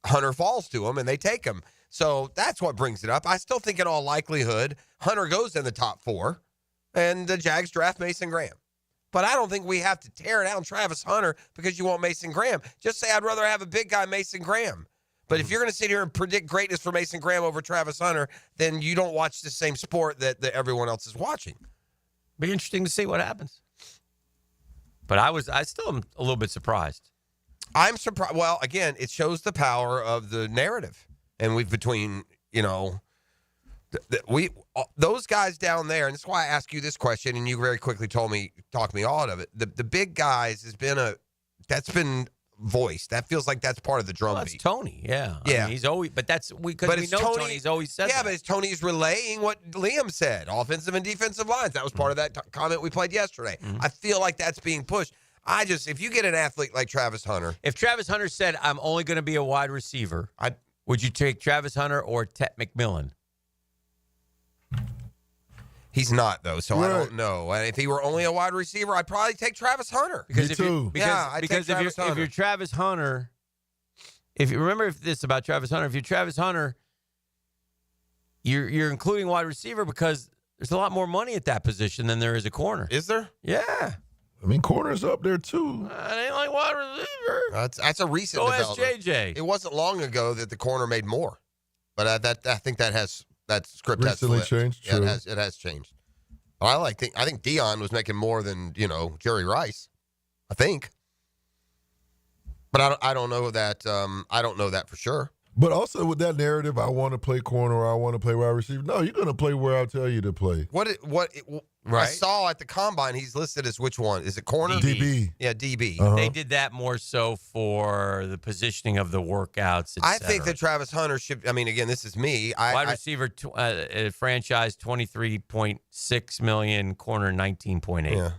Hunter falls to him and they take him. So that's what brings it up. I still think in all likelihood Hunter goes in the top 4, and the Jags draft Mason Graham. But I don't think we have to tear down Travis Hunter because you want Mason Graham. Just say I'd rather have a big guy, Mason Graham. But if you're going to sit here and predict greatness for Mason Graham over Travis Hunter, then you don't watch the same sport that everyone else is watching. Be interesting to see what happens. But I still am a little bit surprised. I'm surprised. Well, again, it shows the power of the narrative. And those guys down there, and that's why I asked you this question, and you very quickly talked me out of it. The big guys that's been voiced. That feels like that's part of the drumbeat. That's Tony, yeah. Yeah. I mean, he's always, but that's because we know Tony's always said that. Yeah, but Tony's relaying what Liam said, offensive and defensive lines. That was part of that comment we played yesterday. I feel like that's being pushed. If you get an athlete like Travis Hunter. If Travis Hunter said, I'm only going to be a wide receiver, would you take Travis Hunter or Tet McMillan? He's not, though, so I don't know. And if he were only a wide receiver, I'd probably take Travis Hunter. Because Me if too. Because if you're Travis Hunter, if you remember this about Travis Hunter, if you're Travis Hunter, you're including wide receiver because there's a lot more money at that position than there is a corner. Is there? Yeah. I mean, corner's up there, too. It ain't like wide receiver. That's a recent development. JJ. It wasn't long ago that the corner made more. But I think that script Recently has flipped. changed, Yeah, true. it has changed. I think Dion was making more than, Jerry Rice. I think. But I don't know that. I don't know that for sure. But also with that narrative, I want to play corner or I want to play wide receiver. No, you're going to play where I tell you to play. I saw at the combine, he's listed as which one? Is it corner? DB. Yeah, DB. They did that more so for the positioning of the workouts, et I cetera. think that Travis Hunter should. I mean, again, this is me. Wide receiver, franchise $23.6 million, corner $19.8. Yeah.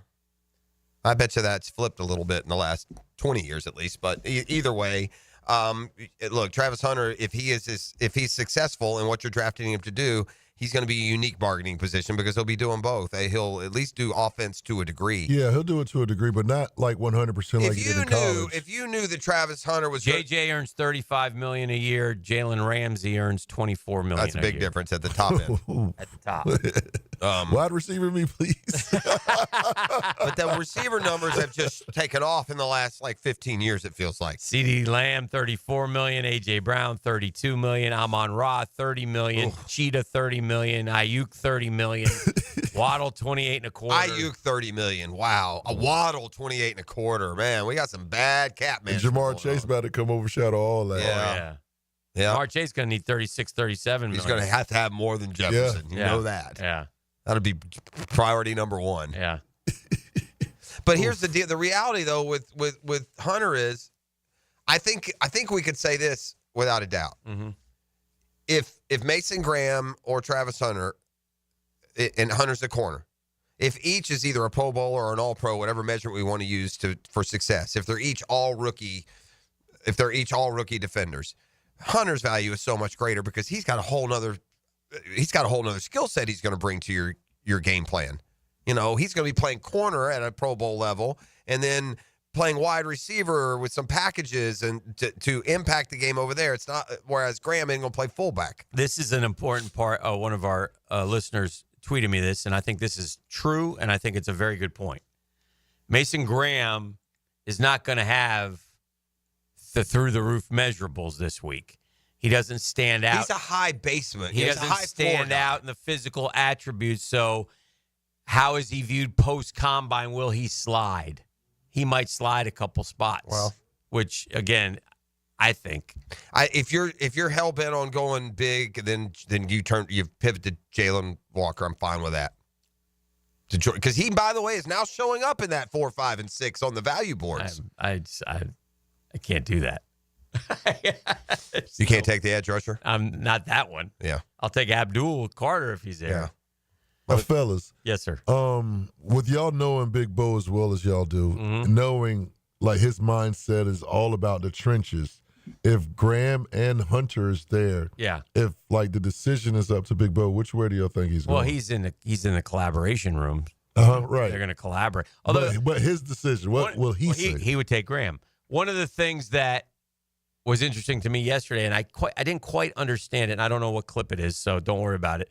I bet you that's flipped a little bit in the last 20 years at least. But either way, look, Travis Hunter, if he's successful in what you're drafting him to do, he's going to be a unique bargaining position because he'll be doing both. He'll at least do offense to a degree. Yeah, he'll do it to a degree, but not like 100% like he did in college. If you knew that Travis Hunter was JJ earns $35 million a year. Jalen Ramsey earns $24 million. That's a big difference at the top end. At the top. Wide receiver me, please. But the receiver numbers have just taken off in the last 15 years, it feels like. CeeDee Lamb, $34 million. A.J. Brown, $32 million. Amon-Ra, $30 million. Cheetah, $30 million. Ayuk, $30 million. Waddle, $28.25. Ayuk, $30 million. Wow. A Waddle, $28.25. Man, we got some bad cap And management. Jamar Chase about to come overshadow all that. Yeah. Jamar Chase going to need 36, 37 million. He's going to have more than Jefferson. You know that. Yeah. That'll be priority number one. Yeah. But here's the deal. The reality, though, with Hunter is, I think we could say this without a doubt. Mm-hmm. If Mason Graham or Travis Hunter, and Hunter's the corner, if each is either a Pro Bowl or an All-Pro, whatever measurement we want to use for success, if they're each all rookie defenders, Hunter's value is so much greater because he's got a whole nother skill set he's going to bring to your game plan. He's going to be playing corner at a Pro Bowl level and then playing wide receiver with some packages and to impact the game over there. It's not, whereas Graham ain't going to play fullback. This is an important part. One of our listeners tweeted me this, and I think this is true, and I think it's a very good point. Mason Graham is not going to have the through-the-roof measurables this week. He doesn't stand out. He's a high baseman. He doesn't stand out in the physical attributes. So how is he viewed post-combine? Will he slide? He might slide a couple spots. Well, which, again, I think. If you're hell bent on going big, then you pivot to Jalen Walker. I'm fine with that. Because he, by the way, is now showing up in that 4, 5, and 6 on the value boards. I can't do that. You can't take the edge rusher? I'm not that one. Yeah. I'll take Abdul Carter if he's there. Yeah. Fellas. Yes, sir. With y'all knowing Big Bo as well as y'all do, knowing like his mindset is all about the trenches. If Graham and Hunter is there, if like the decision is up to Big Bo, which way do y'all think he's going? Well, he's in the collaboration room. Right. They're going to collaborate. Although, but his decision, what will he say? He would take Graham. One of the things that was interesting to me yesterday, and I didn't quite understand it, and I don't know what clip it is, so don't worry about it.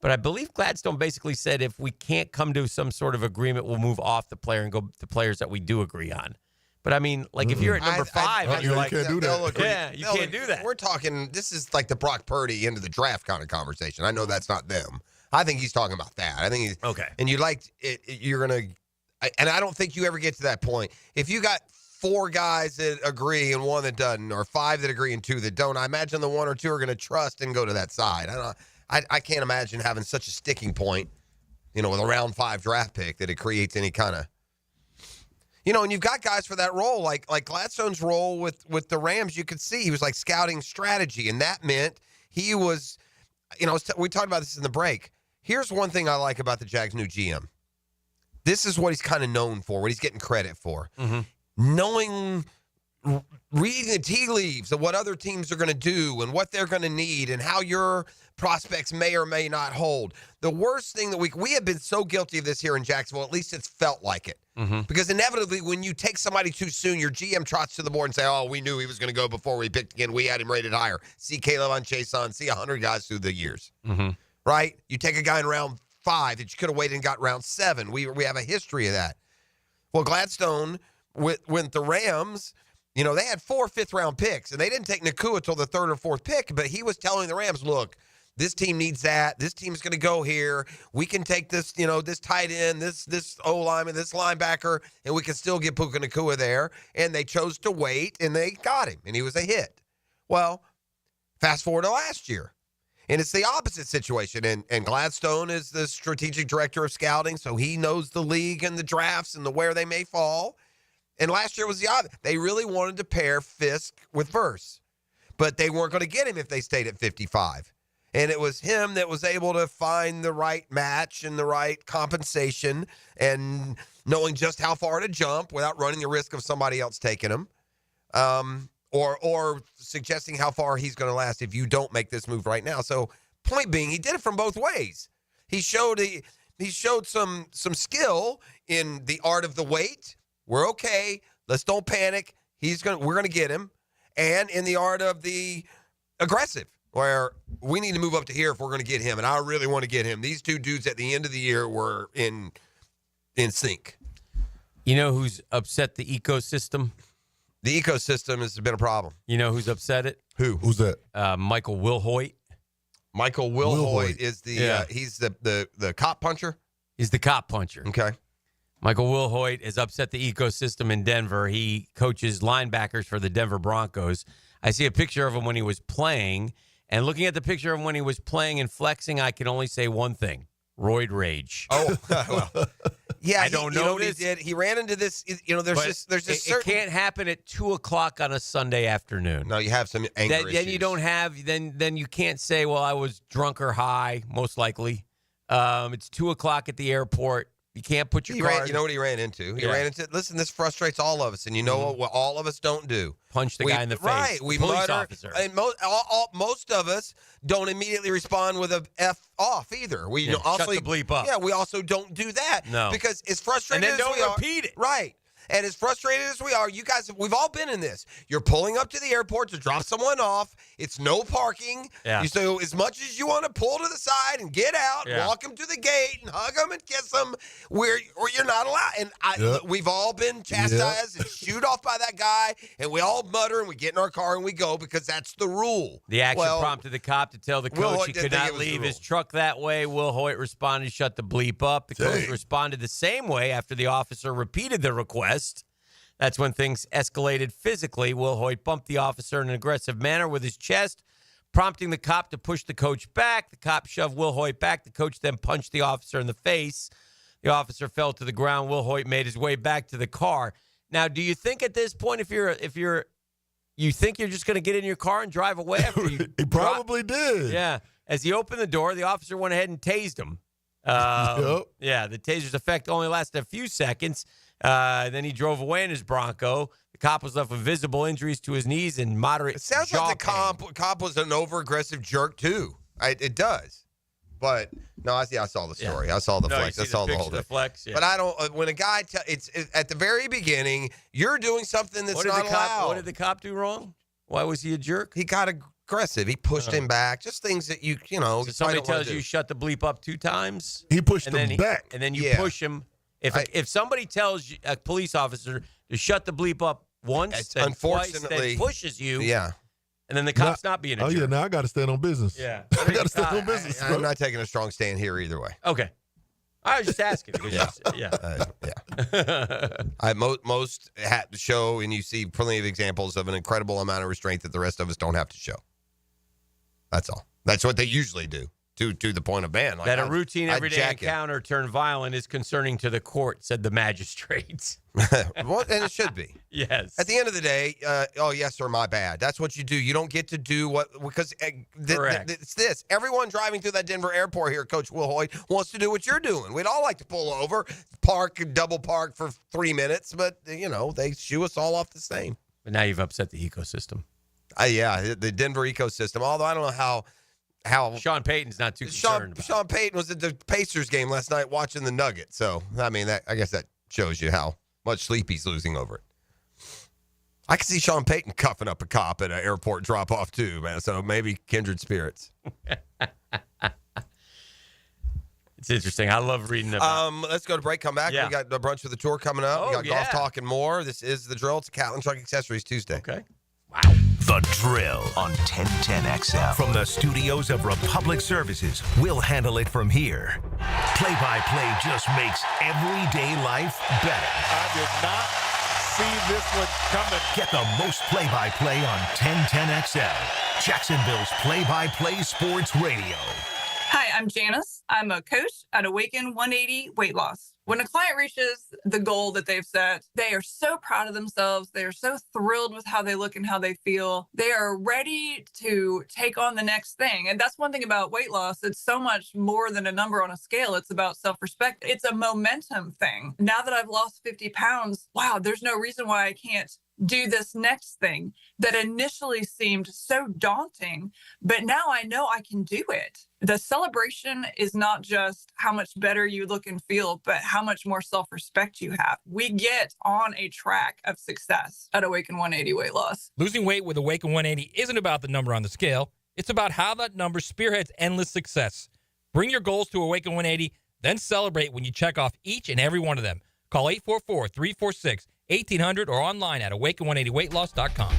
But I believe Gladstone basically said if we can't come to some sort of agreement, we'll move off the player and go to players that we do agree on. But I mean, like if you're at number 5 and you're like, can't do that. Yeah, you can't do that. We're talking, this is like the Brock Purdy into the draft kind of conversation. I know that's not them. I think he's talking about that. I think he's okay. And you like it, you're gonna, and I don't think you ever get to that point. If you got 4 guys that agree and 1 that doesn't, or 5 that agree and 2 that don't, I imagine the 1 or 2 are going to trust and go to that side. I can't imagine having such a sticking point, with a round 5 draft pick that it creates any kind of. And you've got guys for that role, like Gladstone's role with the Rams. You could see he was like scouting strategy, and that meant he was, we talked about this in the break. Here's one thing I like about the Jags' new GM. This is what he's kind of known for, what he's getting credit for. Knowing, reading the tea leaves of what other teams are going to do and what they're going to need and how your prospects may or may not hold. The worst thing that we have been so guilty of this here in Jacksonville, at least it's felt like it. Because inevitably, when you take somebody too soon, your GM trots to the board and say, oh, we knew he was going to go before we picked again. We had him rated higher. See Caleb on Chason, see 100 guys through the years. Right? You take a guy in round 5 that you could have waited and got round 7. We have a history of that. Well, Gladstone, with the Rams, they had 4 fifth-round picks, and they didn't take Nakua till the 3rd or 4th pick, but he was telling the Rams, look, this team needs that. This team's going to go here. We can take this, this tight end, this O-lineman, this linebacker, and we can still get Puka Nakua there. And they chose to wait, and they got him, and he was a hit. Well, fast forward to last year, and it's the opposite situation. And Gladstone is the strategic director of scouting, so he knows the league and the drafts and where they may fall. And last year was the opposite. They really wanted to pair Fisk with Verse, but they weren't going to get him if they stayed at 55. And it was him that was able to find the right match and the right compensation and knowing just how far to jump without running the risk of somebody else taking him, or suggesting how far he's going to last if you don't make this move right now. So point being, he did it from both ways. He showed some skill in the art of the wait. We're okay. Let's don't panic. We're going to get him. And in the art of the aggressive, where we need to move up to here if we're going to get him, and I really want to get him. These 2 dudes at the end of the year were in sync. You know who's upset the ecosystem? The ecosystem has been a problem. You know who's upset it? Who's that? Michael Wilhoit. Michael Wilhoit is he's the cop puncher? He's the cop puncher. Okay. Michael Wilhoit has upset the ecosystem in Denver. He coaches linebackers for the Denver Broncos. I see a picture of him when he was playing. And looking at the picture of him when he was playing and flexing, I can only say one thing: roid rage. Oh, well, yeah. I don't know. You know what he did? He ran into this. There's this. It can't happen at 2:00 on a Sunday afternoon. No, you have some anger issues. Then you don't have. Then you can't say, "Well, I was drunk or high." Most likely, it's 2:00 at the airport. You can't put your card. You know what he ran into? He ran into. Listen, this frustrates all of us, and you know what all of us don't do? Punch the guy in the face. Right. We police mutter, officer. and most of us don't immediately respond with a F off either. We also shut the bleep up. Yeah, we also don't do that. No. Because as frustrated and then as we don't repeat it. Right. And as frustrated as we are, you guys, we've all been in this. You're pulling up to the airport to drop someone off. It's no parking. Yeah. So as much as you want to pull to the side and get out, walk them to the gate and hug them and kiss them, or you're not allowed. And we've all been chastised and shooed off by that guy, and we all mutter and we get in our car and we go because that's the rule. The action prompted the cop to tell the coach he could not leave the his truck that way. Will Hoyt responded, shut the bleep up. The coach responded the same way after the officer repeated the request. That's when things escalated physically. Will Hoyt bumped the officer in an aggressive manner with his chest, prompting the cop to push the coach back. The cop shoved Will Hoyt back. The coach then punched the officer in the face. The officer fell to the ground. Will Hoyt made his way back to the car. Now, do you think at this point, you think you're just going to get in your car and drive away after you? He probably did. Yeah. As he opened the door, the officer went ahead and tased him. Yep. Yeah, the taser's effect only lasted a few seconds. Then he drove away in his Bronco. The cop was left with visible injuries to his knees and moderate. It sounds like the cop was an over-aggressive jerk too. It does, but no, I saw the story. Yeah. I saw the flex. I saw the whole thing. Flex. Yeah. But I don't. When a guy, it's at the very beginning, you're doing something that's not allowed. What did the cop do wrong? Why was he a jerk? He got aggressive. He pushed him back. Just things that you know. So somebody tells you shut the bleep up 2 times. He pushed him back, and then you push him. If somebody tells you, a police officer to shut the bleep up once, then unfortunately twice, then pushes you. Yeah. And then the cop's not being a jerk. Oh, yeah, now I got to stand on business. Yeah. I got to stand on business. I'm not taking a strong stand here either way. Okay. I was just asking. Because most have to show, and you see plenty of examples of an incredible amount of restraint that the rest of us don't have to show. That's all. That's what they usually do. To the point of man. Like that a routine everyday encounter turned violent is concerning to the court, said the magistrates. Well, and it should be. Yes. At the end of the day, oh, yes, sir, my bad. That's what you do. You don't get to do because it's this. Everyone driving through that Denver airport here, Coach Will Hoyt, wants to do what you're doing. We'd all like to pull over, double park for 3 minutes, but, they shoo us all off the same. But now you've upset the ecosystem. Yeah, the Denver ecosystem, although I don't know how Sean Payton's not too concerned about. Sean Payton was at the Pacers game last night watching the Nuggets. So, I mean, I guess that shows you how much sleep he's losing over it. I can see Sean Payton cuffing up a cop at an airport drop-off too, man. So maybe kindred spirits. It's interesting. I love reading about let's go to break, come back. Yeah. We got a brunch for the tour coming up. We got golf talk and more. This is The Drill. It's Catlin Truck Accessories Tuesday. Okay. The Drill on 1010XL. From the studios of Republic Services, we'll handle it from here. Play-by-play just makes everyday life better. I did not see this one coming. Get the most play-by-play on 1010XL. Jacksonville's play-by-play sports radio. Hi, I'm Janice. I'm a coach at Awaken 180 Weight Loss. When a client reaches the goal that they've set, they are so proud of themselves. They are so thrilled with how they look and how they feel. They are ready to take on the next thing. And that's one thing about weight loss. It's so much more than a number on a scale. It's about self-respect. It's a momentum thing. Now that I've lost 50 pounds, wow, there's no reason why I can't do this next thing that initially seemed so daunting, but now I know I can do it. The celebration is not just how much better you look and feel, but how much more self-respect you have. We get on a track of success at Awaken 180 Weight Loss. Losing weight with Awaken 180 isn't about the number on the scale. It's about how that number spearheads endless success. Bring your goals to Awaken 180, then celebrate when you check off each and every one of them. Call 844-346-1800 or online at awaken180weightloss.com.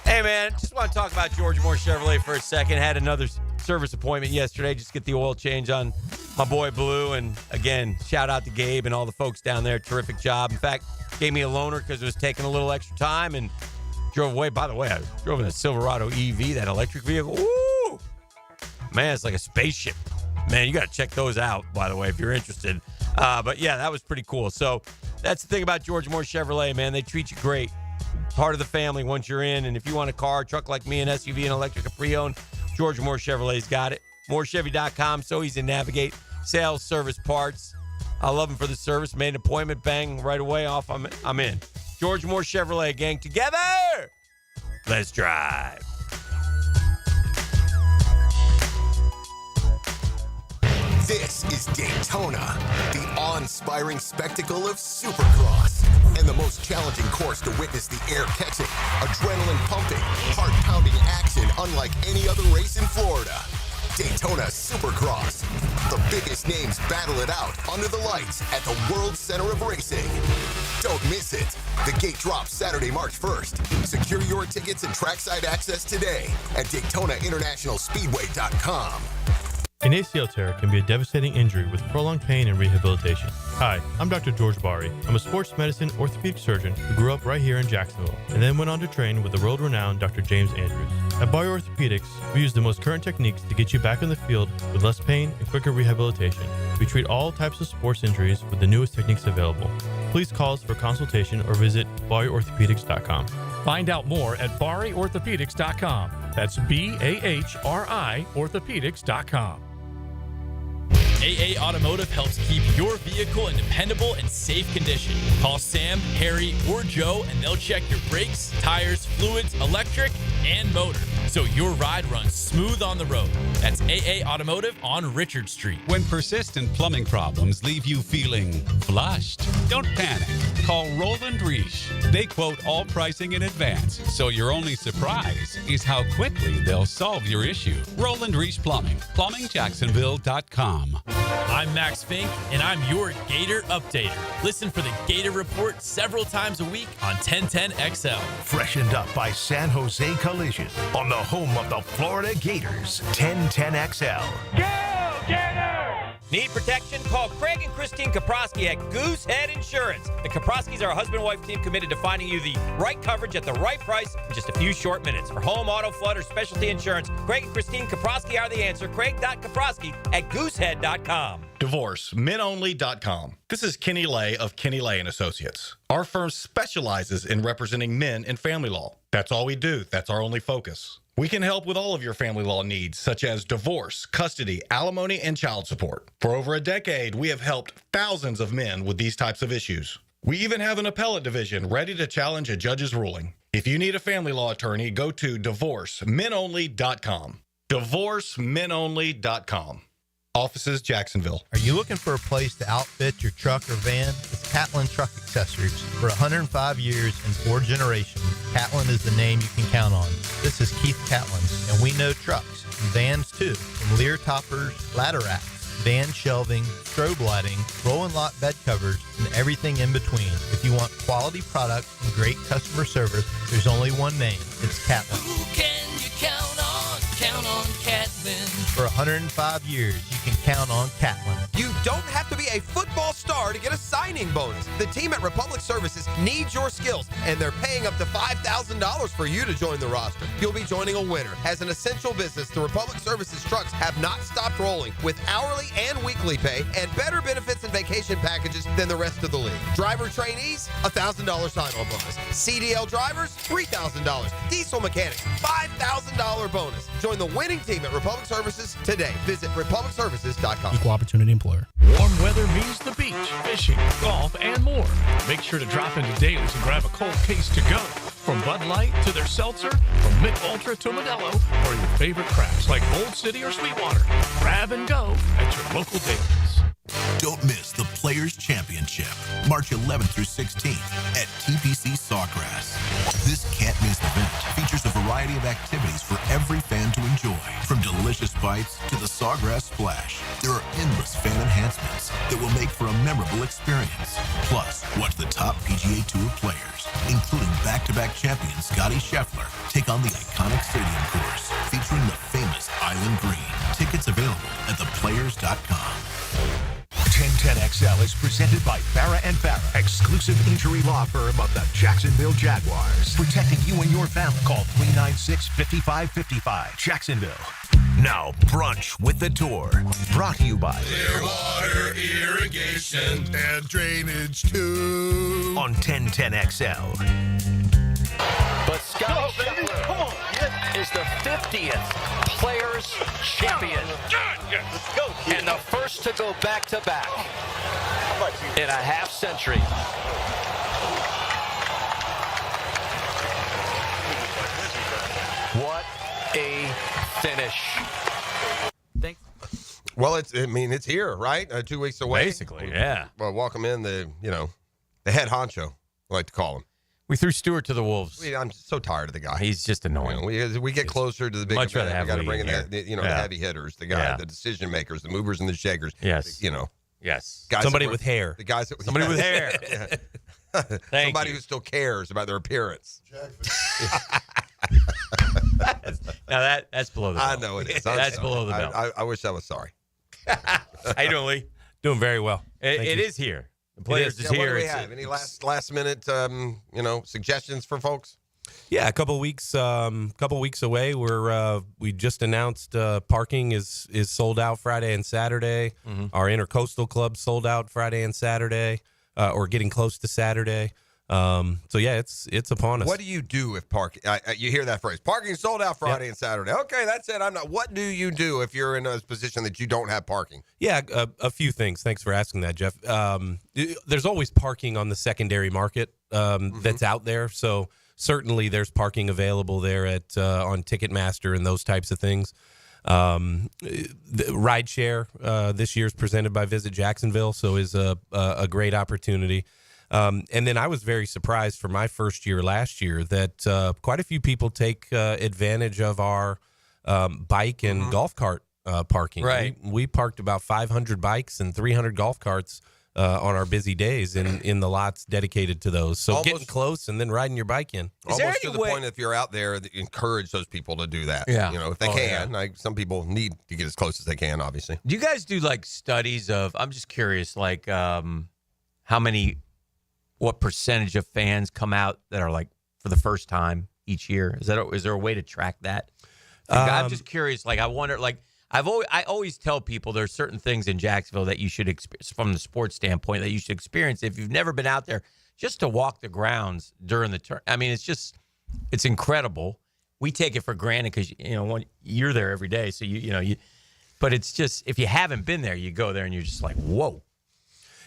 Hey, man, just want to talk about George Moore Chevrolet for a second. Had another service appointment yesterday. Just get the oil change on my boy Blue. And, again, shout out to Gabe and all the folks down there. Terrific job. In fact, gave me a loaner because it was taking a little extra time and drove away. By the way, I drove in a Silverado EV, that electric vehicle. Woo! Man, it's like a spaceship. Man, you got to check those out, by the way, if you're interested. But, yeah, that was pretty cool. So that's the thing about George Moore Chevrolet, man. They treat you great. Part of the family once you're in. And if you want a car, truck like me, an SUV, an electric, a pre-owned, George Moore Chevrolet's got it. MooreChevy.com, so easy to navigate. Sales, service, parts. I love him for the service. Made an appointment, bang, right away off. I'm in. George Moore Chevrolet, gang, together. Let's drive. This is Daytona, the awe-inspiring spectacle of Supercross, and the most challenging course to witness the air-catching, adrenaline-pumping, heart-pounding action unlike any other race in Florida. Daytona Supercross, the biggest names battle it out under the lights at the World Center of Racing. Don't miss it. The gate drops Saturday, March 1st. Secure your tickets and trackside access today at DaytonaInternationalSpeedway.com. An ACL tear can be a devastating injury with prolonged pain and rehabilitation. Hi, I'm Dr. George Bari. I'm a sports medicine orthopedic surgeon who grew up right here in Jacksonville and then went on to train with the world-renowned Dr. James Andrews. At Bari Orthopedics, we use the most current techniques to get you back in the field with less pain and quicker rehabilitation. We treat all types of sports injuries with the newest techniques available. Please call us for consultation or visit BariOrthopedics.com. Find out more at BariOrthopedics.com. That's BAHRI Orthopedics.com. AA Automotive helps keep your vehicle in dependable and safe condition. Call Sam, Harry, or Joe, and they'll check your brakes, tires, fluids, electric, and motor, so your ride runs smooth on the road. That's AA Automotive on Richard Street. When persistent plumbing problems leave you feeling flushed, don't panic. Call Roland Reich. They quote all pricing in advance, so your only surprise is how quickly they'll solve your issue. Roland Reich Plumbing. PlumbingJacksonville.com. I'm Max Fink, and I'm your Gator updater. Listen for the Gator Report several times a week on 1010XL. Freshened up by San Jose Collision on the home of the Florida Gators. 1010XL. Go, Gator! Need protection? Call Craig and Christine Kaprosky at Goosehead Insurance. The Kaproskys are a husband-wife team committed to finding you the right coverage at the right price in just a few short minutes. For home, auto, flood, or specialty insurance, Craig and Christine Kaprosky are the answer. Craig.Kaprosky at Goosehead.com. DivorceMenOnly.com. This is Kenny Lay of Kenny Lay & Associates. Our firm specializes in representing men in family law. That's all we do. That's our only focus. We can help with all of your family law needs, such as divorce, custody, alimony, and child support. For over a decade, we have helped thousands of men with these types of issues. We even have an appellate division ready to challenge a judge's ruling. If you need a family law attorney, go to DivorceMenOnly.com. DivorceMenOnly.com. Offices, Jacksonville. Are you looking for a place to outfit your truck or van? It's Catlin Truck Accessories. For 105 years and 4 generations, Catlin is the name you can count on. This is Keith Catlin, and we know trucks and vans too, from Lear toppers, ladder racks, van shelving, strobe lighting, roll and lock bed covers, and everything in between. If you want quality products and great customer service, there's only one name. It's Catlin. Who can you count on? Count on Catlin. For 105 years, you can count on Catlin. You don't have to be a football star to get a signing bonus. The team at Republic Services needs your skills, and they're paying up to $5,000 for you to join the roster. You'll be joining a winner. As an essential business, the Republic Services trucks have not stopped rolling with hourly and weekly pay and better benefits and vacation packages than the rest of the league. Driver trainees, $1,000 sign-on bonus. CDL drivers, $3,000. Diesel mechanics, $5,000 bonus. Join the winning team at Republic Services today. Visit republicservices.com. Equal opportunity employer. Warm weather means the beach, fishing, golf, and more. Make sure to drop into Daly's and grab a cold case to go. From Bud Light to their seltzer, from Mick Ultra to Modelo, or your favorite crafts like Old City or Sweetwater. Grab and go at your local Daly's. Don't miss the Players' Championship, March 11th through 16th at TPC Sawgrass. This can't-miss event features a variety of activities for every fan to enjoy, from delicious bites to the Sawgrass Splash. There are endless fan enhancements that will make for a memorable experience. Plus, watch the top PGA Tour players, including back-to-back champion Scotty Scheffler, take on the iconic stadium course featuring the famous Island Green. Tickets available at theplayers.com. 1010XL is presented by Farrah & Farrah, exclusive injury law firm of the Jacksonville Jaguars. Protecting you and your family. Call 396-5555. Jacksonville. Now, Brunch with the Tour. Brought to you by Clearwater Irrigation and Drainage too. On 1010XL. But Scotty Scheffler is the 50th Players Champion. Let's go. And the first to go back-to-back in a half century. What a finish. Well, it's here, right? 2 weeks away. Basically, yeah. Well, welcome in the head honcho, I like to call him. We threw Stewart to the Wolves. I'm so tired of the guy. He's just annoying. We get closer to the big Much rather event. We got to have bring in Lee the, here. the heavy hitters, the decision makers, the movers and the shakers. Yes. Yes. Guys Somebody with hair. The guys that, Somebody with hair. Somebody who still cares about their appearance. Now that's below the belt. I know it is. That's below the belt. I wish I was sorry. How you doing, Lee? Doing very well. It is here. The players is What here. do we have? Any last minute suggestions for folks? Yeah, a couple weeks away. We just announced parking is sold out Friday and Saturday. Mm-hmm. Our Intercoastal Club sold out Friday and Saturday, or getting close to Saturday. So yeah, it's upon us. What do you do if parking? You hear that phrase? Parking sold out Friday and Saturday. Okay, that's it. What do you do if you're in a position that you don't have parking? Yeah, a few things. Thanks for asking that, Jeff. There's always parking on the secondary market that's out there. So certainly there's parking available there at on Ticketmaster and those types of things. The rideshare this year is presented by Visit Jacksonville, so is a great opportunity. And then I was very surprised for my first year last year that quite a few people take advantage of our bike and golf cart parking. Right. We parked about 500 bikes and 300 golf carts on our busy days in the lots dedicated to those. So getting close and then riding your bike in. Almost to the point if you're out there, that you encourage those people to do that. Yeah. If they can. Like some people need to get as close as they can, obviously. Do you guys do like studies of? I'm just curious, like what percentage of fans come out that are like for the first time each year? Is there a way to track that? I'm just curious. Like I wonder. Like I always tell people there's certain things in Jacksonville that you should experience from the sports standpoint that you should experience if you've never been out there, just to walk the grounds during the turn. I mean, it's incredible. We take it for granted because you're there every day, so you. But it's just if you haven't been there, you go there and you're just like, whoa.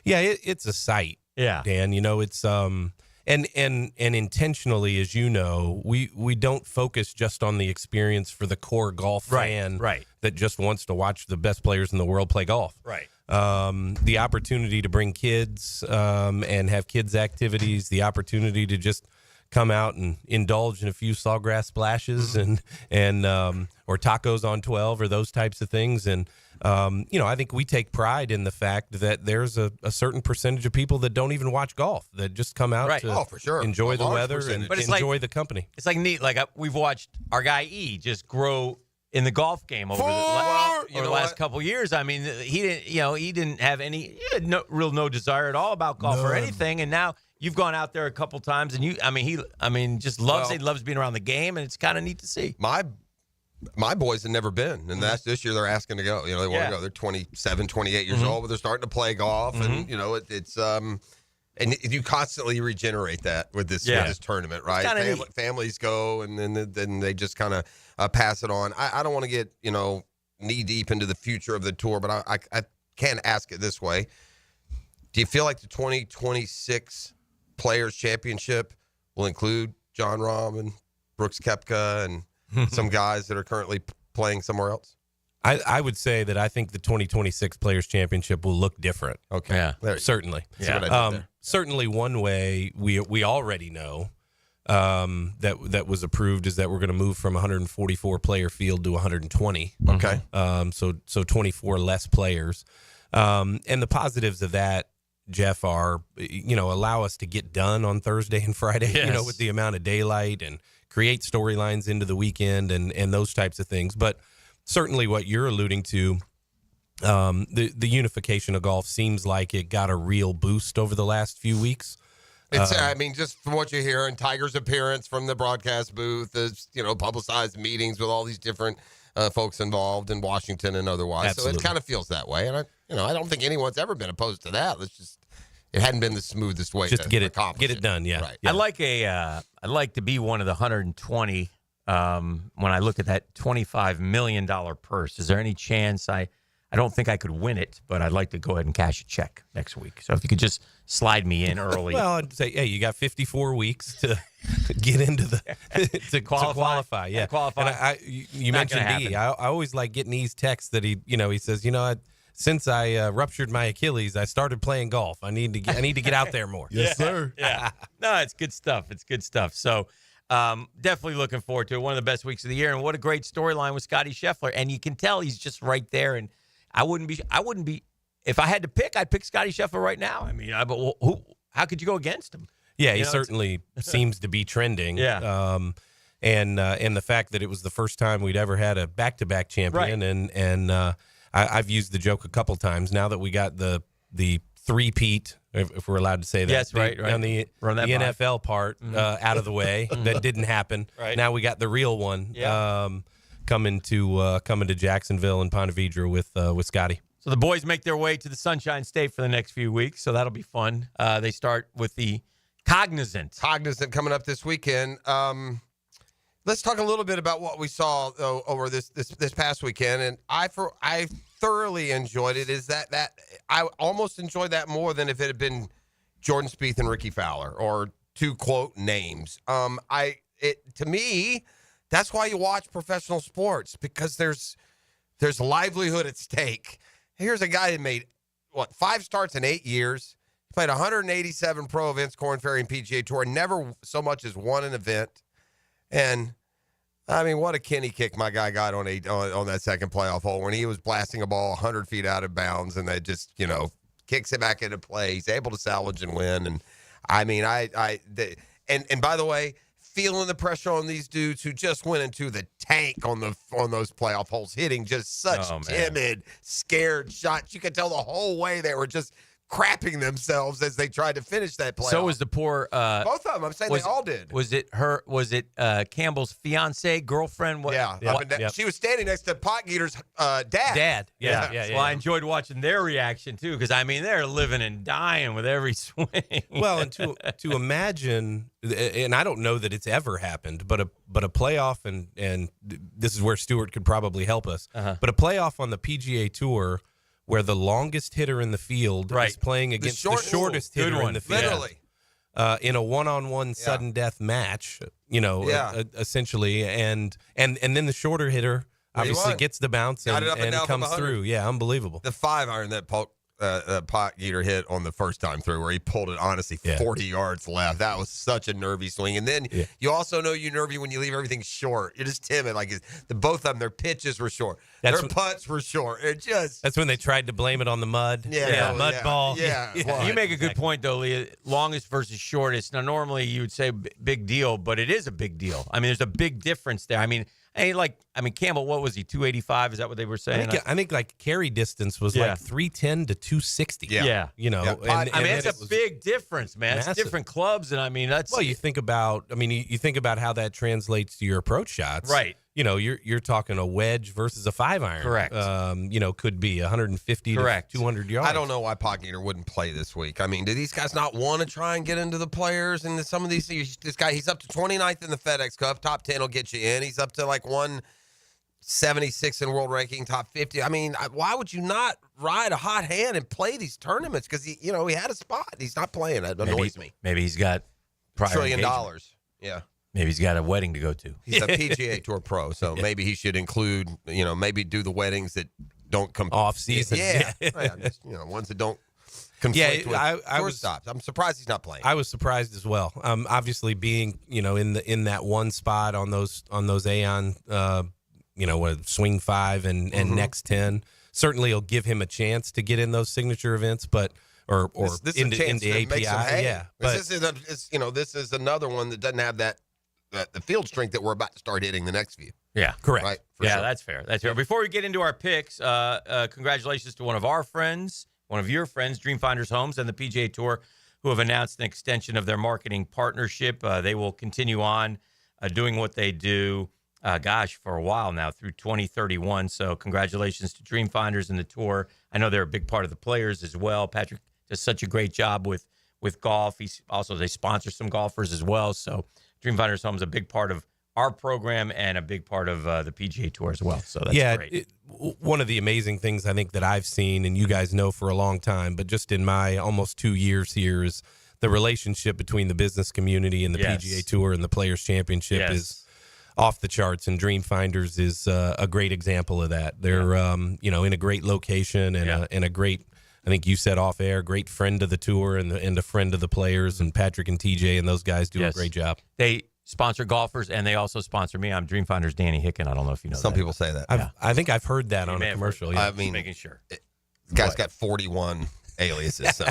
Yeah, it's a sight. Yeah, Dan. It's and intentionally, as you know, we don't focus just on the experience for the core golf fan that just wants to watch the best players in the world play golf. Right. The opportunity to bring kids and have kids activities, the opportunity to just come out and indulge in a few sawgrass splashes and or tacos on 12 or those types of things. And I think we take pride in the fact that there's a certain percentage of people that don't even watch golf, that just come out to for sure. enjoy the weather and enjoy the company. It's like neat. Like we've watched our guy E just grow in the golf game over the last couple of years. I mean, he didn't have he had no desire at all about golf or anything, and now you've gone out there a couple times, and he just loves it. He loves being around the game, and it's kind of neat to see. My boys have never been, and that's this year they're asking to go. They want to go. They're 27, 28 years old, but they're starting to play golf, and it's and you constantly regenerate that with this tournament, right? Families go, and then they just kind of pass it on. I don't want to get knee deep into the future of the tour, but I can ask it this way: do you feel like the 2026 Players Championship will include John Rahm and Brooks Koepka and some guys that are currently playing somewhere else? I would say that I think the 2026 Players Championship will look different. Okay. Yeah. Certainly. Certainly one way we already know that was approved is that we're going to move from 144 player field to 120. Okay. So 24 less players. And the positives of that, Jeff, are, allow us to get done on Thursday and Friday, with the amount of daylight and create storylines into the weekend and those types of things. But certainly what you're alluding to, the unification of golf seems like it got a real boost over the last few weeks. It's, just from what you hear, and Tiger's appearance from the broadcast booth, is, publicized meetings with all these different folks involved in Washington and otherwise. Absolutely. So it kind of feels that way. And I don't think anyone's ever been opposed to that. It hadn't been the smoothest way just to get accomplish it done. Yeah. Right. Yeah. I'd like to be one of the 120 when I look at that $25 million purse. Is there any chance I don't think I could win it, but I'd like to go ahead and cash a check next week. So if you could just slide me in early. Well, I'd say, hey, you got 54 weeks to get into to qualify. Yeah. Qualify. And you mentioned E. I always like getting E's text that he says, since I ruptured my Achilles, I started playing golf. I need to get out there more. Yes, sir. Yeah. No, it's good stuff. It's good stuff. So definitely looking forward to it. One of the best weeks of the year. And what a great storyline with Scotty Scheffler. And you can tell he's just right there. And I wouldn't be, if I had to pick, I'd pick Scotty Scheffler right now. I mean, how could you go against him? Yeah, he certainly seems to be trending. Yeah. And the fact that it was the first time we'd ever had a back-to-back champion, Right. and I've used the joke a couple times now that we got the three-peat, if we're allowed to say that. Yes, right. On the NFL part out of the way, that didn't happen. Right. Now we got the real one Yeah. coming to Jacksonville and Ponte Vedra with Scotty. So the boys make their way to the Sunshine State for the next few weeks, so that'll be fun. They start with the Cognizant coming up this weekend. Let's talk a little bit about what we saw over this past weekend, and I thoroughly enjoyed it. Is that I almost enjoyed that more than if it had been Jordan Spieth and Ricky Fowler, or two quote names. To me, that's why you watch professional sports, because there's livelihood at stake. Here's a guy that made 5 starts in 8 years. Played 187 pro events, Korn Ferry and PGA Tour, never so much as won an event. And, I mean, what a Kenny kick my guy got on that second playoff hole when he was blasting a ball 100 feet out of bounds, and they just, kicks it back into play. He's able to salvage and win. And, I mean, and by the way, feeling the pressure on these dudes who just went into the tank on those playoff holes, hitting just such timid, scared shots. You could tell the whole way they were just crapping themselves as they tried to finish that playoff. So was the poor both of them. I'm saying they all did. Was it Campbell's fiance, girlfriend? What? Yeah. Up and down. She was standing next to Potgieter's dad. Yeah. Well, I enjoyed watching their reaction too, because I mean they're living and dying with every swing. Well, and to imagine, and I don't know that it's ever happened, but a playoff, and this is where Stewart could probably help us. But a playoff on the PGA Tour, where the longest hitter in the field is playing against the shortest hitter in the field. Literally. In a one-on-one sudden death match, essentially. And then the shorter hitter obviously gets the bounce and comes through. Yeah, unbelievable. The 5-iron that Potgieter hit on the first time through, where he pulled it, honestly, 40 yards left. That was such a nervy swing. And then you also know you're nervy when you leave everything short. You're just timid. Like both of them, their pitches were short. Their putts were short. That's when they tried to blame it on the mud. Mud ball. Yeah. You make a good point, though, Leah. Longest versus shortest. Now, normally you would say big deal, but it is a big deal. I mean, there's a big difference there. I mean, Campbell, what was he, 285? Is that what they were saying? I think like carry distance was like 310 to 260. Yeah. And that's a big difference, man. Massive. It's different clubs, and I mean, that's... Well, you think about how that translates to your approach shots. Right. You're talking a wedge versus a 5-iron. Correct. Could be 150 to 200 yards. I don't know why Potgieter wouldn't play this week. I mean, do these guys not want to try and get into the players? And some of these, this guy, he's up to 29th in the FedEx Cup. Top 10 will get you in. He's up to like 176 in world ranking, top 50. I mean, why would you not ride a hot hand and play these tournaments? Because he had a spot. He's not playing. That annoys me. Maybe he's got $1 trillion. Yeah. Maybe he's got a wedding to go to. He's a PGA Tour pro, so maybe he should include, maybe do the weddings that don't come off season. Yeah. Just, ones that don't conflict with tour stops. I'm surprised he's not playing. I was surprised as well. Obviously being, in that one spot on those Aon, swing 5 and next 10, certainly will give him a chance to get in those signature events, but or this into API. This is another one that doesn't have that the field strength that we're about to start hitting the next few. Yeah, correct. Right. Sure. That's fair. That's fair. Before we get into our picks, congratulations to one of your friends, Dreamfinders Homes and the PGA Tour, who have announced an extension of their marketing partnership. They will continue on doing what they do, for a while now through 2031. So congratulations to Dreamfinders and the Tour. I know they're a big part of the players as well. Patrick does such a great job with golf. They sponsor some golfers as well. So Dreamfinders Home is a big part of our program and a big part of the PGA Tour as well. So that's great. One of the amazing things I think that I've seen, and you guys know for a long time, but just in my almost 2 years here, is the relationship between the business community and the PGA Tour and the Players Championship is off the charts, and Dream Finders is a great example of that. They're in a great location and a great, I think you said off air, great friend of the tour and a friend of the players, and Patrick and TJ and those guys do a great job. They sponsor golfers, and they also sponsor me. I'm Dream Finders Danny Hicken. I don't know if you know Some people say that. I think I've heard that on a commercial. Yeah. I mean, making sure. The guy's got 41 aliases, so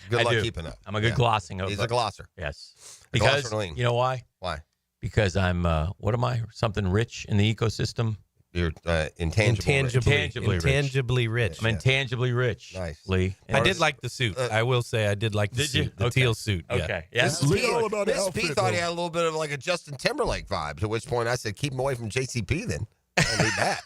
good luck keeping up. I'm a good glossing. He's a glosser. Yes. Because, glosser you know why? Why? Because I'm, what am I? Something rich in the ecosystem? You're intangibly rich. I'm intangibly rich. Nice. Lee. I did like the suit. I will say I did like the suit. The teal suit. Okay. Yeah. Yes. Miss P thought he had a little bit of like a Justin Timberlake vibe, to which point I said, keep him away from JCP then. I need that.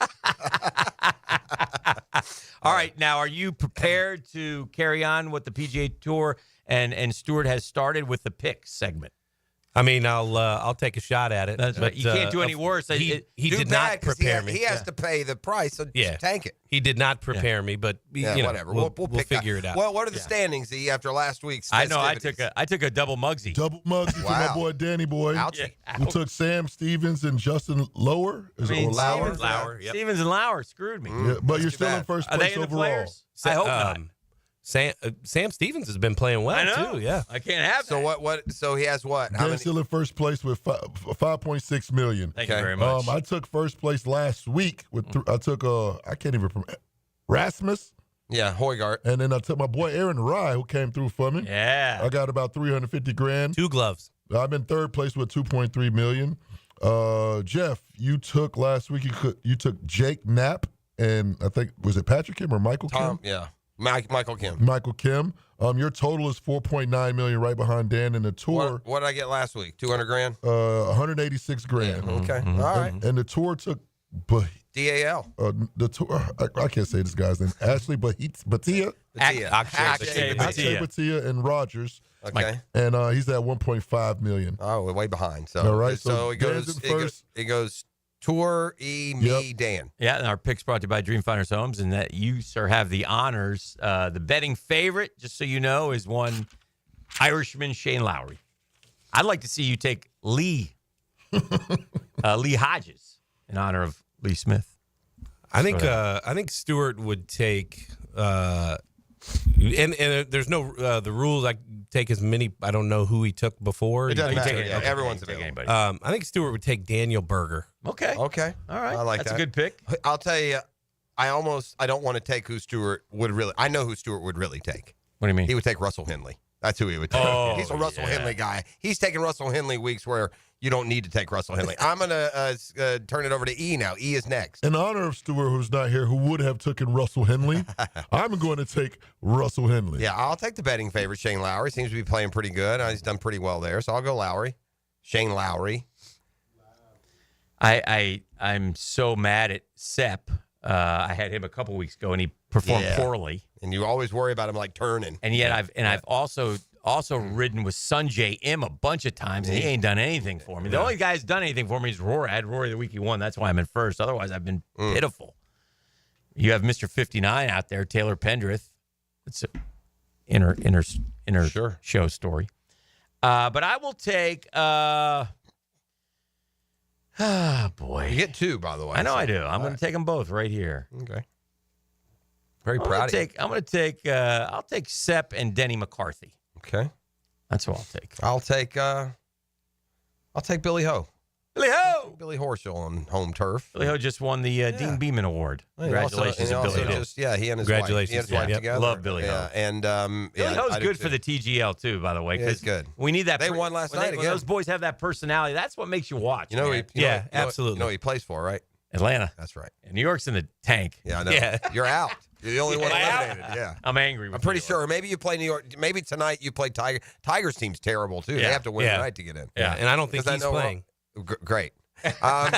All right. Now, are you prepared to carry on what the PGA Tour and Stewart has started with the picks segment? I mean, I'll take a shot at it. That's right. You can't do any worse. He did not prepare me. He has to pay the price, so just tank it. He did not prepare me, but whatever. We'll figure it out. Well, what are the standings, E, after last week's I know. festivities? I took a double Muggsy. Double Muggsy for my boy Danny Boy. Ouchie. We took Sam Stevens and Justin Lower. Lauer. Yep. Stevens and Lauer screwed me. Yeah, but you're still in first Are place they in the overall. players? I hope not. Sam Stevens has been playing well I know. too. Yeah, I can't have So that. what? So he has what? How Dan's many? still in first place with 5.6 million. Thank you very much. I took first place last week with I took I can't even remember Rasmus. Yeah, Hoygaard. And then I took my boy Aaron Rye, who came through for me. Yeah. I got about 350 grand. 2 gloves. I'm in third place with 2.3 million. Jeff, you took last week. You took Jake Knapp, and I think was it Patrick Kim or Michael Kim? Yeah. Michael Kim. Michael Kim. Your total is 4.9 million, right behind Dan in the tour. What did I get last week? 200 grand. 186 grand. Okay. All right. And the tour took. DAL. The tour. I can't say this guy's name. Ashley Batia. Akshay Batia and Rogers. Okay. And he's at 1.5 million. Oh, we're way behind. So all right. So it goes Tour, E, me, Dan. Yeah, and our picks brought to you by Dreamfinders Homes, and that you, sir, have the honors. The betting favorite, just so you know, is one Irishman, Shane Lowry. I'd like to see you take Lee Hodges in honor of Lee Smith. I think Stewart would take and there's no the rules. I take as many. I don't know who he took before. It doesn't matter. Everyone's available. I think Stewart would take Daniel Berger. Okay. All right. I like That's that. a good pick. I'll tell you, I don't want to take who Stewart would really. I know who Stewart would really take. What do you mean? He would take Russell Henley. That's who he would take. Oh, He's a Russell Henley guy. He's taking Russell Henley weeks where you don't need to take Russell Henley. I'm going to turn it over to E now. E is next. In honor of Stewart, who's not here, who would have taken Russell Henley, I'm going to take Russell Henley. Yeah, I'll take the betting favorite, Shane Lowry. Seems to be playing pretty good. He's done pretty well there, so I'll go Lowry. Shane Lowry. I'm so mad at Sepp. I had him a couple weeks ago, and he performed poorly. And you always worry about him like turning. And yet I've also ridden with Sunjay M a bunch of times, and he ain't done anything for me. The only guy who's done anything for me is Rory. I had Rory the week he won. That's why I'm in first. Otherwise, I've been pitiful. You have Mr. 59 out there, Taylor Pendrith. It's an inner show story. But I will take. Boy, you get 2, by the way. I know I do. I'm going to take them both right here. Okay. Very proud of you. I'm going to take. I'll take Sepp and Denny McCarthy. Okay. That's who I'll take. I'll take Billy Ho. Billy Ho! Billy Horschel on home turf. Billy Ho just won the Dean Beeman Award. Congratulations to Billy Ho. He and his Congratulations. wife together. Love Billy Ho. And Billy Ho's good for the TGL too, by the way. Yeah, it's good. We need that. They won last night when again. those boys have that personality, that's what makes you watch. You know, absolutely. You know, he plays for, right? Atlanta. That's right. And New York's in the tank. Yeah, I know. Yeah. You're out. You're the only one eliminated. Yeah. I'm angry. I'm pretty sure. Maybe you play New York. Maybe tonight you play Tiger. Tigers team's terrible too. They have to win tonight to get in. Yeah, and I don't think he's playing. Great. I'm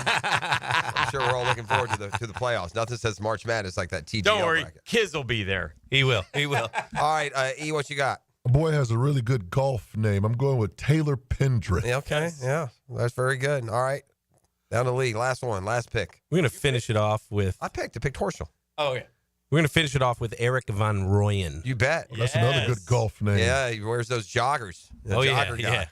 sure we're all looking forward to the playoffs. Nothing says March Madness like that TGL Don't worry, bracket. Kiz will be there. He will. He will. All right, E, what you got? My boy has a really good golf name. I'm going with Taylor Pendrith. Yeah, okay, yeah, that's very good. All right, down to Lee. Last one, last pick. We're going to finish it off with. I picked Horschel. Oh yeah. We're going to finish it off with Eric Van Rooyen. You bet. Well, that's another good golf name. Yeah, he wears those joggers. The jogger guy.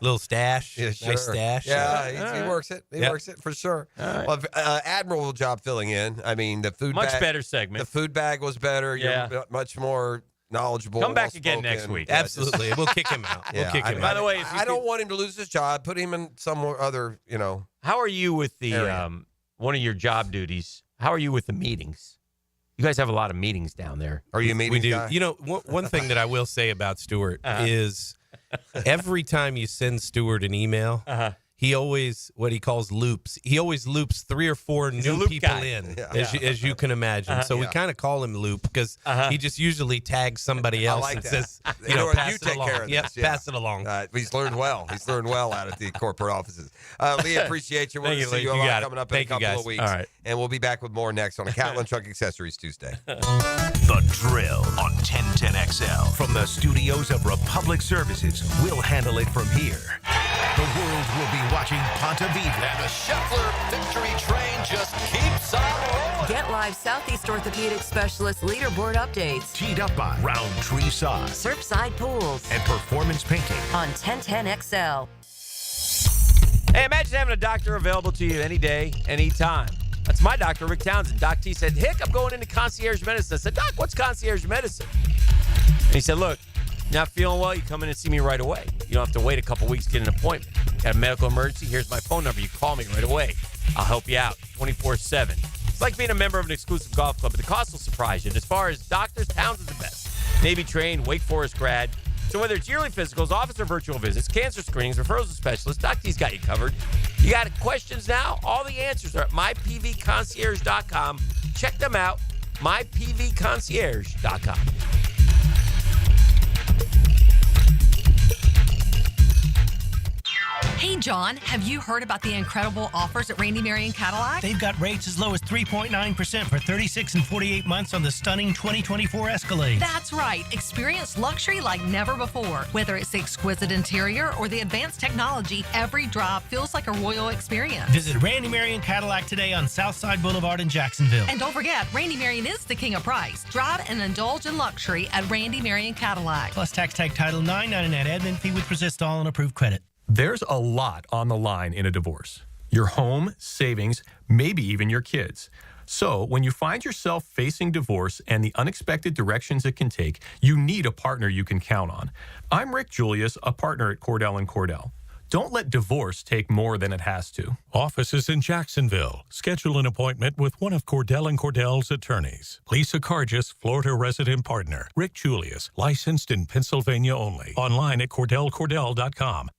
Little stash. Yeah, sure. Nice stash. Yeah, he works it. He works it for sure. Well, admirable job filling in. I mean, the food Much bag, better segment. The food bag was better. Yeah. You're much more knowledgeable. Come back again well-spoken. next week. Absolutely. We'll kick him out. We'll kick him out. By the way, I don't want him to lose his job. Put him in some other, How are you with the one of your job duties? How are you with the meetings? You guys have a lot of meetings down there. Are you a meeting We do. guy? You know, one thing that I will say about Stuart is every time you send Stuart an email, he always, what he calls loops, he always loops 3 or 4 new people in, as you can imagine. So we kind of call him Loop because he just usually tags somebody else and says, pass it take along. care of this. Pass it along. He's learned well. He's learned well out at the corporate offices. Lee, appreciate you. We're going to see you a lot coming up in a couple of weeks. All right. And we'll be back with more next on a Catlin Truck Accessories Tuesday. The Drill on 1010XL. From the studios of Republic Services, we'll handle it from here. The world will be watching Ponte Vedra. And the Scheffler victory train just keeps on rolling. Get live Southeast Orthopedic Specialist leaderboard updates. Teed up by Roundtree Sauce Surfside Pools. and Performance Painting. On 1010XL. Hey, imagine having a doctor available to you any day, any time. That's my doctor, Rick Townsend. Doc T said, Hick, I'm going into concierge medicine. I said, Doc, what's concierge medicine? And he said, look, not feeling well, you come in and see me right away. You don't have to wait a couple weeks to get an appointment. Got a medical emergency? Here's my phone number. You call me right away. I'll help you out 24/7. It's like being a member of an exclusive golf club, but the cost will surprise you. And as far as doctors, Townsend's the best. Navy trained, Wake Forest grad. So whether it's yearly physicals, office or virtual visits, cancer screenings, referrals to specialists, Doc T's got you covered. You got questions now? All the answers are at mypvconcierge.com. Check them out, mypvconcierge.com. Hey, John, have you heard about the incredible offers at Randy Marion Cadillac? They've got rates as low as 3.9% for 36 and 48 months on the stunning 2024 Escalade. That's right. Experience luxury like never before. Whether it's the exquisite interior or the advanced technology, every drive feels like a royal experience. Visit Randy Marion Cadillac today on Southside Boulevard in Jacksonville. And don't forget, Randy Marion is the king of price. Drive and indulge in luxury at Randy Marion Cadillac. Plus tax tag title 999 admin fee with Persistol and approved credit. There's a lot on the line in a divorce. Your home, savings, maybe even your kids. So when you find yourself facing divorce and the unexpected directions it can take, you need a partner you can count on. I'm Rick Julius, a partner at Cordell & Cordell. Don't let divorce take more than it has to. Offices in Jacksonville. Schedule an appointment with one of Cordell & Cordell's attorneys. Lisa Cargis, Florida resident partner. Rick Julius, licensed in Pennsylvania only. Online at CordellCordell.com.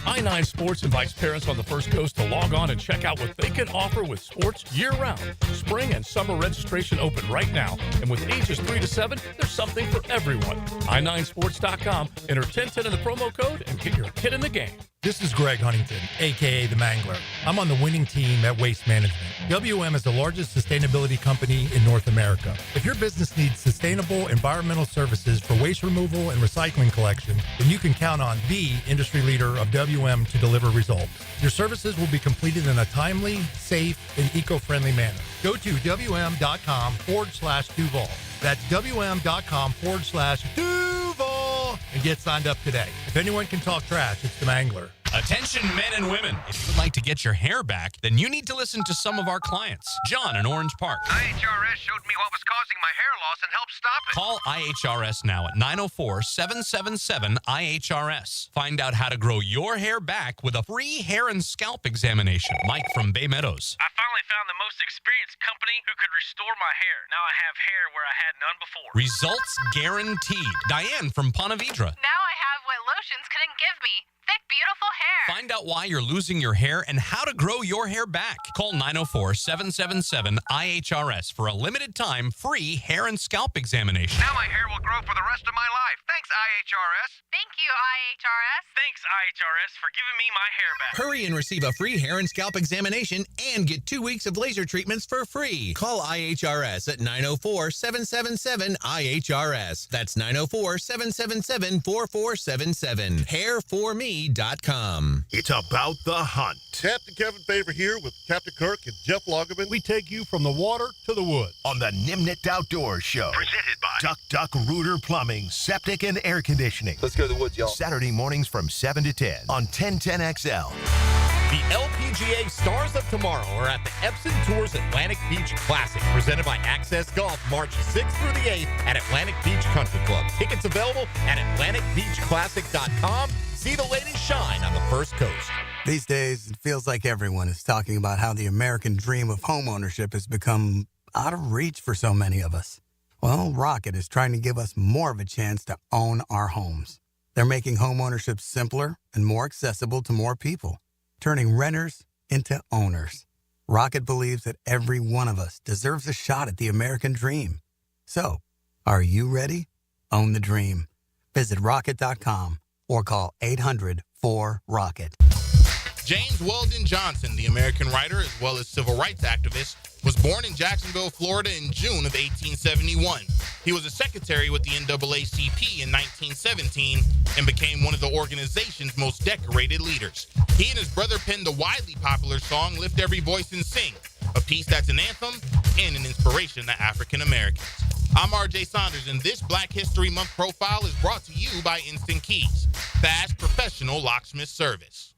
I-9 Sports invites parents on the First Coast to log on and check out what they can offer with sports year-round. Spring and summer registration open right now. And with ages 3 to 7, there's something for everyone. i9sports.com. Enter 1010 in the promo code and get your kid in the game. This is Greg Huntington, a.k.a. The Mangler. I'm on the winning team at Waste Management. WM is the largest sustainability company in North America. If your business needs sustainable environmental services for waste removal and recycling collection, then you can count on the industry leader of WM to deliver results. Your services will be completed in a timely, safe, and eco-friendly manner. Go to WM.com/Duval. That's WM.com/Duval and get signed up today. If anyone can talk trash, it's the Mangler. Attention men and women. If you would like to get your hair back, then you need to listen to some of our clients. John in Orange Park. IHRS showed me what was causing my hair loss and helped stop it. Call IHRS now at 904-777-IHRS. Find out how to grow your hair back with a free hair and scalp examination. Mike from Bay Meadows. I finally found the most experienced company who could restore my hair. Now I have hair where I had none before. Results guaranteed. Diane from Ponte Vedra. Now I have what lotions couldn't give me. Thick, beautiful hair. Find out why you're losing your hair and how to grow your hair back. Call 904-777-IHRS for a limited time free hair and scalp examination. Now my hair will grow for the rest of my life. Thanks, IHRS. Thank you, IHRS. Thanks, IHRS, for giving me my hair back. Hurry and receive a free hair and scalp examination and get 2 weeks of laser treatments for free. Call IHRS at 904-777-IHRS. That's 904-777-4477. Hairforme.com. It's about the hunt. Captain Kevin Favor here with Captain Kirk and Jeff Lagerman. We take you from the water to the woods. On the Nimnit Outdoors Show. Presented by Duck Duck Rooter Plumbing, Septic, and Air Conditioning. Let's go to the woods, y'all. Saturday mornings from 7 to 10 on 1010XL. The LPGA Stars of Tomorrow are at the Epson Tours Atlantic Beach Classic, presented by Access Golf, March 6th through the 8th at Atlantic Beach Country Club. Tickets available at AtlanticBeachClassic.com. See the ladies shine on the First Coast. These days, it feels like everyone is talking about how the American dream of homeownership has become out of reach for so many of us. Well, Rocket is trying to give us more of a chance to own our homes. They're making homeownership simpler and more accessible to more people, turning renters into owners. Rocket believes that every one of us deserves a shot at the American dream. So, are you ready? Own the dream. Visit Rocket.com or call 800-4ROCKET. James Weldon Johnson, the American writer as well as civil rights activist, was born in Jacksonville, Florida in June of 1871. He was a secretary with the NAACP in 1917 and became one of the organization's most decorated leaders. He and his brother penned the widely popular song Lift Every Voice and Sing, a piece that's an anthem and an inspiration to African Americans. I'm RJ Saunders, and this Black History Month profile is brought to you by Instant Keys, fast professional locksmith service.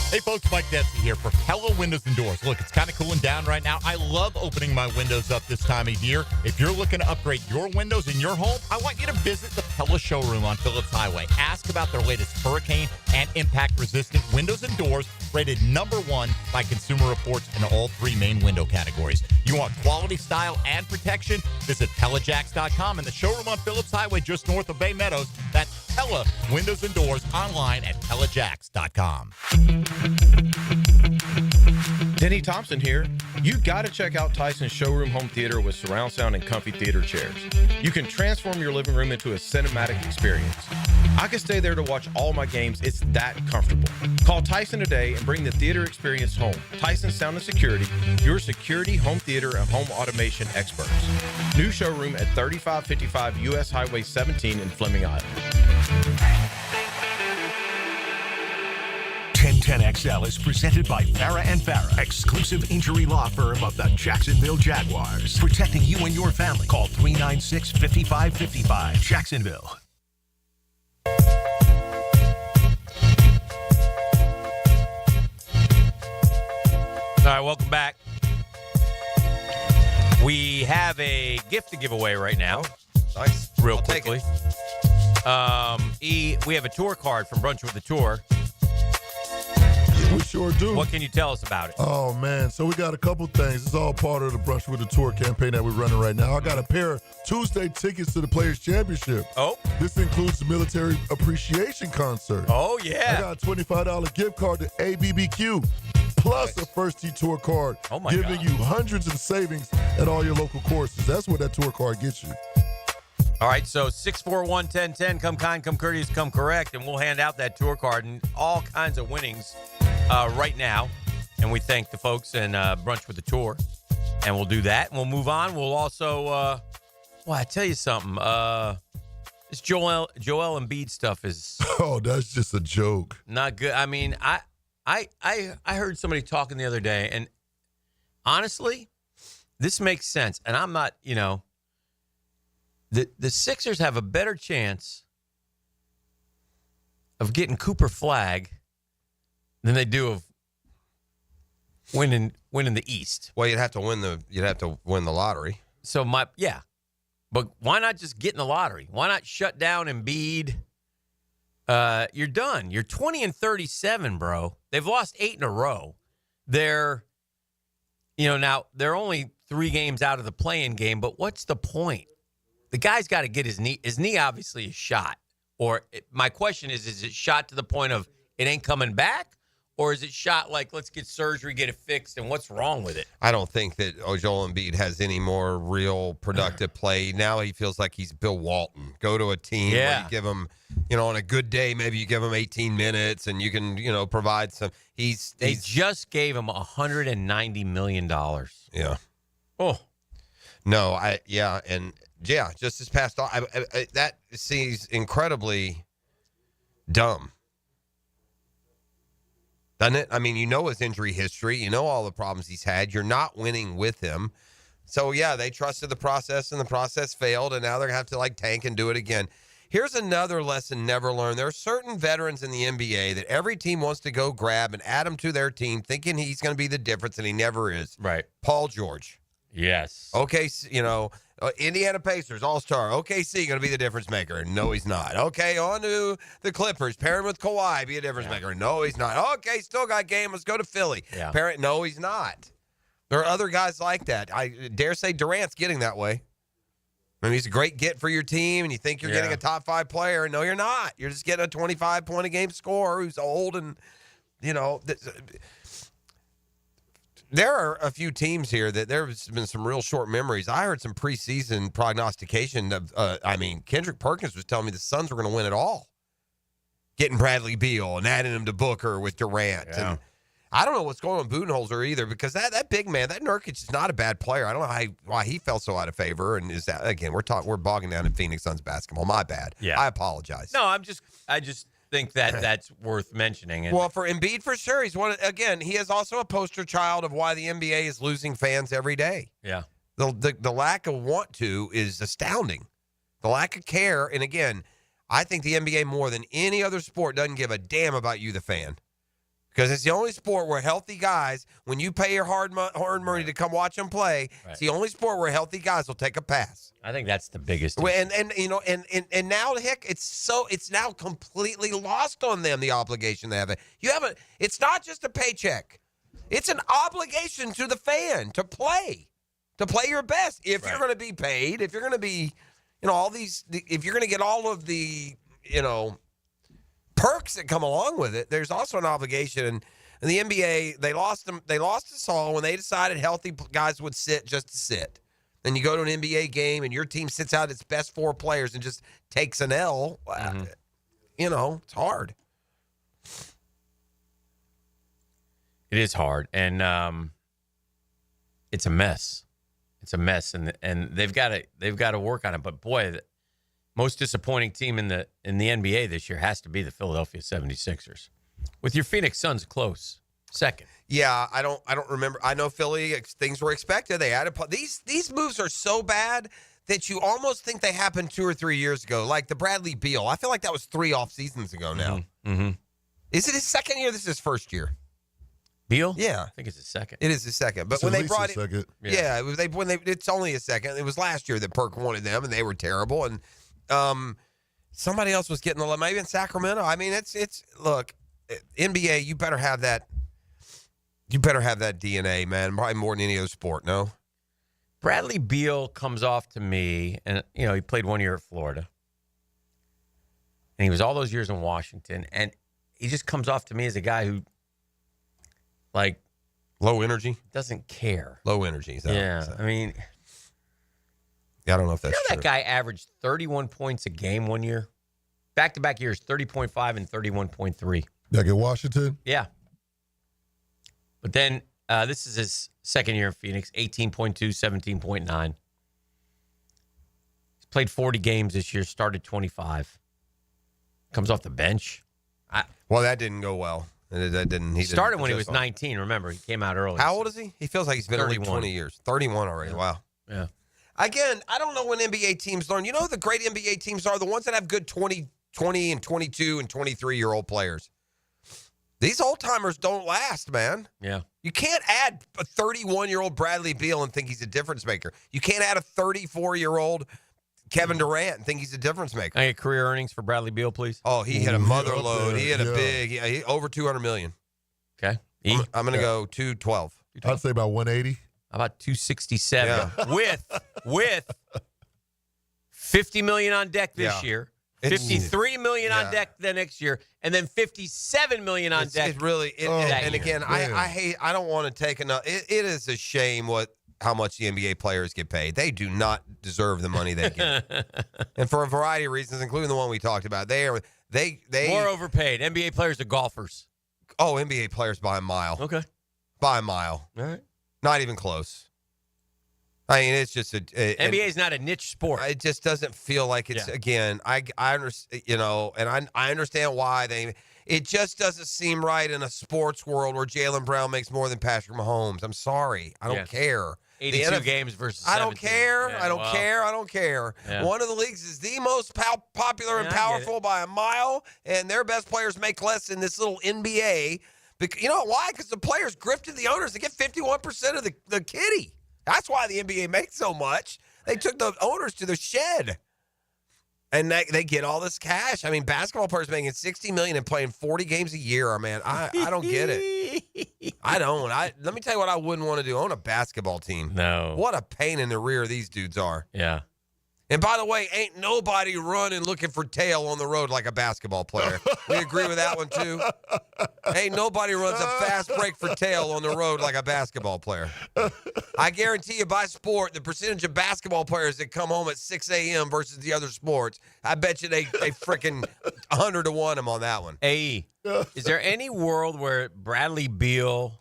Hey folks, Mike Dempsey here for Pella Windows and Doors. Look, it's kind of cooling down right now. I love opening my windows up this time of year. If you're looking to upgrade your windows in your home, I want you to visit the Pella showroom on Phillips Highway. Ask about their latest hurricane and impact-resistant windows and doors, rated #1 by Consumer Reports in all 3 main window categories. You want quality, style, and protection? Visit PellaJacks.com and the showroom on Phillips Highway just north of Bay Meadows. That's Pella Windows and Doors online at PellaJacks.com. Denny Thompson here. You got to check out Tyson's Showroom Home Theater with surround sound and comfy theater chairs. You can transform your living room into a cinematic experience. I can stay there to watch all my games. It's that comfortable. Call Tyson today and bring the theater experience home. Tyson Sound and Security, your security, home theater, and home automation experts. New showroom at 3555 U.S. Highway 17 in Fleming, Iowa. 1010XL is presented by Farah and Farah, exclusive injury law firm of the Jacksonville Jaguars. Protecting you and your family. Call 396-5555. Jacksonville. All right, welcome back. We have a gift to give away right now. Nice. Real quickly. We have a tour card from Brunch with the Tour. We sure do. What can you tell us about it? Oh, man. So we got a couple things. It's all part of the Brunch with the Tour campaign that we're running right now. I got a pair of Tuesday tickets to the Players' Championship. Oh. This includes the Military Appreciation Concert. Oh, yeah. I got a $25 gift card to ABBQ, plus a First Tee Tour card, giving you hundreds of savings at all your local courses. That's what that tour card gets you. All right, so 641-1010, come kind, come courteous, come correct, and we'll hand out that tour card and all kinds of winnings right now. And we thank the folks in Brunch with the Tour. And we'll do that, and we'll move on. We'll also, I tell you something. This Joel Embiid stuff is... Oh, that's just a joke. Not good. I mean, I heard somebody talking the other day, and honestly, this makes sense. And I'm not, the Sixers have a better chance of getting Cooper Flagg than they do of winning the East. Well, you'd have to win the lottery. So but why not just get in the lottery? Why not shut down Embiid? You're done. You're 20-37, bro. They've lost 8 in a row. They're, now they're only 3 games out of the play-in game, but what's the point? The guy's got to get his knee. His knee obviously is shot. My question is it shot to the point of it ain't coming back? Or is it shot like, let's get surgery, get it fixed, and what's wrong with it? I don't think that Joel Embiid has any more real productive play. Now he feels like he's Bill Walton. Go to a team where you give him, on a good day, maybe you give him 18 minutes and you can, provide some. They just gave him $190 million. Yeah. Oh. No, just this past off, that seems incredibly dumb. Doesn't it? I mean, his injury history. You know all the problems he's had. You're not winning with him. So, they trusted the process, and the process failed, and now they're going to have to, tank and do it again. Here's another lesson never learned. There are certain veterans in the NBA that every team wants to go grab and add him to their team, thinking he's going to be the difference, and he never is. Right. Paul George. Yes. Okay, Indiana Pacers, all-star. OKC going to be the difference maker. No, he's not. Okay, on to the Clippers. Pair him with Kawhi, be a difference maker. No, he's not. Okay, still got game. Let's go to Philly. Yeah. No, he's not. There are other guys like that. I dare say Durant's getting that way. I mean, he's a great get for your team, and you think you're getting a top 5 player. No, you're not. You're just getting a 25-point-a-game scorer who's old and, there are a few teams here that there's been some real short memories. I heard some preseason prognostication of, Kendrick Perkins was telling me the Suns were going to win it all. Getting Bradley Beal and adding him to Booker with Durant. Yeah. And I don't know what's going on with Budenholzer either, because that big man, that Nurkic is not a bad player. I don't know why he fell so out of favor. And is that, again, we're bogging down in Phoenix Suns basketball. My bad. Yeah. I apologize. No, I just think that's worth mentioning. And well, for Embiid, for sure, he is also a poster child of why the NBA is losing fans every day. Yeah. The lack of want to is astounding. The lack of care, and again, I think the NBA more than any other sport doesn't give a damn about you, the fan. Because it's the only sport where healthy guys, when you pay your hard-earned money to come watch them play, it's the only sport where healthy guys will take a pass. I think that's the biggest. And now, Hick, it's now completely lost on them, the obligation they have. It's not just a paycheck. It's an obligation to the fan to play your best. If you're going to be paid, if you're going to be, if you're going to get all of the, perks that come along with it, there's also an obligation. And the NBA, they lost us all when they decided healthy guys would sit just to sit. Then you go to an NBA game and your team sits out its best 4 players and just takes an L. Mm-hmm. It's hard. It is hard, and it's a mess. It's a mess, and they've got to work on it. But boy, the most disappointing team in the NBA this year has to be the Philadelphia 76ers. With your Phoenix Suns close second. Yeah, I don't remember. I know Philly, things were expected. They added these moves are so bad that you almost think they happened 2 or 3 years ago, like the Bradley Beal. I feel like that was 3 off seasons ago now. Mm-hmm. Is it his second year? This is his first year. Beal? Yeah, I think it's his second. It is his second. But it's when they brought it, it's only a second. It was last year that Perk wanted them, and they were terrible. And somebody else was getting the love, maybe in Sacramento. I mean, it's look, NBA, you better have that. You better have that DNA, man. Probably more than any other sport. No. Bradley Beal comes off to me, and he played 1 year at Florida, and he was all those years in Washington, and he just comes off to me as a guy who, like, low energy, doesn't care. Low energy. I mean, I don't know if that's true. That guy averaged 31 points a game 1 year, back-to-back years, 30.5 and 31.3. Back at Washington. Yeah. But then this is his second year in Phoenix, 18.2, 17.9. He's played 40 games this year, started 25. Comes off the bench. Well, that didn't go well. He started when he was 19, remember. He came out early. How old is he? He feels like he's been in the league 20 years. 31 already. Yeah. Wow. Yeah. Again, I don't know when NBA teams learn. You know who the great NBA teams are? The ones that have good 20 and 22 and 23-year-old players. These old-timers don't last, man. Yeah. You can't add a 31-year-old Bradley Beal and think he's a difference maker. You can't add a 34-year-old Kevin Durant and think he's a difference maker. Can I get career earnings for Bradley Beal, please? Oh, he hit a mother load. He hit a big, he over $200 million. Okay. I'm going to go 212. I'd say about 180. How about 267 with $50 million on deck this year, $53 million on deck the next year, and then $57 million on deck. It really, and again, I don't want to take enough. It is a shame how much the NBA players get paid. They do not deserve the money they get, and for a variety of reasons, including the one we talked about. They More overpaid. NBA players are golfers. Oh, NBA players by a mile. Okay, by a mile. All right, not even close. I mean, it's just NBA is not a niche sport. It just doesn't feel like it's again. I understand, and I understand why it just doesn't seem right in a sports world where Jaylen Brown makes more than Patrick Mahomes. I'm sorry, I don't care. 82 games versus 17. I don't care. Yeah, I don't care. Yeah. One of the leagues is the most popular and powerful by a mile, and their best players make less than this little NBA. Because, you know why? Because the players grifted the owners to get 51% of the kitty. That's why the NBA makes so much. They took the owners to the shed, and they get all this cash. I mean, basketball players making $60 million and playing 40 games a year. Man, I don't get it. I don't. Let me tell you what I wouldn't want to do. Own a basketball team. No. What a pain in the rear these dudes are. Yeah. And by the way, ain't nobody running looking for tail on the road like a basketball player. We agree with that one, too? Ain't nobody runs a fast break for tail on the road like a basketball player. I guarantee you by sport, the percentage of basketball players that come home at 6 a.m. versus the other sports, I bet you they freaking 100 to 1 them on that one. AE, is there any world where Bradley Beal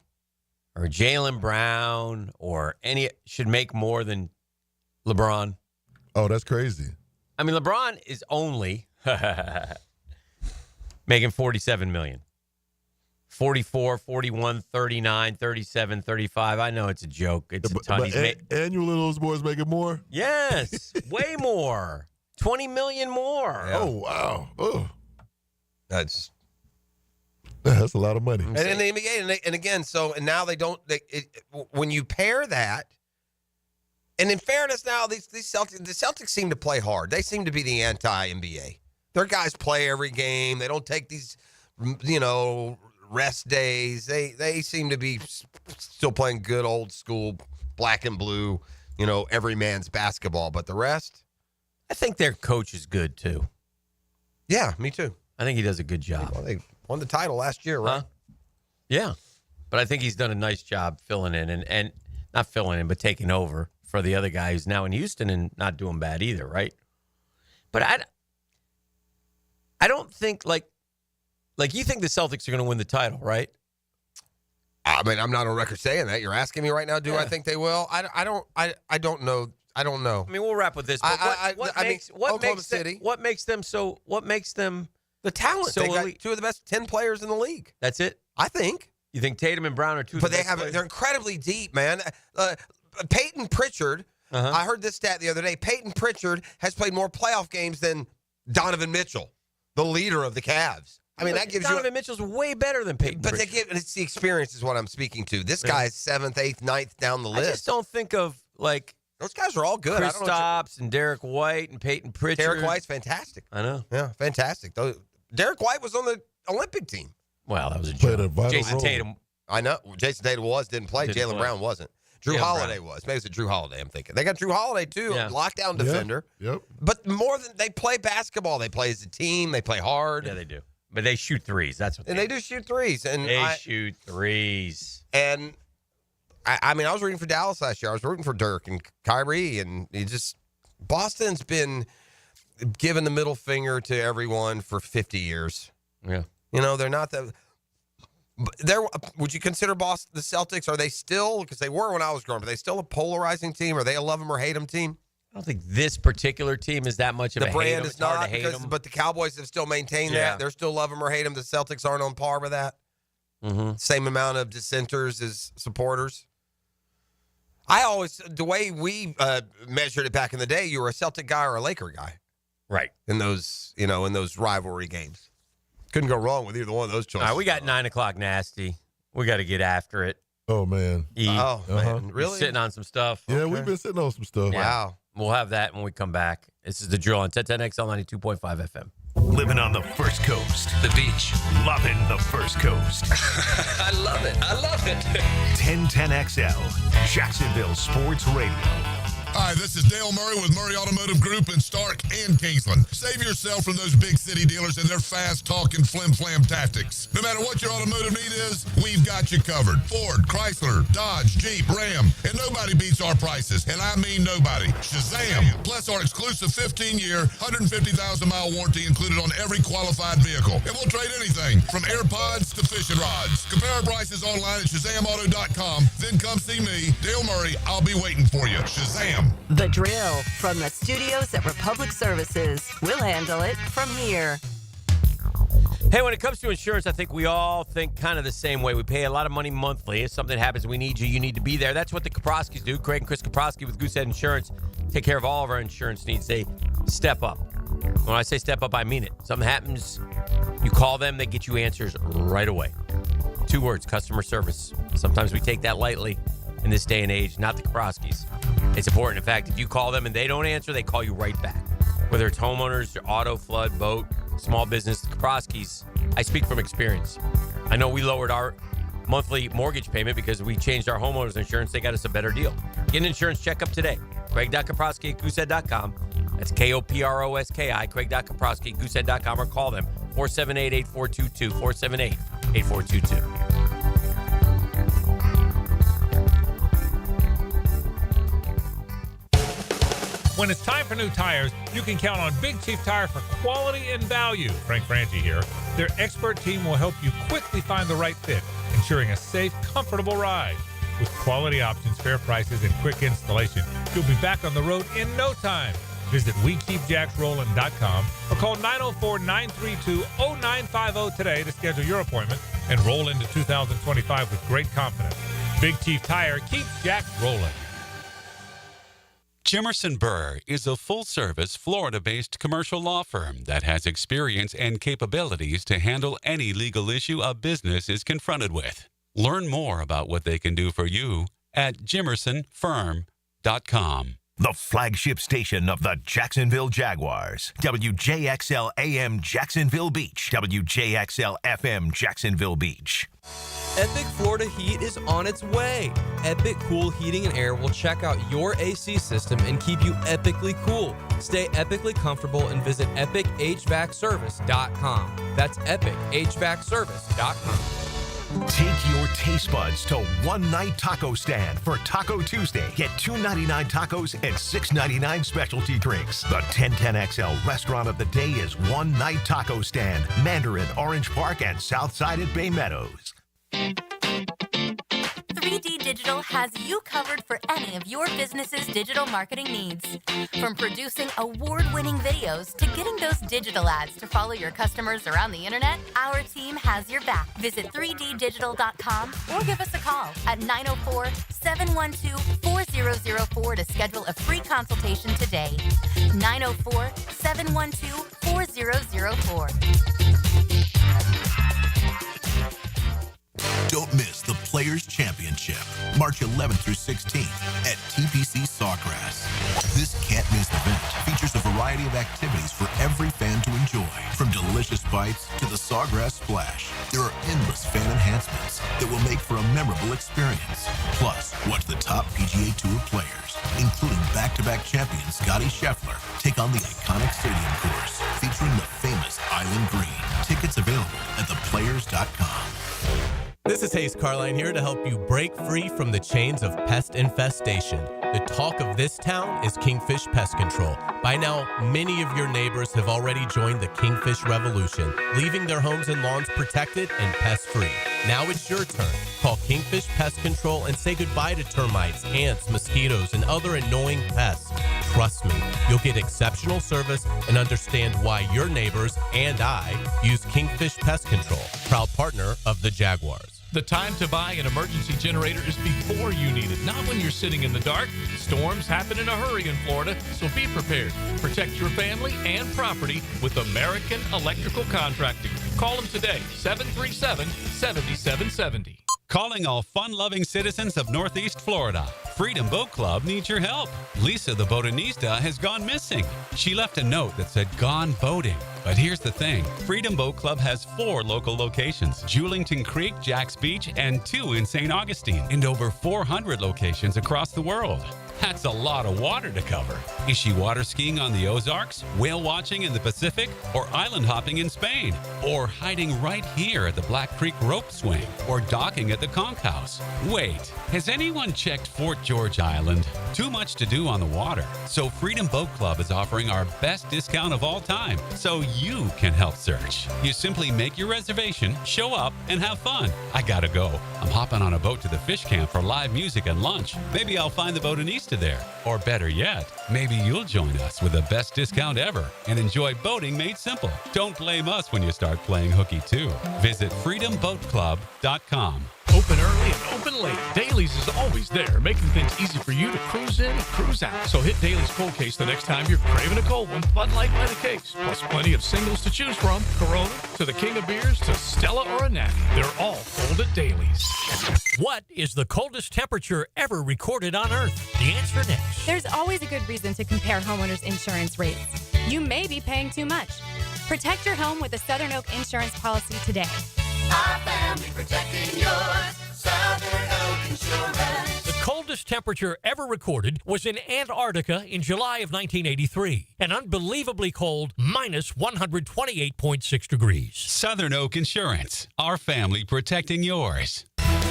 or Jaylen Brown or any should make more than LeBron? Oh, that's crazy. I mean, LeBron is only making $47 million. 44, 41, 39, 37, 35. I know it's a joke. It's a ton. Annually, those boys making more? Yes, way more. 20 million more. Yeah. Oh, wow. Oh. That's a lot of money. And in the NBA, and again, and now they don't, when you pair that, and in fairness, now the Celtics seem to play hard. They seem to be the anti-NBA. Their guys play every game. They don't take these, rest days. They seem to be still playing good old school black and blue, every man's basketball. But the rest, I think their coach is good too. Yeah, me too. I think he does a good job. Well, they won the title last year, right? Yeah, but I think he's done a nice job filling in and not filling in, but taking over for the other guy who's now in Houston and not doing bad either, right? But I don't think like you think the Celtics are going to win the title, right? I mean, I'm not on record saying that. You're asking me right now, do I think they will? I don't know. I don't know. I mean, we'll wrap with this. But what makes them the talent? So they got two of the best 10 players in the league. That's it? I think. You think Tatum and Brown are two of the best players? They're incredibly deep, man. Peyton Pritchard, I heard this stat the other day. Peyton Pritchard has played more playoff games than Donovan Mitchell, the leader of the Cavs. I mean, that gives Donovan Mitchell's way better than Peyton Pritchard. It's the experience is what I'm speaking to. This guy's 7th, 8th, 9th down the list. I just don't think of, those guys are all good. Kristaps and Derek White and Peyton Pritchard. Derek White's fantastic. I know. Yeah, fantastic. Derek White was on the Olympic team. Well, that was a joke. Jason Tatum. I know. Jason Tatum didn't play. Jaylen Brown wasn't. Drew Holiday was. Maybe it was a Drew Holiday, I'm thinking. They got Drew Holiday, too, lockdown defender. Yep. But more than they play basketball. They play as a team. They play hard. Yeah, they do. But they shoot threes. That's what they do shoot threes. And they shoot threes. And, I mean, I was rooting for Dallas last year. I was rooting for Dirk and Kyrie. And Boston's been giving the middle finger to everyone for 50 years. Yeah. They're not that... Would you consider Boston the Celtics? Are they still, because they were when I was growing up, are they still a polarizing team? Are they a love them or hate them team? I don't think this particular team is that much of a hate them. The brand is not, but the Cowboys have still maintained that. They're still love them or hate them. The Celtics aren't on par with that. Mm-hmm. Same amount of dissenters as supporters. The way we measured it back in the day, you were a Celtic guy or a Laker guy. Right. In those rivalry games. Couldn't go wrong with either one of those choices. All right, we got 9 o'clock nasty. We got to get after it. Oh, man. Man. Really? You're sitting on some stuff. Yeah, we've been sitting on some stuff. Yeah. Wow. We'll have that when we come back. This is The Drill on 1010XL 92.5 FM. Living on the First Coast. The beach. Loving the First Coast. I love it. 1010XL. Jacksonville Sports Radio. Hi, this is Dale Murray with Murray Automotive Group in Stark and Kingsland. Save yourself from those big city dealers and their fast-talking flim-flam tactics. No matter what your automotive need is, we've got you covered. Ford, Chrysler, Dodge, Jeep, Ram, and nobody beats our prices, and I mean nobody. Shazam! Plus our exclusive 15-year, 150,000-mile warranty included on every qualified vehicle. And we'll trade anything from AirPods to fishing rods. Compare our prices online at ShazamAuto.com. Then come see me, Dale Murray. I'll be waiting for you. Shazam! The Drill from the studios at Republic Services. We'll handle it from here. Hey, when it comes to insurance, I think we all think kind of the same way. We pay a lot of money monthly. If something happens, we need you. You need to be there. That's what the Kaproskis do. Craig and Chris Kaprosky with Goosehead Insurance take care of all of our insurance needs. They step up. When I say step up, I mean it. Something happens, you call them, they get you answers right away. 2 words, customer service. Sometimes we take that lightly in this day and age, not the Kaproskis. It's important. In fact, if you call them and they don't answer, they call you right back. Whether it's homeowners, auto, flood, boat, small business, the Kaproskis, I speak from experience. I know we lowered our monthly mortgage payment because we changed our homeowners insurance. They got us a better deal. Get an insurance checkup today. Craig.Kaprosky at Goosehead.com. That's K-O-P-R-O-S-K-I, Craig.Kaprosky at Goosehead.com, or call them 478-8422, 478-8422. When it's time for new tires, you can count on Big Chief Tire for quality and value. Frank Franchi here. Their expert team will help you quickly find the right fit, ensuring a safe, comfortable ride. With quality options, fair prices, and quick installation, you'll be back on the road in no time. Visit WeKeepJacksRollin.com or call 904-932-0950 today to schedule your appointment and roll into 2025 with great confidence. Big Chief Tire keeps Jacks rolling. Jimerson Burr is a full-service, Florida-based commercial law firm that has experience and capabilities to handle any legal issue a business is confronted with. Learn more about what they can do for you at jimersonfirm.com. The flagship station of the Jacksonville Jaguars. WJXL AM Jacksonville Beach. WJXL FM Jacksonville Beach. Epic Florida Heat is on its way. Epic Cool Heating and Air will check out your AC system and keep you epically cool. Stay epically comfortable and visit epicHVACservice.com. That's epicHVACservice.com. Take your taste buds to One Night Taco Stand for Taco Tuesday. Get $2.99 tacos and $6.99 specialty drinks. The 1010XL restaurant of the day is One Night Taco Stand, Mandarin, Orange Park, and Southside at Bay Meadows. 3D Digital has you covered for any of your business's digital marketing needs. From producing award-winning videos to getting those digital ads to follow your customers around the internet, our team has your back. Visit 3ddigital.com or give us a call at 904-712-4004 to schedule a free consultation today. 904-712-4004. Don't miss the Players Championship, March 11th through 16th at TPC Sawgrass. This can't-miss event features a variety of activities for every fan to enjoy, from delicious bites to the Sawgrass Splash. There are endless fan enhancements that will make for a memorable experience. Plus, watch the top PGA Tour players, including back-to-back champion Scotty Scheffler, take on the iconic stadium course featuring the famous Island Green. Tickets available at theplayers.com. This is Hayes Carline here to help you break free from the chains of pest infestation. The talk of this town is Kingfish Pest Control. By now, many of your neighbors have already joined the Kingfish Revolution, leaving their homes and lawns protected and pest-free. Now it's your turn. Call Kingfish Pest Control and say goodbye to termites, ants, mosquitoes, and other annoying pests. Trust me, you'll get exceptional service and understand why your neighbors and I use Kingfish Pest Control, proud partner of the Jaguars. The time to buy an emergency generator is before you need it, not when you're sitting in the dark. Storms happen in a hurry in Florida, so be prepared. Protect your family and property with American Electrical Contracting. Call them today, 737-7770. Calling all fun-loving citizens of Northeast Florida. Freedom Boat Club needs your help. Lisa the Botanista has gone missing. She left a note that said gone boating. But here's the thing. Freedom Boat Club has 4 local locations, Julington Creek, Jacks Beach, and 2 in St. Augustine, and over 400 locations across the world. That's a lot of water to cover. Is she water skiing on the Ozarks, whale watching in the Pacific, or island hopping in Spain? Or hiding right here at the Black Creek rope swing, or docking at the Conch House? Wait, has anyone checked Fort George Island? Too much to do on the water. So Freedom Boat Club is offering our best discount of all time, so you can help search. You simply make your reservation, show up, and have fun. I gotta go. I'm hopping on a boat to the fish camp for live music and lunch. Maybe I'll find the botanista there. Or better yet, maybe you'll join us with the best discount ever and enjoy boating made simple. Don't blame us when you start playing hooky too. Visit freedomboatclub.com. Open early and open late. Dailies is always there, making things easy for you to cruise in and cruise out. So hit Dailies Cold Case the next time you're craving a cold one. Bud Light by the case, plus plenty of singles to choose from. Corona to the King of Beers to Stella or a Natty. They're all cold at Dailies. What is the coldest temperature ever recorded on Earth? The answer next. There's always a good reason to compare homeowners' insurance rates. You may be paying too much. Protect your home with a Southern Oak insurance policy today. Our family protecting yours. Southern Oak Insurance. The coldest temperature ever recorded was in Antarctica in July of 1983. An unbelievably cold minus 128.6 degrees. Southern Oak Insurance. Our family protecting yours.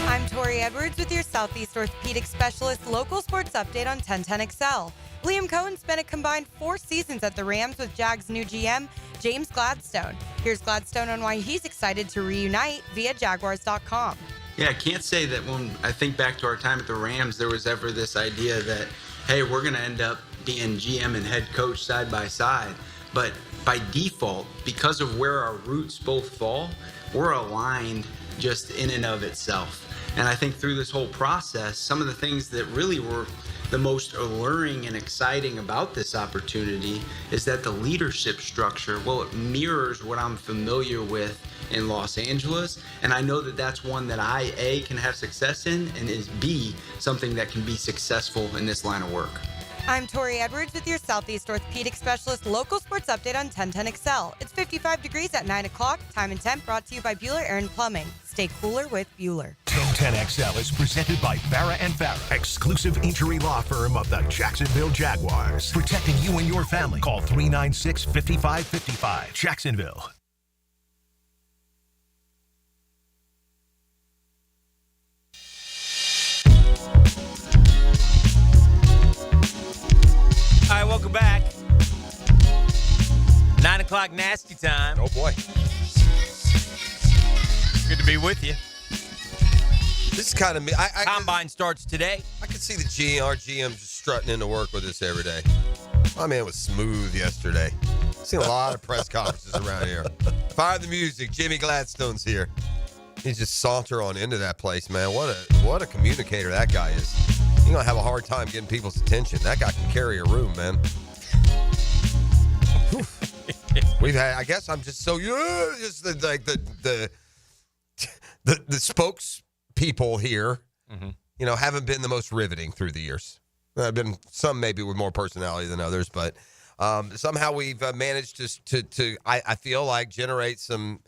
I'm Tori Edwards with your Southeast Orthopedic Specialist local sports update on 1010XL. Liam Cohen spent a combined 4 seasons at the Rams with Jags' new GM, James Gladstone. Here's Gladstone on why he's excited to reunite via Jaguars.com. Yeah, I can't say that when I think back to our time at the Rams, there was ever this idea that, hey, we're going to end up being GM and head coach side by side. But by default, because of where our roots both fall, we're aligned just in and of itself. And I think through this whole process, some of the things that really were the most alluring and exciting about this opportunity is that the leadership structure, well, it mirrors what I'm familiar with in Los Angeles. And I know that that's one that I, A, can have success in, and is B, something that can be successful in this line of work. I'm Tori Edwards with your Southeast Orthopedic Specialist local sports update on 1010XL. It's 55 degrees at 9 o'clock. Time and temp brought to you by Bueller Aaron Plumbing. Stay cooler with Bueller. 1010XL is presented by Farrah & Farrah, exclusive injury law firm of the Jacksonville Jaguars. Protecting you and your family. Call 396-5555. Jacksonville. All right, welcome back. 9 o'clock nasty time. Oh, boy. Good to be with you. This is kind of me. Combine starts today. I could see our GM just strutting into work with us every day. My man was smooth yesterday. Seen a lot of press conferences around here. Fire the music. Jimmy Gladstone's here. He just saunter on into that place, man. What a communicator that guy is. You're going to have a hard time getting people's attention. That guy can carry a room, man. We've had, I guess I'm just so, just the spokespeople here, haven't been the most riveting through the years. There have been some maybe with more personality than others, but somehow we've managed to I feel like, generate some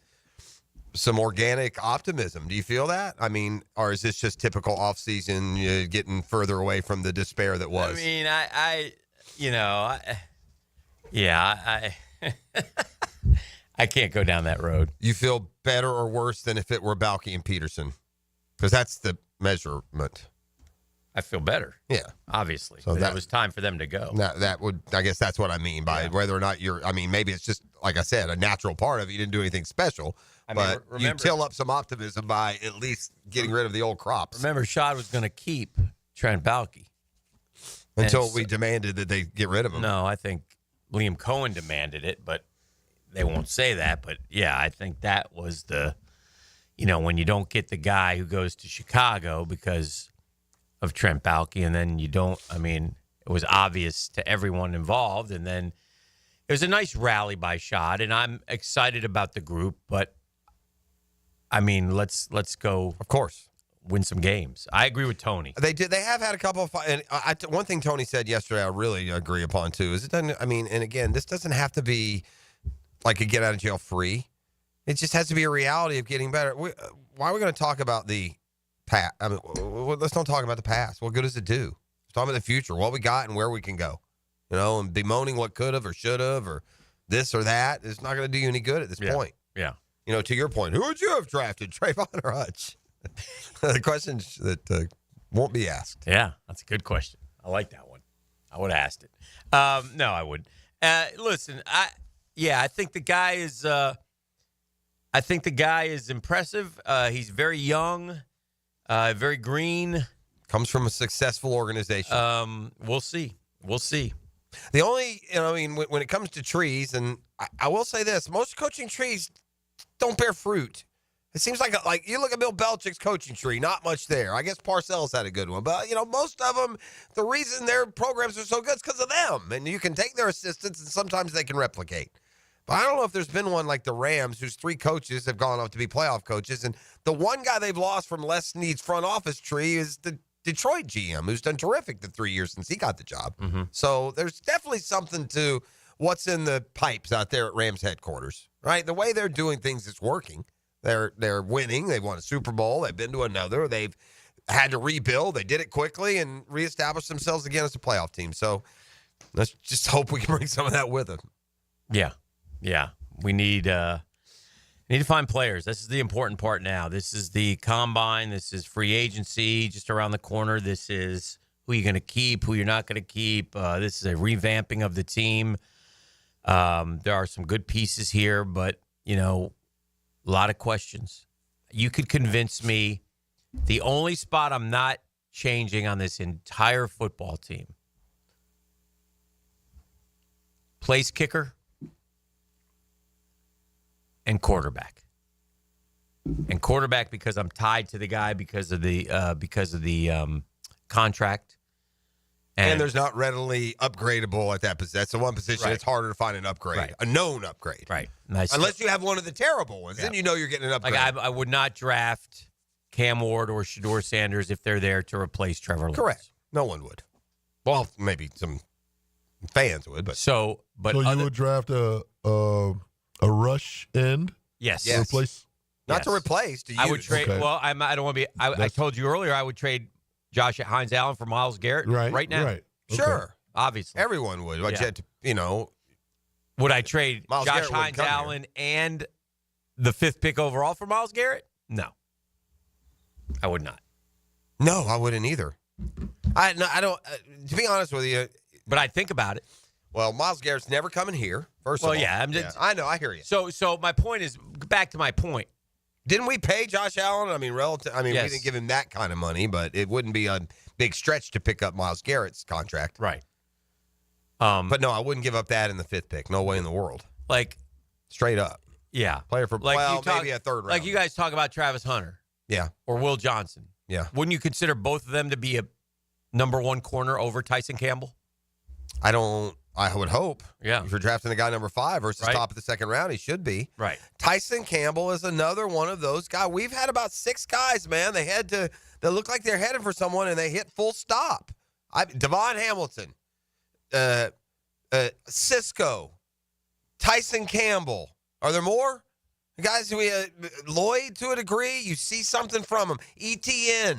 organic optimism. Do you feel that? I mean, or is this just typical off-season getting further away from the despair that was? I mean, I can't go down that road. You feel better or worse than if it were Balky and Peterson? Because that's the measurement. I feel better. Yeah. Obviously. So that was time for them to go. I guess that's what I mean by whether or not maybe it's just, like I said, a natural part of it. You didn't do anything special. But you till up some optimism by at least getting rid of the old crops. Remember, Shad was going to keep Trent Baalke. Until we demanded that they get rid of him. No, I think Liam Cohen demanded it, but they won't say that. But, yeah, I think that was when you don't get the guy who goes to Chicago because of Trent Baalke, and then it was obvious to everyone involved. And then it was a nice rally by Shad, and I'm excited about the group, but let's go. Of course, win some games. I agree with Tony. They did. They have had a couple of. And one thing Tony said yesterday, I really agree upon too. Is it doesn't? And again, this doesn't have to be like a get out of jail free. It just has to be a reality of getting better. Why are we going to talk about the past? Let's don't talk about the past. What good does it do? talking about the future, what we got and where we can go. And bemoaning what could have or should have or this or that is not going to do you any good at this point. Yeah. To your point, who would you have drafted, Trayvon or Hutch? The questions that won't be asked. Yeah, that's a good question. I like that one. I would have asked it. No, I wouldn't. Listen, I think the guy is. I think the guy is impressive. He's very young, very green. Comes from a successful organization. We'll see. The only, when it comes to trees, and I will say this, most coaching trees don't bear fruit. It seems like you look at Bill Belichick's coaching tree, not much there. I guess Parcells had a good one. But, most of them, the reason their programs are so good is because of them. And you can take their assistants, and sometimes they can replicate. But I don't know if there's been one like the Rams, whose 3 coaches have gone off to be playoff coaches. And the one guy they've lost from Les Snead's front office tree is the Detroit GM, who's done terrific the 3 years since he got the job. Mm-hmm. So there's definitely something to what's in the pipes out there at Rams headquarters, right? The way they're doing things is working. They're winning. They've won a Super Bowl. They've been to another. They've had to rebuild. They did it quickly and reestablished themselves again as a playoff team. So let's just hope we can bring some of that with them. Yeah. We need to find players. This is the important part now. This is the combine. This is free agency just around the corner. This is who you're going to keep, who you're not going to keep. This is a revamping of the team. There are some good pieces here, but, a lot of questions. You could convince me the only spot I'm not changing on this entire football team, place kicker and quarterback. And quarterback because I'm tied to the guy because of the contract. And there's not readily upgradable at that position. That's the one position Right. It's harder to find an upgrade, Right. a known upgrade. Right. Unless you have one of the terrible ones. Then you're getting an upgrade. Like I would not draft Cam Ward or Shedeur Sanders if they're there to replace Trevor Lawrence. Correct. No one would. Well, maybe some fans would, but So you would draft a rush end? Yes. To replace? Not to replace. To use. I would trade. Okay. Well, I don't want to be. I told you earlier I would trade Josh Hines Allen for Myles Garrett right now. Right. Sure. Obviously. Everyone would. But Yeah. Would I trade Myles Josh Garrett wouldn't Hines come here. Allen and the 5th pick overall for Myles Garrett? No. I would not. No, I wouldn't either. I don't. To be honest with you, but I'd think about it. Well, Myles Garrett's never coming here. First of all, I know. I hear you. So my point is back to my point. Didn't we pay Josh Allen? I mean, we Yes. didn't give him that kind of money, but it wouldn't be a big stretch to pick up Myles Garrett's contract. Right. But no, I wouldn't give up that in the 5th pick. No way in the world. Like straight up. Yeah. Player for maybe a 3rd round. Like you guys talk about Travis Hunter. Yeah. Or Will Johnson. Yeah. Wouldn't you consider both of them to be a number 1 corner over Tyson Campbell? I would hope. Yeah. If you're drafting the guy number 5 versus Right. top of the 2nd round, he should be. Right. Tyson Campbell is another one of those guys. We've had about 6 guys, man. They look like they're headed for someone and they hit full stop. Devon Hamilton, Cisco, Tyson Campbell. Are there more? Guys, Lloyd to a degree, you see something from him. ETN.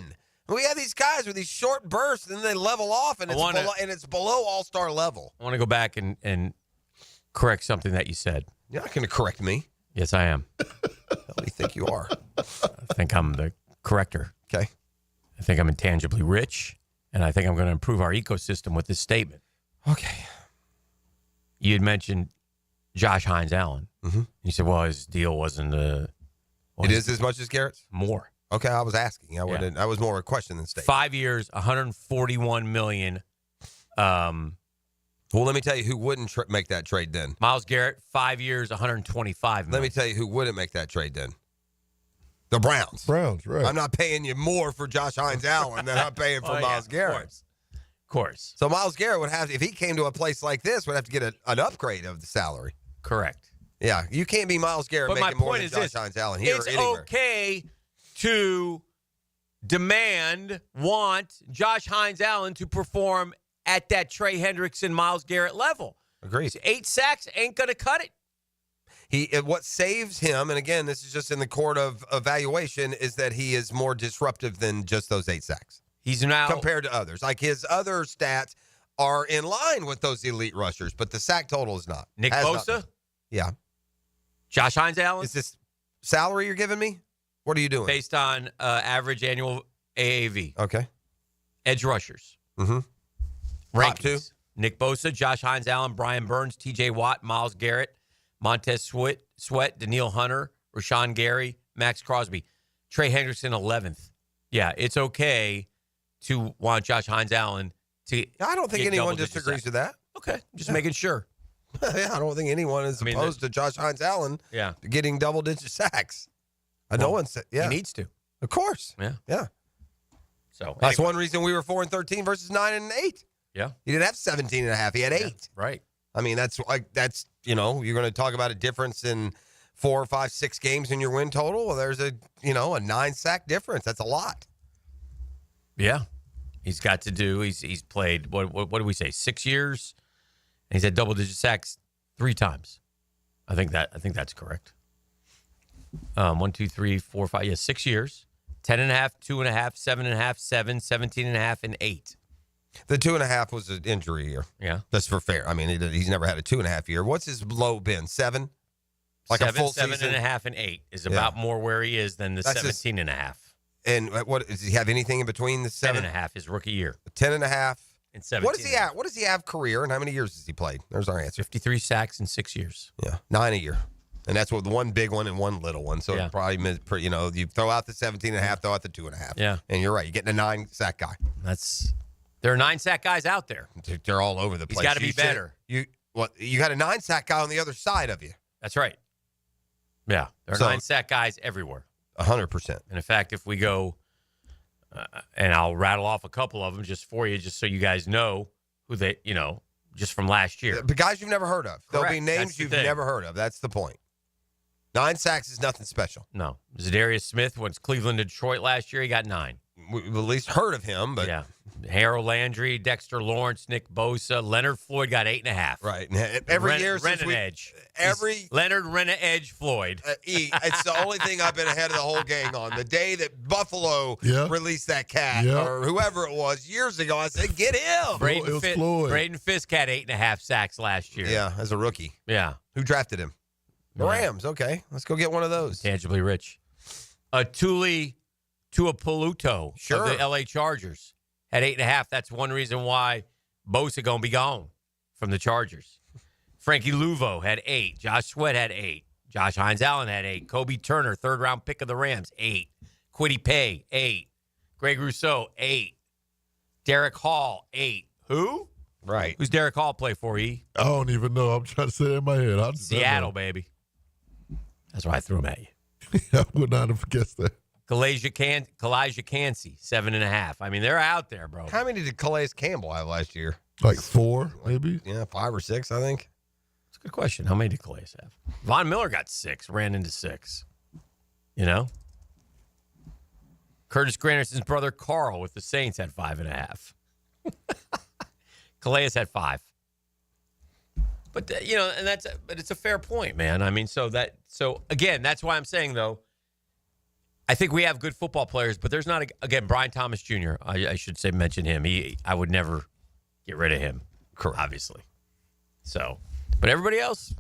We have these guys with these short bursts, and then they level off, and it's below all-star level. I want to go back and correct something that you said. You're not going to correct me. Yes, I am. How do you think you are? I think I'm the corrector. Okay. I think I'm intangibly rich, and I think I'm going to improve our ecosystem with this statement. Okay. You had mentioned Josh Hines Allen. Mm-hmm. You said, well, his deal wasn't It is as much as Garrett's? More. Okay, I was asking. I was more a question than statement. 5 years, $141 million. Well, let me tell you who wouldn't make that trade then. Myles Garrett, 5 years, $125 million. Let me tell you who wouldn't make that trade then. The Browns. Browns, right. I'm not paying you more for Josh Hines Allen than I'm paying for Myles Garrett. Of course. So Myles Garrett would have, if he came to a place like this, would have to get an upgrade of the salary. Correct. Yeah, you can't be Myles Garrett But my making more point than is Josh this. Hines Allen here It's or anywhere. okay to want Josh Hines Allen to perform at that Trey Hendrickson, Myles Garrett level. Agreed. 8 sacks ain't going to cut it. What saves him, and again, this is just in the court of evaluation, is that he is more disruptive than just those 8 sacks. He's now compared to others. Like his other stats are in line with those elite rushers, but the sack total is not. Nick Has Bosa? not. Yeah. Josh Hines Allen? Is this salary you're giving me? What are you doing? Based on average annual AAV. Okay. Edge rushers. Mm-hmm. Top 2. Nick Bosa, Josh Hines Allen, Brian Burns, TJ Watt, Myles Garrett, Montez Sweat, Daniil Hunter, Rashawn Gary, Max Crosby. Trey Hendrickson, 11th. Yeah, it's okay to want Josh Hines Allen to. I don't think anyone disagrees with that. Okay, just making sure. Yeah, I don't think anyone is opposed to Josh Hines Allen getting double-digit sacks. No one said, He needs to. Of course. Yeah. So that's one reason we were 4-13 versus 9-8. Yeah. He didn't have 17.5. He had 8. Right. I mean, that's you're going to talk about a difference in 4, 5, 6 games in your win total. Well, there's a 9-sack difference. That's a lot. Yeah. He's got to do. He's played what do we say? 6 years, and he's had double-digit sacks 3 times. I think that's correct. 1, 2, 3, 4, 5. Yeah, 6 years. 10.5, 2.5, 7.5, 7, 17.5, and 8. The 2.5 was an injury year. Yeah. That's for fair. I mean, he's never had a 2.5 year. What's his low been? 7? Like 7, a full 7.5, and 8 is about more where he is than the 17.5. And what does he have anything in between the 7? 10.5 his rookie year. 10.5 and 17. What does he have? What does he have career and how many years has he played? There's our answer. 53 sacks in 6 years. Yeah, 9 a year. And that's with one big one and one little one. So it probably, you throw out the 17.5, throw out the 2.5. Yeah. And you're right. You're getting a 9-sack guy. There are 9-sack guys out there. They're all over the place. He's got to be better. You got a 9-sack guy on the other side of you. That's right. Yeah. There are 9-sack guys everywhere. 100%. And in fact, if we go, and I'll rattle off a couple of them just for you, just so you guys know who they, just from last year. The guys you've never heard of. There'll be Correct. names That's the you've thing. never heard of. That's the point. 9 sacks is nothing special. No. Zadarius Smith went to Cleveland to Detroit last year. He got 9. We've at least heard of him, but yeah. Harold Landry, Dexter Lawrence, Nick Bosa, Leonard Floyd got 8.5. Right. Every year since Edge. Leonard Rena Edge Floyd. It's the only thing I've been ahead of the whole gang on. The day that Buffalo released that cat or whoever it was years ago, I said, get him. Braden Fisk had 8.5 sacks last year. Yeah, as a rookie. Yeah. Who drafted him? The Rams. Okay, let's go get one of those. Tangibly rich. Tuli Tuipulotu of the L.A. Chargers had 8.5. That's one reason why Bosa going to be gone from the Chargers. Frankie Luvo had 8. Josh Sweat had 8. Josh Hines Allen had 8. Kobe Turner, 3rd-round pick of the Rams, 8. Kwity Paye, 8. Greg Rousseau, 8. Derek Hall, 8. Who? Right. Who's Derek Hall play for, E? I don't even know. I'm trying to say it in my head. Seattle, baby. That's why I threw him at you. I would not have guessed that. Kalijah Kancey, 7.5. I mean, they're out there, bro. How many did Calais Campbell have last year? Like 4, maybe? Yeah, 5 or 6, I think. That's a good question. How many did Calais have? Von Miller got 6, ran into 6. You know? Curtis Granderson's brother Carl with the Saints had 5.5. Calais had 5. But but it's a fair point, man. I mean, so again, that's why I'm saying though, I think we have good football players, but there's not again Brian Thomas Jr. I should say mention him. I would never get rid of him, obviously. So, but everybody else,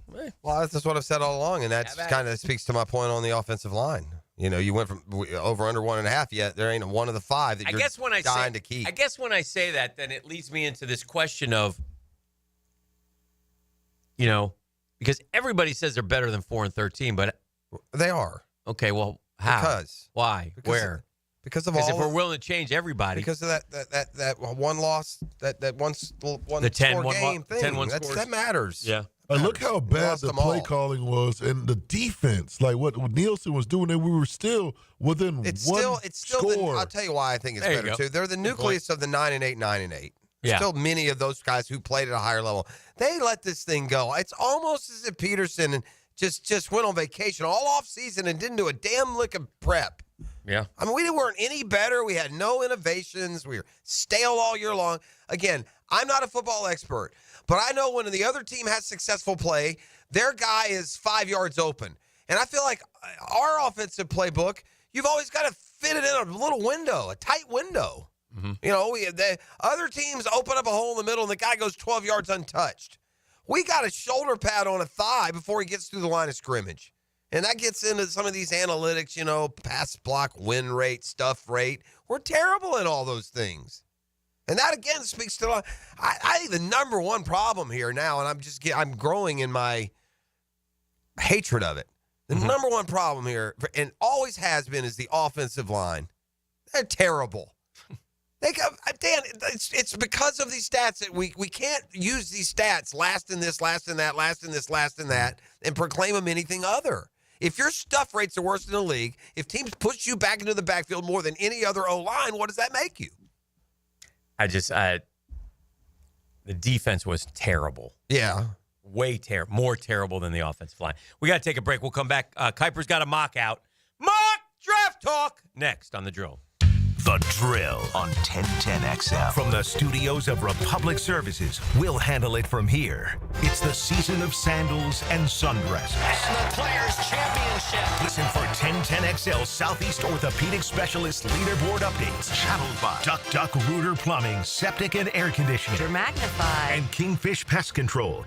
well, that's what I've said all along, and that kind of speaks to my point on the offensive line. You went from over under 1.5. Yet there ain't one of the 5 that you're dying to keep. I guess when I say that, then it leads me into this question of, because everybody says they're better than 4-13, but they are. Okay, well, how? Because why? Where? Because of if we're willing to change everybody, because of that one loss, that one the 10 game thing. That matters. Yeah. Look how bad the play calling was and the defense. Like what Nielsen was doing, and we were still within one score. I'll tell you why I think it's better too. They're the nucleus of the 9-8, 9-8. Yeah. Still many of those guys who played at a higher level. They let this thing go. It's almost as if Peterson just went on vacation all off season and didn't do a damn lick of prep. Yeah. I mean, we weren't any better. We had no innovations. We were stale all year long. Again, I'm not a football expert, but I know when the other team has successful play, their guy is 5 yards open. And I feel like our offensive playbook, you've always got to fit it in a little window, a tight window. You know, the other teams open up a hole in the middle and the guy goes 12 yards untouched. We got a shoulder pad on a thigh before he gets through the line of scrimmage. And that gets into some of these analytics, you know, pass block, win rate, stuff rate. We're terrible at all those things. And that, again, speaks to I think the number one problem here now, and I'm growing in my hatred of it. The number one problem here, and always has been, is the offensive line. They're terrible. Dan, it's because of these stats that we can't use these stats, last in this, last in that, last in this, last in that, and proclaim them anything other. If your stuff rates are worse in the league, if teams push you back into the backfield more than any other O-line, what does that make you? The defense was terrible. Yeah. More terrible than the offensive line. We got to take a break. We'll come back. Kuiper's got a mock out. Mock draft talk next on The Drill. The Drill on 1010XL. From the studios of Republic Services, we'll handle it from here. It's the season of sandals and sundresses. And the Players' Championship. Listen for 1010XL Southeast Orthopedic Specialist Leaderboard updates. Channeled by Duck Rooter Plumbing, Septic and Air Conditioning. Magnified. And Kingfish Pest Control.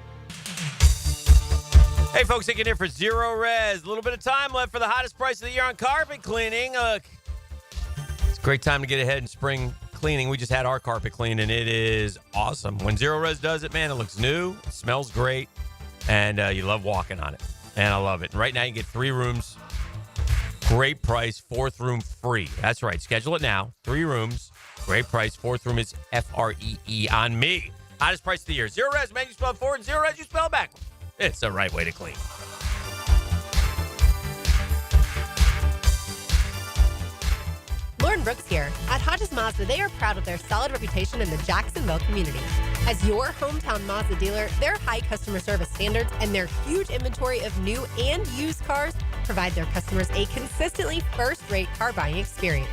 Hey, folks, Hicken here for Zero Res. A little bit of time left for the hottest price of the year on carpet cleaning. It's a great time to get ahead in spring cleaning. We just had our carpet cleaned, and it is awesome. When Zero Res does it, man, it looks new, it smells great, and you love walking on it. And I love it. And right now, you get 3 rooms, great price, 4th room free. That's right. Schedule it now. 3 rooms, great price. 4th room is FREE on me. Hottest price of the year. Zero Res, man, you spell it forward. Zero Res, you spell it backwards. It's the right way to clean. Lauren Brooks here. At Hodges Mazda, they are proud of their solid reputation in the Jacksonville community. As your hometown Mazda dealer, their high customer service standards and their huge inventory of new and used cars provide their customers a consistently first-rate car buying experience.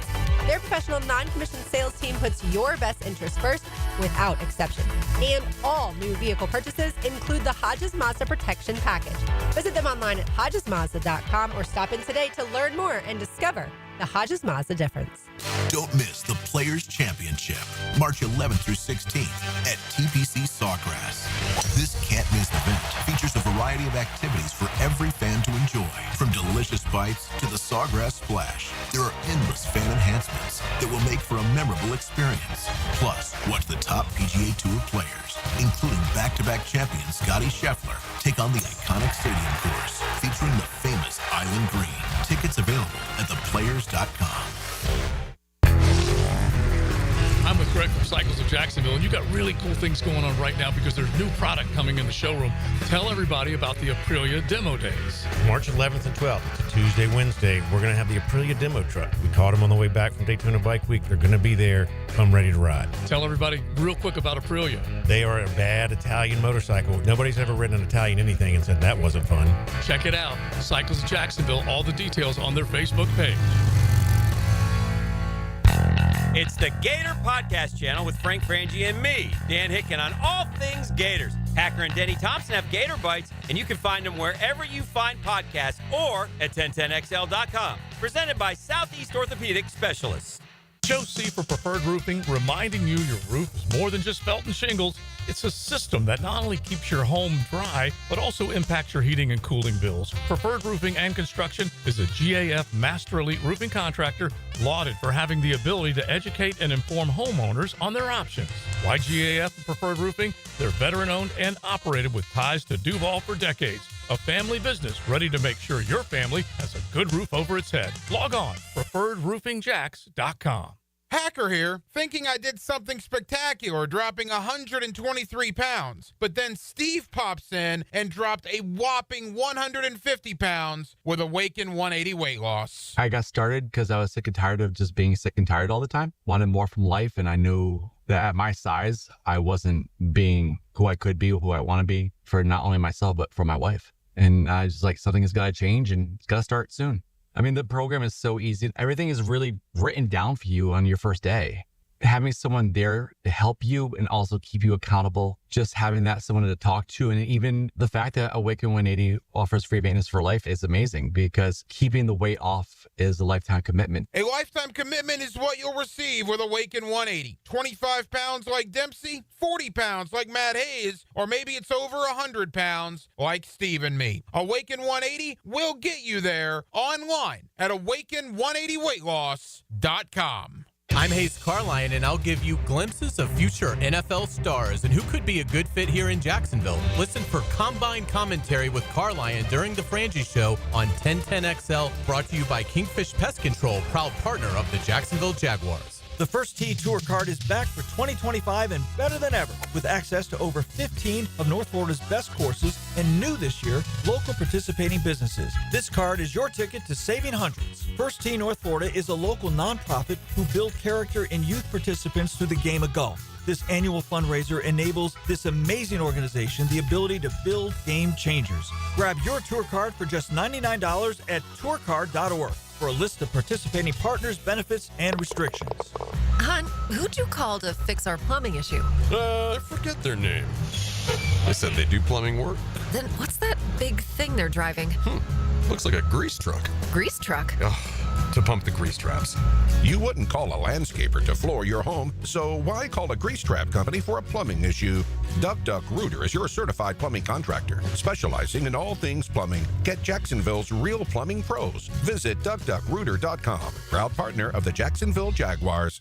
Their professional, non-commissioned sales team puts your best interest first without exception. And all new vehicle purchases include the Hodges Mazda Protection Package. Visit them online at HodgesMazda.com or stop in today to learn more and discover the Hodges Mazda difference. Don't miss the Players' Championship, March 11th through 16th at TPC Sawgrass. This can't-miss event features a variety of activities for every fan to enjoy, from delicious bites to the Sawgrass Splash. There are endless fan enhancements that will make for a memorable experience. Plus, watch the top PGA Tour players, including back-to-back champion Scotty Scheffler, take on the iconic stadium course featuring the famous Island Green. Tickets available at theplayers.com. I'm with Greg from Cycles of Jacksonville, and you got really cool things going on right now because there's new product coming in the showroom. Tell everybody about the Aprilia Demo Days. March 11th and 12th. It's a Tuesday, Wednesday. We're going to have the Aprilia Demo Truck. We caught them on the way back from Daytona Bike Week. They're going to be there. Come ready to ride. Tell everybody real quick about Aprilia. They are a bad Italian motorcycle. Nobody's ever ridden an Italian anything and said that wasn't fun. Check it out. Cycles of Jacksonville. All the details on their Facebook page. It's the Gator Podcast Channel with Frank Frangie and me, Dan Hicken, on all things Gators. Hacker and Denny Thompson have Gator Bites, and you can find them wherever you find podcasts or at 1010XL.com. Presented by Southeast Orthopedic Specialists. Joe C. for Preferred Roofing, reminding you your roof is more than just felt and shingles. It's a system that not only keeps your home dry, but also impacts your heating and cooling bills. Preferred Roofing and Construction is a GAF Master Elite roofing contractor lauded for having the ability to educate and inform homeowners on their options. Why GAF and Preferred Roofing? They're veteran-owned and operated with ties to Duval for decades. A family business ready to make sure your family has a good roof over its head. Log on, preferredroofingjacks.com. Hacker here, thinking I did something spectacular, dropping 123 pounds. But then Steve pops in and dropped a whopping 150 pounds with a Waken 180 weight loss. I got started because I was sick and tired of just being sick and tired all the time. Wanted more from life, and I knew that at my size, I wasn't being who I could be, who I want to be, for not only myself, but for my wife. And I was like, something has got to change, and it's got to start soon. I mean, the program is so easy. Everything is really written down for you on your first day. having someone there to help you and also keep you accountable, just having that someone to talk to. And even the fact that Awaken 180 offers free maintenance for life is amazing, because keeping the weight off is a lifetime commitment. A lifetime commitment is what you'll receive with Awaken 180. 25 pounds like Dempsey, 40 pounds like Matt Hayes, or maybe it's over 100 pounds like Steve and me. Awaken 180 will get you there online at awaken180weightloss.com. I'm Hayes Carline, and I'll give you glimpses of future NFL stars and who could be a good fit here in Jacksonville. Listen for Combine Commentary with Carline during the Frangie Show on 1010XL, brought to you by Kingfish Pest Control, proud partner of the Jacksonville Jaguars. The First Tee Tour Card is back for 2025 and better than ever, with access to over 15 of North Florida's best courses and new this year, local participating businesses. This card is your ticket to saving hundreds. First Tee North Florida is a local nonprofit who build character in youth participants through the game of golf. This annual fundraiser enables this amazing organization the ability to build game changers. Grab your tour card for just $99 at tourcard.org. for a list of participating partners, benefits, and restrictions. Hon, who'd you call to fix our plumbing issue? I forget their name. They said they do plumbing work. Then what's that big thing they're driving? Looks like a grease truck. Grease truck? Ugh, to pump the grease traps. You wouldn't call a landscaper to floor your home, so why call a grease trap company for a plumbing issue? Duck Duck Rooter is your certified plumbing contractor, specializing in all things plumbing. Get Jacksonville's real plumbing pros. Visit duckduckrooter.com, proud partner of the Jacksonville Jaguars.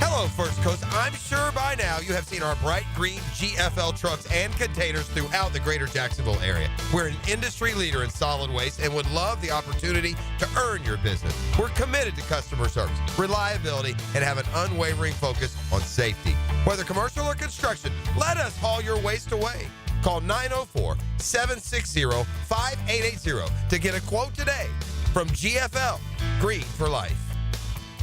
Hello, First Coast. I'm sure by now you have seen our bright green GFL trucks and containers throughout the greater Jacksonville area. We're an industry leader in solid waste and would love the opportunity to earn your business. We're committed to customer service, reliability, and have an unwavering focus on safety. Whether commercial or construction, let us haul your waste away. Call 904-760-5880 to get a quote today from GFL, Green for Life.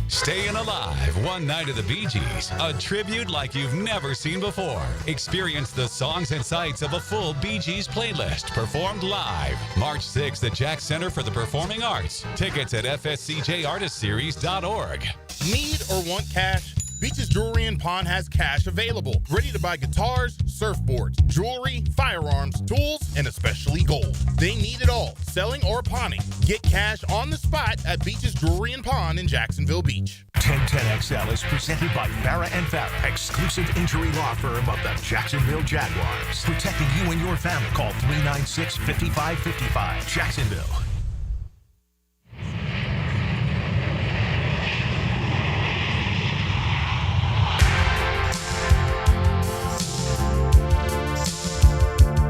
Staying Alive, one night of the Bee Gees, a tribute like you've never seen before. Experience the songs and sights of a full Bee Gees playlist performed live. March 6th at Jack Center for the Performing Arts. Tickets at fscjartistseries.org. Need or want cash? Beach's Jewelry and Pawn has cash available. Ready to buy guitars, surfboards, jewelry, firearms, tools, and especially gold. They need it all, selling or pawning. Get cash on the spot at Beach's Jewelry and Pawn in Jacksonville Beach. 1010XL is presented by Farrah & Farrah, exclusive injury law firm of the Jacksonville Jaguars. Protecting you and your family. Call 396-5555. Jacksonville.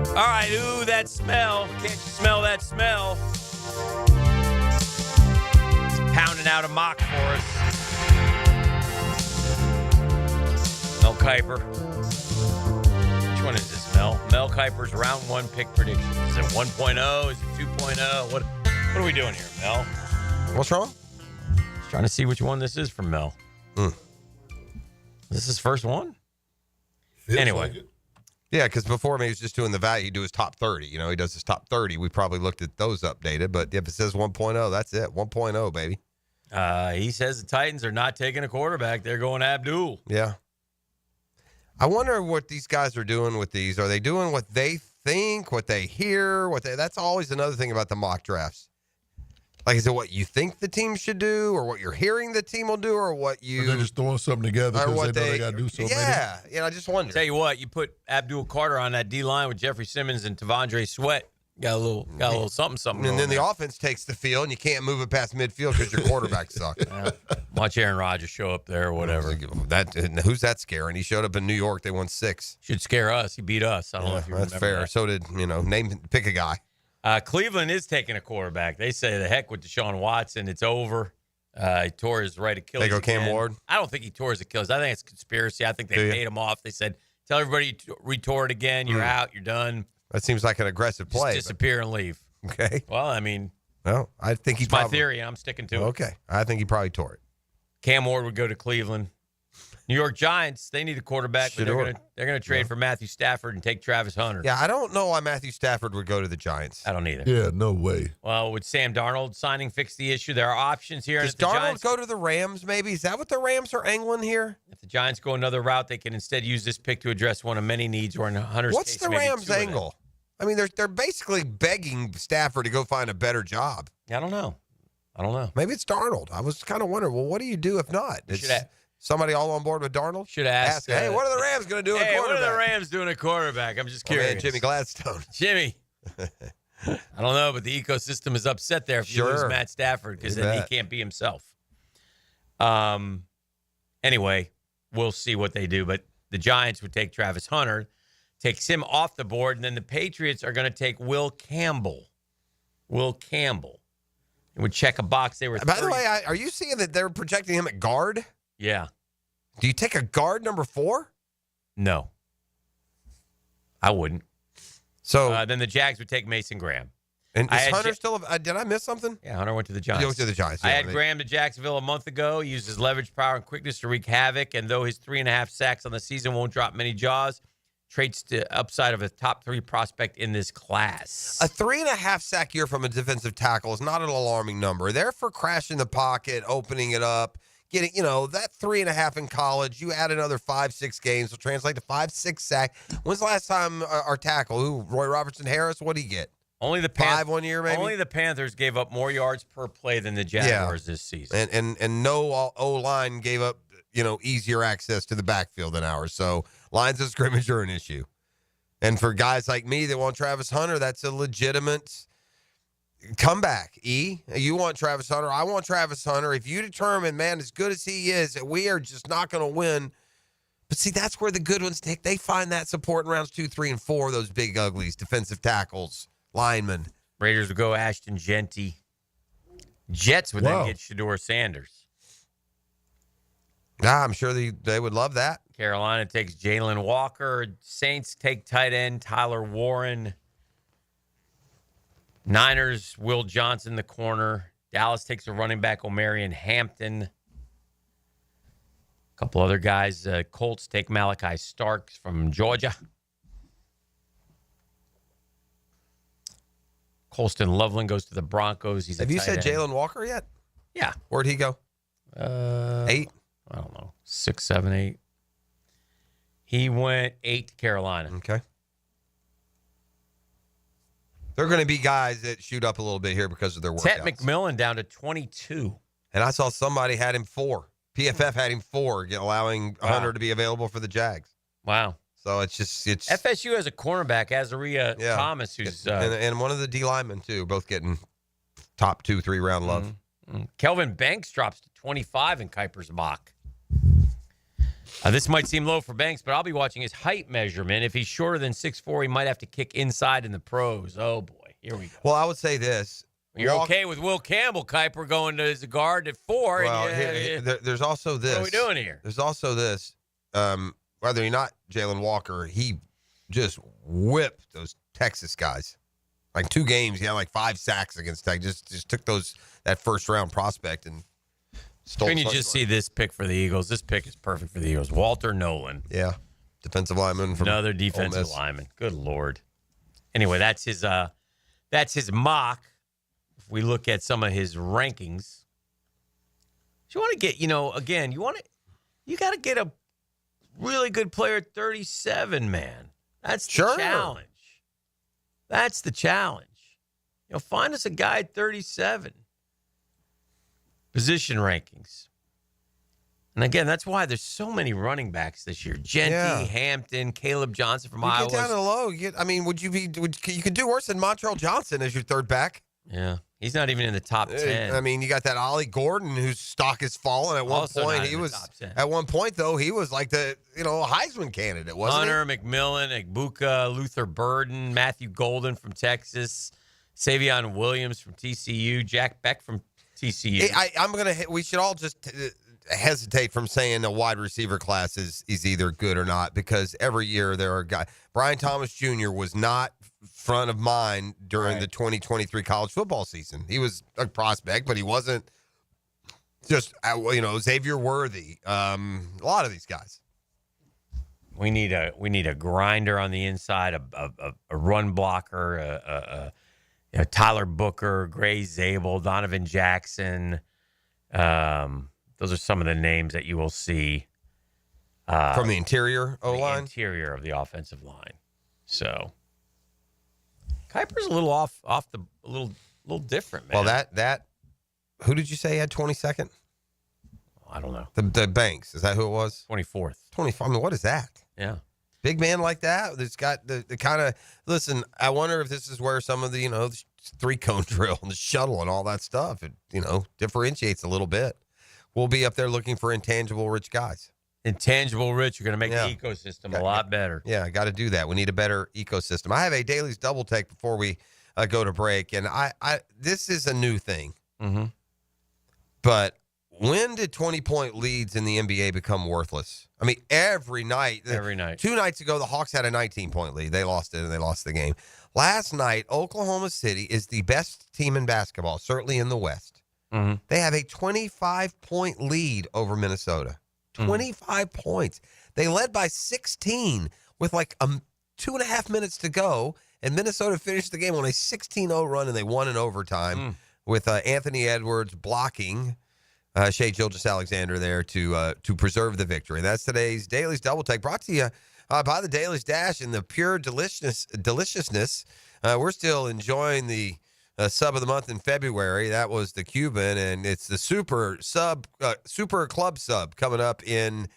All right, ooh, that smell. Can't you smell that smell? He's pounding out a mock for us. Mel Kiper. Which one is this, Mel? Mel Kiper's round one pick prediction. Is it 1.0? Is it 2.0? What are we doing here, Mel? What's wrong? Just trying to see which one this is from Mel. Is this his first one? Feels anyway. like it. Yeah, because before he was just doing the value, he'd do his top 30. You know, he does his top 30. We probably looked at those updated, but if it says 1.0, that's it. 1.0, baby. He says the Titans are not taking a quarterback. They're going Abdul. Yeah. I wonder what these guys are doing with these. Are they doing what they think, what they hear, that's always another thing about the mock drafts. Like, is it what you think the team should do, or what you're hearing the team will do, or what you... Or they're just throwing something together because they know they got to do something. Yeah, I just wonder. Tell you what, you put Abdul Carter on that D-line with Jeffrey Simmons and Tavondre Sweat. Got a little something. And then the offense takes the field, and you can't move it past midfield because your quarterback sucks. Watch Aaron Rodgers show up there or whatever. Who's that scaring? He showed up in New York. They won 6. Should scare us. He beat us. I don't know if you that's remember fair. that. So did, pick a guy. Cleveland is taking a quarterback. They say the heck with Deshaun Watson. It's over. He tore his right Achilles. They go Cam Ward? I don't think he tore his Achilles. I think it's conspiracy. I think they paid him off. They said, tell everybody you retore it again. You're out. You're done. That seems like an aggressive play. Just disappear and leave. Okay. Well, I mean. Well, I think he's my theory. I'm sticking to it. Okay. I think he probably tore it. Cam Ward would go to Cleveland. New York Giants, they need a quarterback, but they're gonna trade for Matthew Stafford and take Travis Hunter. Yeah, I don't know why Matthew Stafford would go to the Giants. I don't either. Yeah, no way. Well, would Sam Darnold signing fix the issue? There are options here. Does Darnold go to the Rams, maybe? Is that what the Rams are angling here? If the Giants go another route, they can instead use this pick to address one of many needs, or in Hunter's What's case, the maybe Rams' two of them. angle? I mean, they're basically begging Stafford to go find a better job. I don't know. Maybe it's Darnold. I was kind of wondering, well, what do you do if not? Is somebody all on board with Darnold? Should ask. Hey, what are the Rams going to do at quarterback? What are the Rams doing at quarterback? I'm just curious. Man, Jimmy Gladstone. Jimmy. I don't know, but the ecosystem is upset there if you lose Matt Stafford because then he can't be himself. Anyway, we'll see what they do. But the Giants would take Travis Hunter, takes him off the board, and then the Patriots are going to take Will Campbell. It would check a box. They were. By the way, are you seeing that they're projecting him at guard? Yeah. Do you take a guard number 4? No. I wouldn't. So then the Jags would take Mason Graham. And is Hunter still? Did I miss something? Yeah, Hunter went to the Giants. He went to the Giants. I had Graham to Jacksonville a month ago. He used his leverage, power, and quickness to wreak havoc. And though his 3.5 sacks on the season won't drop many jaws, traits to upside of a top 3 prospect in this class. A 3.5 sack year from a defensive tackle is not an alarming number. They're for crashing the pocket, opening it up, getting, that 3.5 in college. You add another 5-6 games, will translate to 5-6 sack. When's the last time our tackle, Roy Robertson Harris, what'd he get? Only the 5 1 year, maybe. Only the Panthers gave up more yards per play than the Jaguars this season. And no O-line gave up, easier access to the backfield than ours. So lines of scrimmage are an issue. And for guys like me that want Travis Hunter, that's a legitimate comeback. You want Travis Hunter. I want Travis Hunter. If you determine, man, as good as he is, we are just not going to win. But see, that's where the good ones take. They find that support in rounds 2, 3, and 4, those big uglies, defensive tackles, linemen. Raiders would go Ashton Genty. Jets would then get Shedeur Sanders. Yeah, I'm sure they would love that. Carolina takes Jalen Walker. Saints take tight end Tyler Warren. Niners, Will Johnson, the corner. Dallas takes a running back, Omarion Hampton. A couple other guys. Colts take Malachi Starks from Georgia. Colston Loveland goes to the Broncos. Have you said Jalen Walker yet? Yeah. Where'd he go? 8? I don't know. 6, 7, 8. He went 8 to Carolina. Okay. There are going to be guys that shoot up a little bit here because of their workouts. Ted McMillan down to 22. And I saw somebody had him 4. PFF had him 4, allowing Hunter to be available for the Jags. Wow. So it's FSU has a cornerback, Azaria Thomas, who's and one of the D linemen too, both getting top 2, 3 round love. Mm-hmm. Kelvin Banks drops to 25 in Kuiper's mock. This might seem low for Banks, but I'll be watching his height measurement. If he's shorter than 6'4", he might have to kick inside in the pros. Oh, boy. Here we go. Well, I would say this. You're okay with Will Campbell, Kuiper, going to as a guard at 4. Well, there's also this. What are we doing here? There's also this. Whether you're not Jalen Walker, he just whipped those Texas guys. Like 2 games, he had like 5 sacks against Texas. Just took that first round prospect and stole. Can you just see this pick for the Eagles? This pick is perfect for the Eagles. Walter Nolan. Yeah. Defensive lineman from another defensive lineman. Good Lord. Anyway, that's his mock. If we look at some of his rankings. You want to get, you got to get a really good player at 37, man. That's the challenge. That's the challenge. Find us a guy at 37. Position rankings. And again, that's why there's so many running backs this year. Genty, Hampton, Caleb Johnson from Iowa. Get down to the low. You could do worse than Montrell Johnson as your third back. Yeah. He's not even in the top 10. I mean, you got that Ollie Gordon whose stock has fallen. At one point, he was like the Heisman candidate, wasn't Hunter, McMillan, Egbuka, Luther Burden, Matthew Golden from Texas, Savion Williams from TCU, Jack Beck from TCU. We should all just hesitate from saying the wide receiver class is either good or not, because every year there are guys. Brian Thomas Jr. was not front of mind during the 2023 college football season. He was a prospect, but he wasn't Just, Xavier Worthy, a lot of these guys. We need a grinder on the inside, a run blocker, Tyler Booker, Gray Zabel, Donovan Jackson. Those are some of the names that you will see from the interior O-line? The interior of the offensive line. So Kuiper's a little off a little different, man. Well, that who did you say had 22nd? I don't know. The Banks, is that who it was? 24th. 24. I mean, what is that? Yeah. Big man like that that's got the kind of, listen, I wonder if this is where some of the, the 3-cone drill and the shuttle and all that stuff, it, differentiates a little bit. We'll be up there looking for intangible rich guys. Intangible rich, you're going to make the ecosystem a lot better. Yeah, got to do that. We need a better ecosystem. I have a Dailies double take before we go to break, and I this is a new thing. Mm-hmm. But when did 20-point leads in the NBA become worthless? I mean, every night. 2 nights ago, the Hawks had a 19-point lead. They lost it, and they lost the game. Last night, Oklahoma City is the best team in basketball, certainly in the West. Mm-hmm. They have a 25-point lead over Minnesota. 25 points. They led by 16 with 2.5 minutes to go, and Minnesota finished the game on a 16-0 run, and they won in overtime with Anthony Edwards blocking Shai Gilgeous-Alexander there to preserve the victory. That's today's Dailies Double Take, brought to you by the Dailies Dash and the pure deliciousness. We're still enjoying the sub of the month in February. That was the Cuban, and it's the super club sub coming up in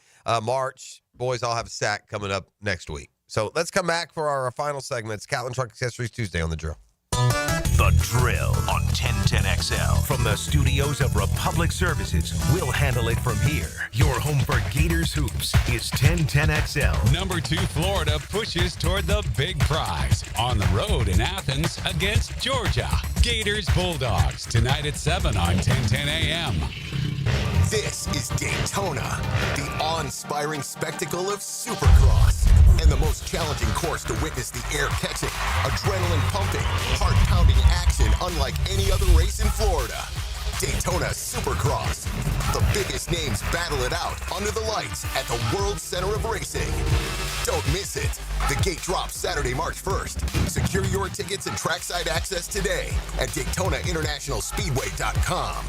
March. Boys, I'll have a sack coming up next week. So let's come back for our final segment. It's Catlin Truck Accessories Tuesday on The Drill. The Drill on 1010XL. From the studios of Republic Services, we'll handle it from here. Your home for Gators Hoops is 1010XL. Number 2 Florida pushes toward the big prize on the road in Athens against Georgia. Gators Bulldogs tonight at 7 on 1010 AM. This is Daytona, the awe-inspiring spectacle of Supercross, and the most challenging course to witness the air-catching, adrenaline-pumping, heart-pounding action unlike any other race in Florida. Daytona Supercross. The biggest names battle it out under the lights at the World Center of Racing. Don't miss it. The gate drops Saturday, March 1st. Secure your tickets and trackside access today at DaytonaInternationalSpeedway.com.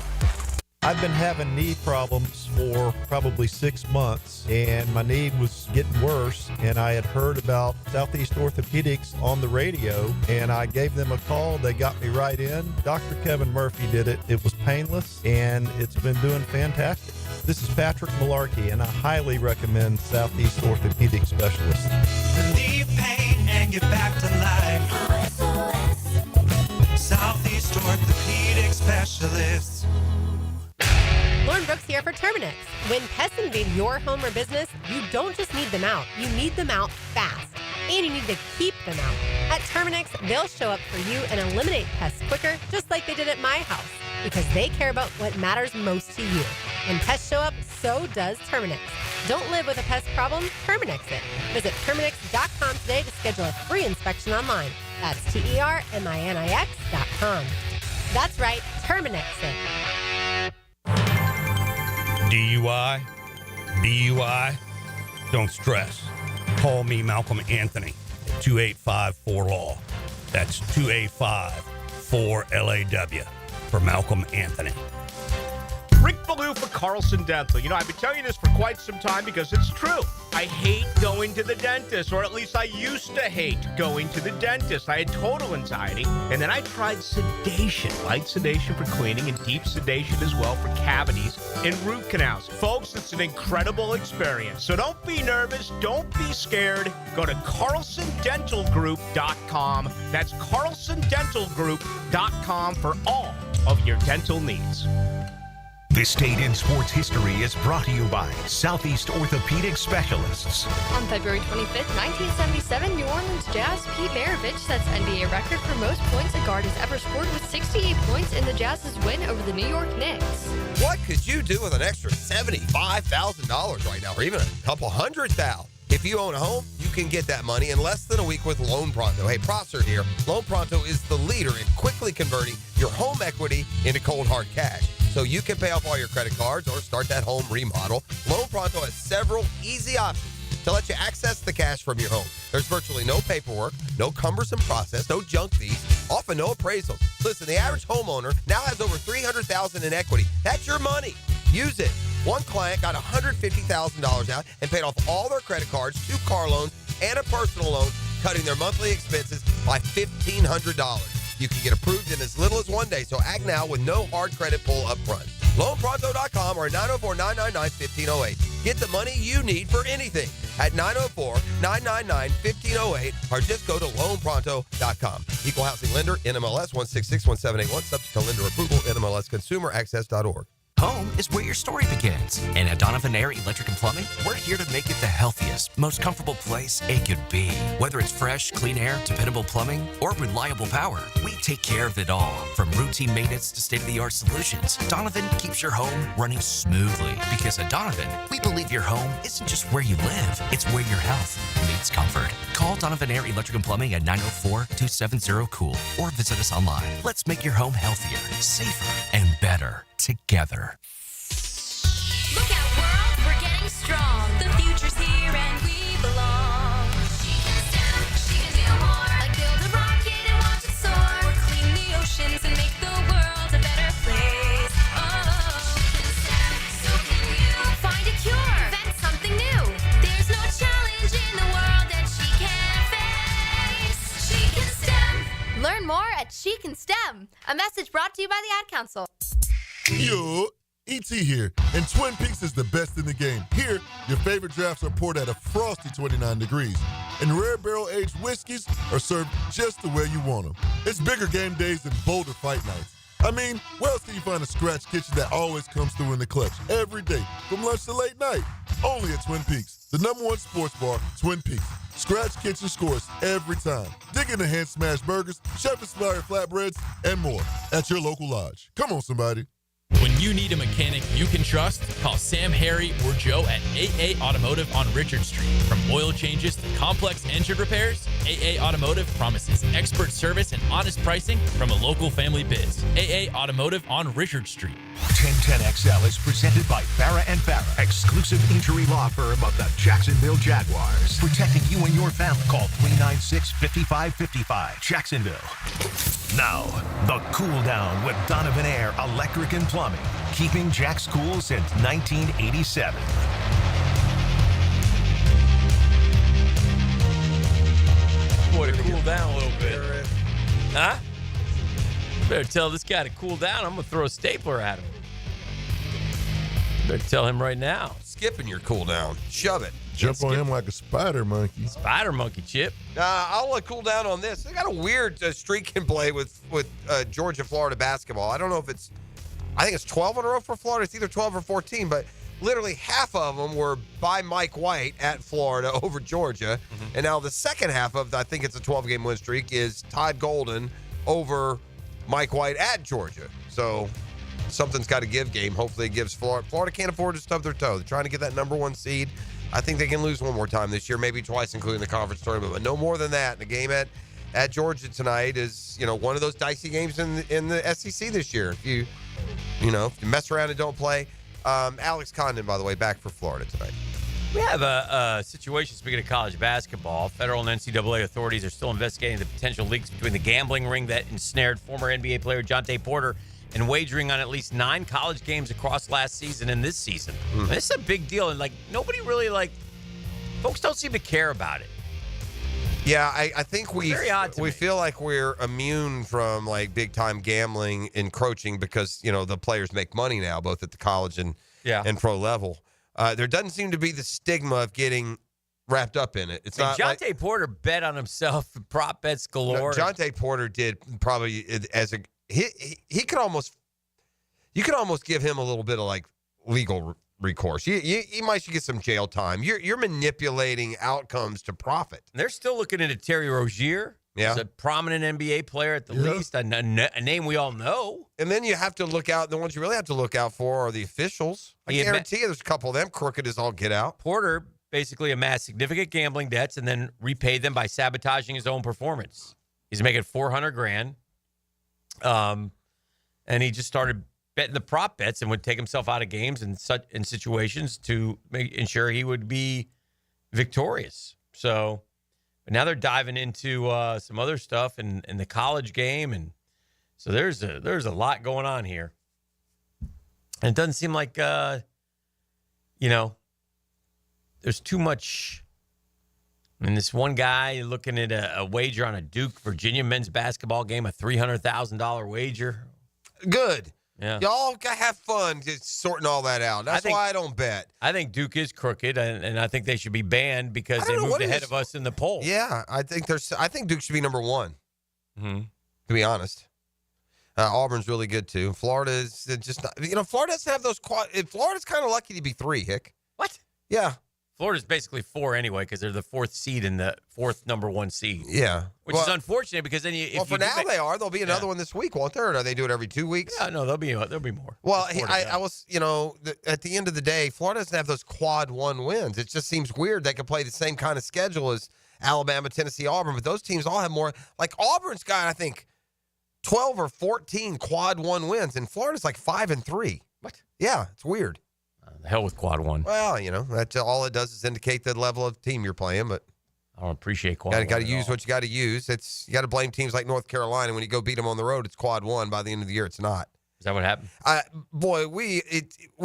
I've been having knee problems for probably 6 months, and my knee was getting worse, and I had heard about Southeast Orthopedics on the radio, and I gave them a call. They got me right in. Dr. Kevin Murphy did it. It was painless, and it's been doing fantastic. This is Patrick Malarkey, and I highly recommend Southeast Orthopedic Specialists. Relieve pain and get back to life. Southeast Orthopedic Specialists. Lauren Brooks here for Terminix. When pests invade your home or business, you don't just need them out, you need them out fast. And you need to keep them out. At Terminix, they'll show up for you and eliminate pests quicker, just like they did at my house, because they care about what matters most to you. When pests show up, so does Terminix. Don't live with a pest problem, Terminix it. Visit Terminix.com today to schedule a free inspection online. That's TERMINIX.com. That's right, Terminix it. DUI? BUI? Don't stress. Call me Malcolm Anthony at 285-4LAW. That's 285-4LAW for Malcolm Anthony. Rick Ballou for Carlson Dental. I've been telling you this for quite some time because it's true. I hate going to the dentist, or at least I used to hate going to the dentist. I had total anxiety, and then I tried sedation, light sedation for cleaning and deep sedation as well for cavities and root canals. Folks, it's an incredible experience. So don't be nervous. Don't be scared. Go to CarlsonDentalGroup.com. That's CarlsonDentalGroup.com for all of your dental needs. This Date in Sports History is brought to you by Southeast Orthopedic Specialists. On February 25th, 1977, New Orleans Jazz Pete Maravich sets NBA record for most points a guard has ever scored with 68 points in the Jazz's win over the New York Knicks. What could you do with an extra $75,000 right now, or even a couple $100,000? If you own a home, you can get that money in less than a week with Loan Pronto. Hey, Prosser here. Loan Pronto is the leader in quickly converting your home equity into cold hard cash. so you can pay off all your credit cards or start that home remodel. Loan Pronto has several easy options to let you access the cash from your home. There's virtually no paperwork, no cumbersome process, no junk fees, often no appraisals. Listen, the average homeowner now has over $300,000 in equity. That's your money. Use it. One client got $150,000 out and paid off all their credit cards, 2 car loans, and a personal loan, cutting their monthly expenses by $1,500. You can get approved in as little as 1 day, so act now with no hard credit pull up front. LoanPronto.com or 904-999-1508. Get the money you need for anything at 904-999-1508 or just go to loanpronto.com. Equal housing lender, NMLS 1661781, subject to lender approval, NMLSconsumeraccess.org. Home is where your story begins. And at Donovan Air Electric and Plumbing, we're here to make it the healthiest, most comfortable place it could be. Whether it's fresh, clean air, dependable plumbing, or reliable power, we take care of it all. From routine maintenance to state-of-the-art solutions, Donovan keeps your home running smoothly. Because at Donovan, we believe your home isn't just where you live, it's where your health meets comfort. Call Donovan Air Electric and Plumbing at 904-270-COOL or visit us online. Let's make your home healthier, safer, and better together. Look out, world, we're getting strong. The future's here and we belong. She can STEM, she can do more. Like build a rocket and watch it soar. Or clean the oceans and make the world a better place. Oh, she can STEM, so can you. Find a cure, invent something new. There's no challenge in the world that she can't face. She can STEM. Learn more at She Can STEM. A message brought to you by the Ad Council. Yo, E.T. here, and Twin Peaks is the best in the game. Here, your favorite drafts are poured at a frosty 29 degrees, and rare barrel-aged whiskeys are served just the way you want them. It's bigger game days and bolder fight nights. I mean, where else can you find a scratch kitchen that always comes through in the clutch every day, from lunch to late night? Only at Twin Peaks, the #1 sports bar, Twin Peaks. Scratch kitchen scores every time. Dig into hand-smashed burgers, chef-inspired flatbreads, and more at your local lodge. Come on, somebody. When you need a mechanic you can trust, call Sam, Harry, or Joe at AA Automotive on Richard Street. From oil changes to complex engine repairs, AA Automotive promises expert service and honest pricing from a local family biz. AA Automotive on Richard Street. 1010XL is presented by Farrah & Farrah, exclusive injury law firm of the Jacksonville Jaguars. Protecting you and your family. Call 396-5555, Jacksonville. Now, the Cool Down with Donovan Air Electric and Plumbing. Keeping Jack's cool since 1987. Boy, to cool down a little bit. Huh? Better tell this guy to cool down. I'm going to throw a stapler at him. Better tell him right now. Skipping your cool down. Shove it. Jump on him like a spider monkey. Spider monkey, Chip. I'll cool down on this. They got a weird streak in play with Georgia-Florida basketball. I don't know if it's, I think it's 12 in a row for Florida. It's either 12 or 14, but literally half of them were by Mike White at Florida over Georgia. Mm-hmm. And now the second half of, I think it's a 12-game win streak, is Todd Golden over Mike White at Georgia. So something's got to give game. Hopefully it gives Florida. Florida can't afford to stub their toe. They're trying to get that #1 seed. I think they can lose one more time this year, maybe twice, including the conference tournament, but no more than that. The game at Georgia tonight is, one of those dicey games in the SEC this year. If you mess around and don't play. Alex Condon, by the way, back for Florida tonight. We have a situation, speaking of college basketball. Federal and NCAA authorities are still investigating the potential links between the gambling ring that ensnared former NBA player Jonte Porter and wagering on at least 9 college games across last season and this season. This is a big deal, and nobody really folks don't seem to care about it. Yeah, I think we me. feel like we're immune from big time gambling encroaching because the players make money now, both at the college and pro level. There doesn't seem to be the stigma of getting wrapped up in it. It's not. Jonte Porter bet on himself, prop bets galore. No, Jonte Porter did probably as a. He could almost, you could almost give him a little bit of legal recourse. You might should get some jail time. You're manipulating outcomes to profit. They're still looking into Terry Rozier. Yeah. He's a prominent NBA player at the least, a name we all know. And then you have to look out. The ones you really have to look out for are the officials. I guarantee you there's a couple of them crooked as all get out. Porter basically amassed significant gambling debts and then repaid them by sabotaging his own performance. He's making $400,000. And he just started betting the prop bets and would take himself out of games and such in situations to ensure he would be victorious. So but now they're diving into some other stuff in the college game, and so there's a lot going on here. And it doesn't seem like there's too much. I mean, this one guy looking at a wager on a Duke Virginia men's basketball game, a $300,000 wager. Good. Yeah. Y'all have fun just sorting all that out. That's why I don't bet. I think Duke is crooked, and I think they should be banned because they moved ahead of us in the poll. Yeah, I think Duke should be number one. Mm-hmm. To be honest, Auburn's really good too. Florida is just not, Florida doesn't have those Florida's kind of lucky to be 3. Hick. What? Yeah. Florida's basically 4 anyway because they're the 4th seed and the 4th number 1 seed. Yeah. Which is unfortunate because then they are. There'll be another one this week, won't there? Or they do it every 2 weeks? Yeah, no, there'll be more. Well, I was, at the end of the day, Florida doesn't have those quad 1 wins. It just seems weird they could play the same kind of schedule as Alabama, Tennessee, Auburn, but those teams all have more. Like Auburn's got, I think, 12 or 14 quad 1 wins, and Florida's like 5-3. What? Yeah, it's weird. The hell with quad 1. Well, that's all it does is indicate the level of team you're playing, but I don't appreciate quad 1. Got to use what you got to use. You got to blame teams like North Carolina. When you go beat them on the road, it's quad 1. By the end of the year, it's not. Is that what happened? Boy, we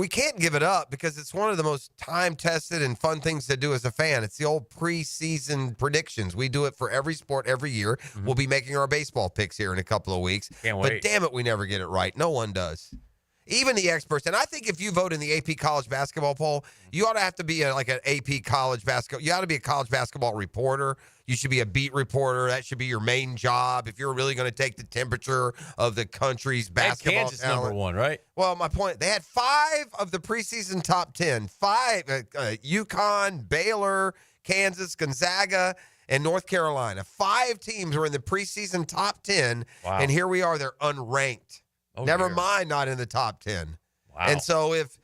can't give it up because it's one of the most time-tested and fun things to do as a fan. It's the old preseason predictions. We do it for every sport every year. Mm-hmm. We'll be making our baseball picks here in a couple of weeks. Can't wait. But damn it, we never get it right. No one does. Even the experts. And I think if you vote in the AP college basketball poll, you ought to have to be an AP college basketball. You ought to be a college basketball reporter. You should be a beat reporter. That should be your main job if you're really going to take the temperature of the country's basketball Kansas talent. number 1, right? Well, my point, they had 5 of the preseason top 10. 5, UConn, Baylor, Kansas, Gonzaga, and North Carolina. 5 teams were in the preseason top 10, Wow. and here we are. They're unranked. Never dear. mind not in the top 10. Wow. And so if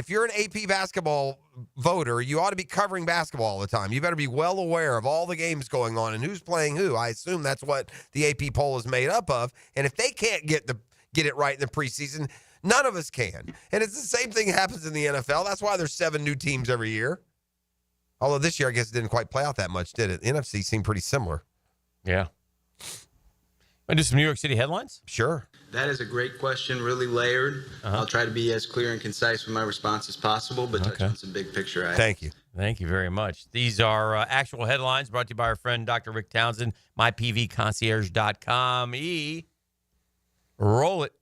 you're an AP basketball voter, you ought to be covering basketball all the time. You better be well aware of all the games going on and who's playing who. I assume that's what the AP poll is made up of. And if they can't get it right in the preseason, none of us can. And it's the same thing happens in the NFL. That's why there's 7 new teams every year. Although this year, I guess it didn't quite play out that much, did it? The NFC seemed pretty similar. Yeah. Want to do some New York City headlines? Sure. That is a great question, really layered. I'll try to be as clear and concise with my response as possible, but touch on some big picture items. Thank you. Thank you very much. These are actual headlines brought to you by our friend Dr. Rick Townsend, mypvconcierge.com. Roll it.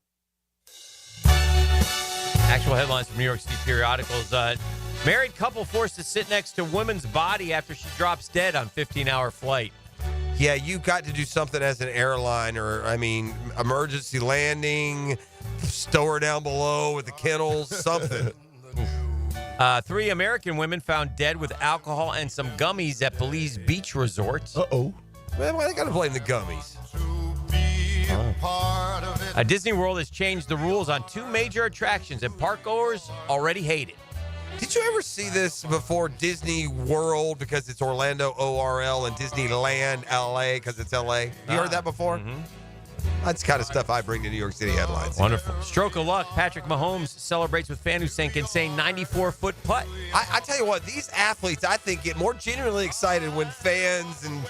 Actual headlines from New York City periodicals. Married couple forced to sit next to woman's body after she drops dead on 15-hour flight. Yeah, you got to do something as an airline, emergency landing, stow her down below with the kennels, something. 3 American women found dead with alcohol and some gummies at Belize Beach Resort. Uh-oh. Man, why they got to blame the gummies? Disney World has changed the rules on 2 major attractions, and parkgoers already hate it. Did you ever see this before? Disney World, because it's Orlando, ORL, and Disneyland, LA, because it's LA. You heard that before? Mm-hmm. That's the kind of stuff I bring to New York City headlines. Wonderful. Stroke of luck. Patrick Mahomes celebrates with fan who sank insane 94-foot putt. I tell you what, these athletes, I think, get more genuinely excited when fans and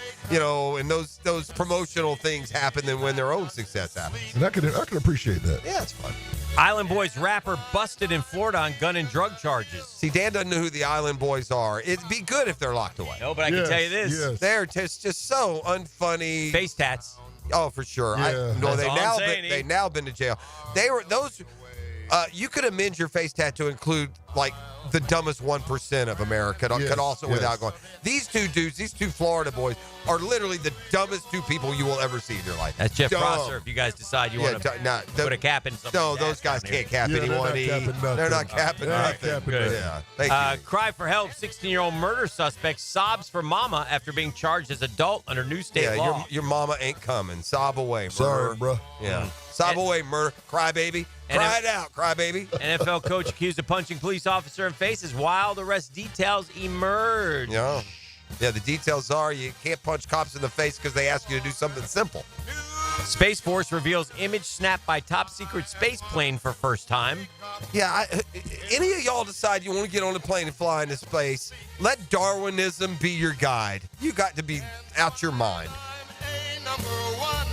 those promotional things happen than when their own success happens. And I can appreciate that. Yeah, it's fun. Island Boys rapper busted in Florida on gun and drug charges. See, Dan doesn't know who the Island Boys are. It'd be good if they're locked away. No, but I can tell you this. Yes. They're just so unfunny. Face tats. Oh, for sure. Yeah. They've now been to jail. They were those. You could amend your face tat to include like the dumbest 1% of America. Could also without going. These 2 dudes, these 2 Florida boys, are literally the dumbest 2 people you will ever see in your life. That's Jeff Prosser. If you guys decide you want to put a cap in something. No, those guys can't cap anyone. They're not capping nothing. Good. Yeah. Thank you. Cry for help. 16-year-old murder suspect sobs for mama after being charged as adult under new state law. Your mama ain't coming. Sob away, murder. Sorry, bro. Yeah. Sob away, murder. Cry, baby. Cry it out. Cry, baby. NFL coach accused of punching police officer in face as wild arrest details emerge. Yeah, the details are you can't punch cops in the face because they ask you to do something simple. Space Force reveals image snapped by top secret space plane for first time. Yeah, any of y'all decide you want to get on a plane and fly into space, let Darwinism be your guide. You got to be out your mind.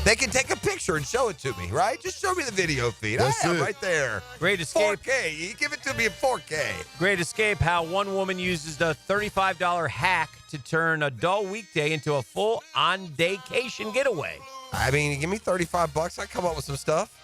They can take a picture and show it to me, right? Just show me the video feed. That's it. Right there. Great Escape. 4K. You give it to me in 4K. Great Escape, how one woman uses the $35 hack to turn a dull weekday into a full on-vacation getaway. I mean, give me $35. I come up with some stuff.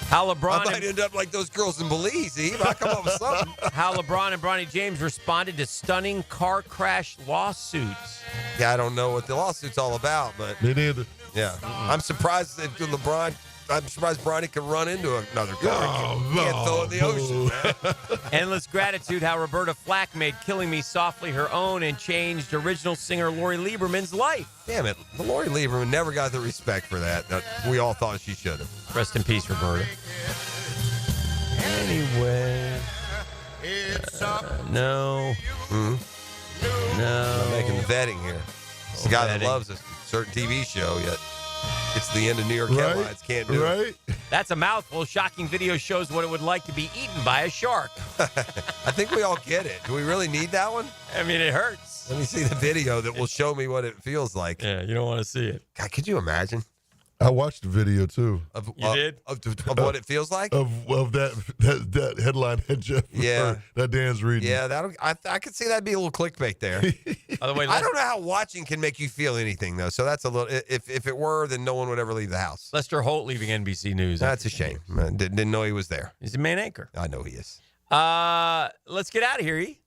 How LeBron I might end up like those girls in Belize, Eve. I come up with something. How LeBron and Bronny James responded to stunning car crash lawsuits. Yeah, I don't know what the lawsuit's all about, but Me neither. yeah, I'm surprised that LeBron. I'm surprised Bronny could run into another car. Can't throw it in the ocean, man. Endless Gratitude, how Roberta Flack made Killing Me Softly her own and changed original singer Lori Lieberman's life. Damn it, Lori Lieberman never got the respect for that we all thought she should have. Rest in peace, Roberta. Anyway, no. No. I'm making the vetting here. It's the guy that loves a certain TV show, yet it's the end of New York headlines. Can't do it. That's a mouthful. Shocking video shows what it would like to be eaten by a shark. I think we all get it. Do we really need that one? I mean, it hurts. Let me see the video that will show me what it feels like. Yeah, you don't want to see it. God, could you imagine? I watched the video too. Of did? Of what it feels like? Of that headline that Jeff that Dan's reading. Yeah, I could see that'd be a little clickbait there. By the way, I don't know how watching can make you feel anything though. So that's a little. If it were, then no one would ever leave the house. Lester Holt leaving NBC News. That's a shame. I didn't know he was there. He's the main anchor. I know he is. Let's get out of here, E.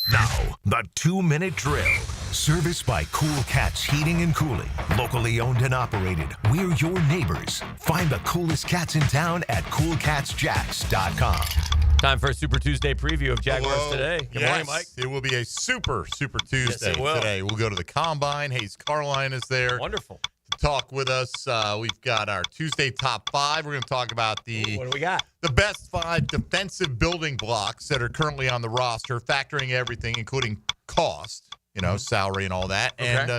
Now, the 2-minute drill. Service by Cool Cats Heating and Cooling. Locally owned and operated. We're your neighbors. Find the coolest cats in town at coolcatsjacks.com. Time for a Super Tuesday preview of Jaguars today. Good morning, Mike. It will be a super Tuesday today. We'll go to the Combine. Hayes Carline is there. Wonderful. To talk with us. We've got our Tuesday top 5. We're going to talk about what do we got? The best 5 defensive building blocks that are currently on the roster, factoring everything, including cost, salary and all that. Okay. And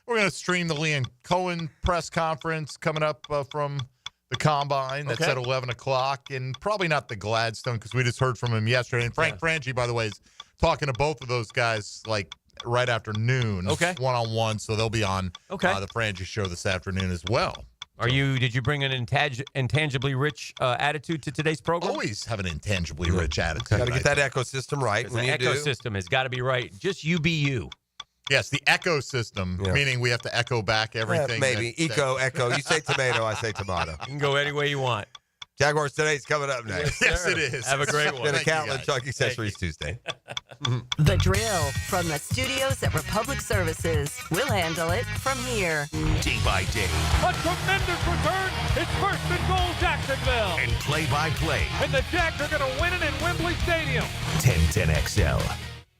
we're going to stream the Leon Cohen press conference coming up from the Combine. That's at 11 o'clock. And probably not the Gladstone because we just heard from him yesterday. And Frank Franchi, by the way, is talking to both of those guys like right after noon. Okay. One-on-one. So they'll be on the Franchi show this afternoon as well. Did you bring an intangibly rich attitude to today's program? Always have an intangibly rich attitude. Got to get that ecosystem right. The ecosystem has got to be right. Just you be you. Yes, the ecosystem, meaning we have to echo back everything. Maybe. Echo. You say tomato, I say tomato. You can go any way you want. Jaguars Today is coming up next. Yes, it is. Have a great one. Been a Catlin Truck Accessories Tuesday. The Drill from the studios at Republic Services. We'll handle it from here. Day by day. A tremendous return. It's first and goal, Jacksonville. And play-by-play. And the Jacks are going to win it in Wembley Stadium. 1010XL.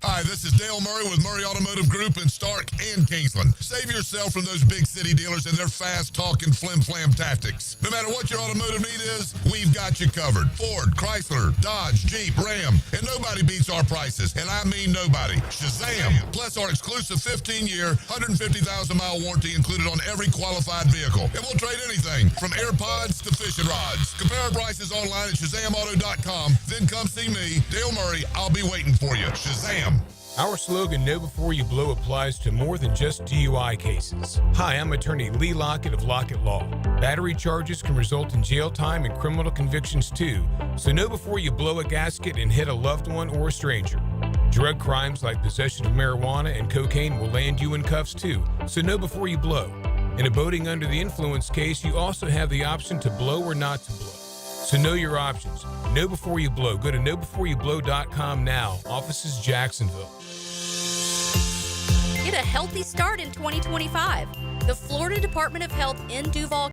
Hi, this is Dale Murray with Murray Automotive Group in Stark and Kingsland. Save yourself from those big city dealers and their fast-talking flim-flam tactics. No matter what your automotive need is, we've got you covered. Ford, Chrysler, Dodge, Jeep, Ram, and nobody beats our prices, and I mean nobody. Shazam! Plus our exclusive 15-year, 150,000-mile warranty included on every qualified vehicle. And we'll trade anything from AirPods to fishing rods. Compare our prices online at ShazamAuto.com. Then come see me, Dale Murray. I'll be waiting for you. Shazam! Our slogan, Know Before You Blow, applies to more than just DUI cases. Hi, I'm attorney Lee Lockett of Lockett Law. Battery charges can result in jail time and criminal convictions too, so know before you blow a gasket and hit a loved one or a stranger. Drug crimes like possession of marijuana and cocaine will land you in cuffs too, so know before you blow. In a boating under the influence case, you also have the option to blow or not to blow. So know your options. Know before you blow. Go to knowbeforeyouBlow.com now. Offices Jacksonville. Get a healthy start in 2025. The Florida Department of Health in Duval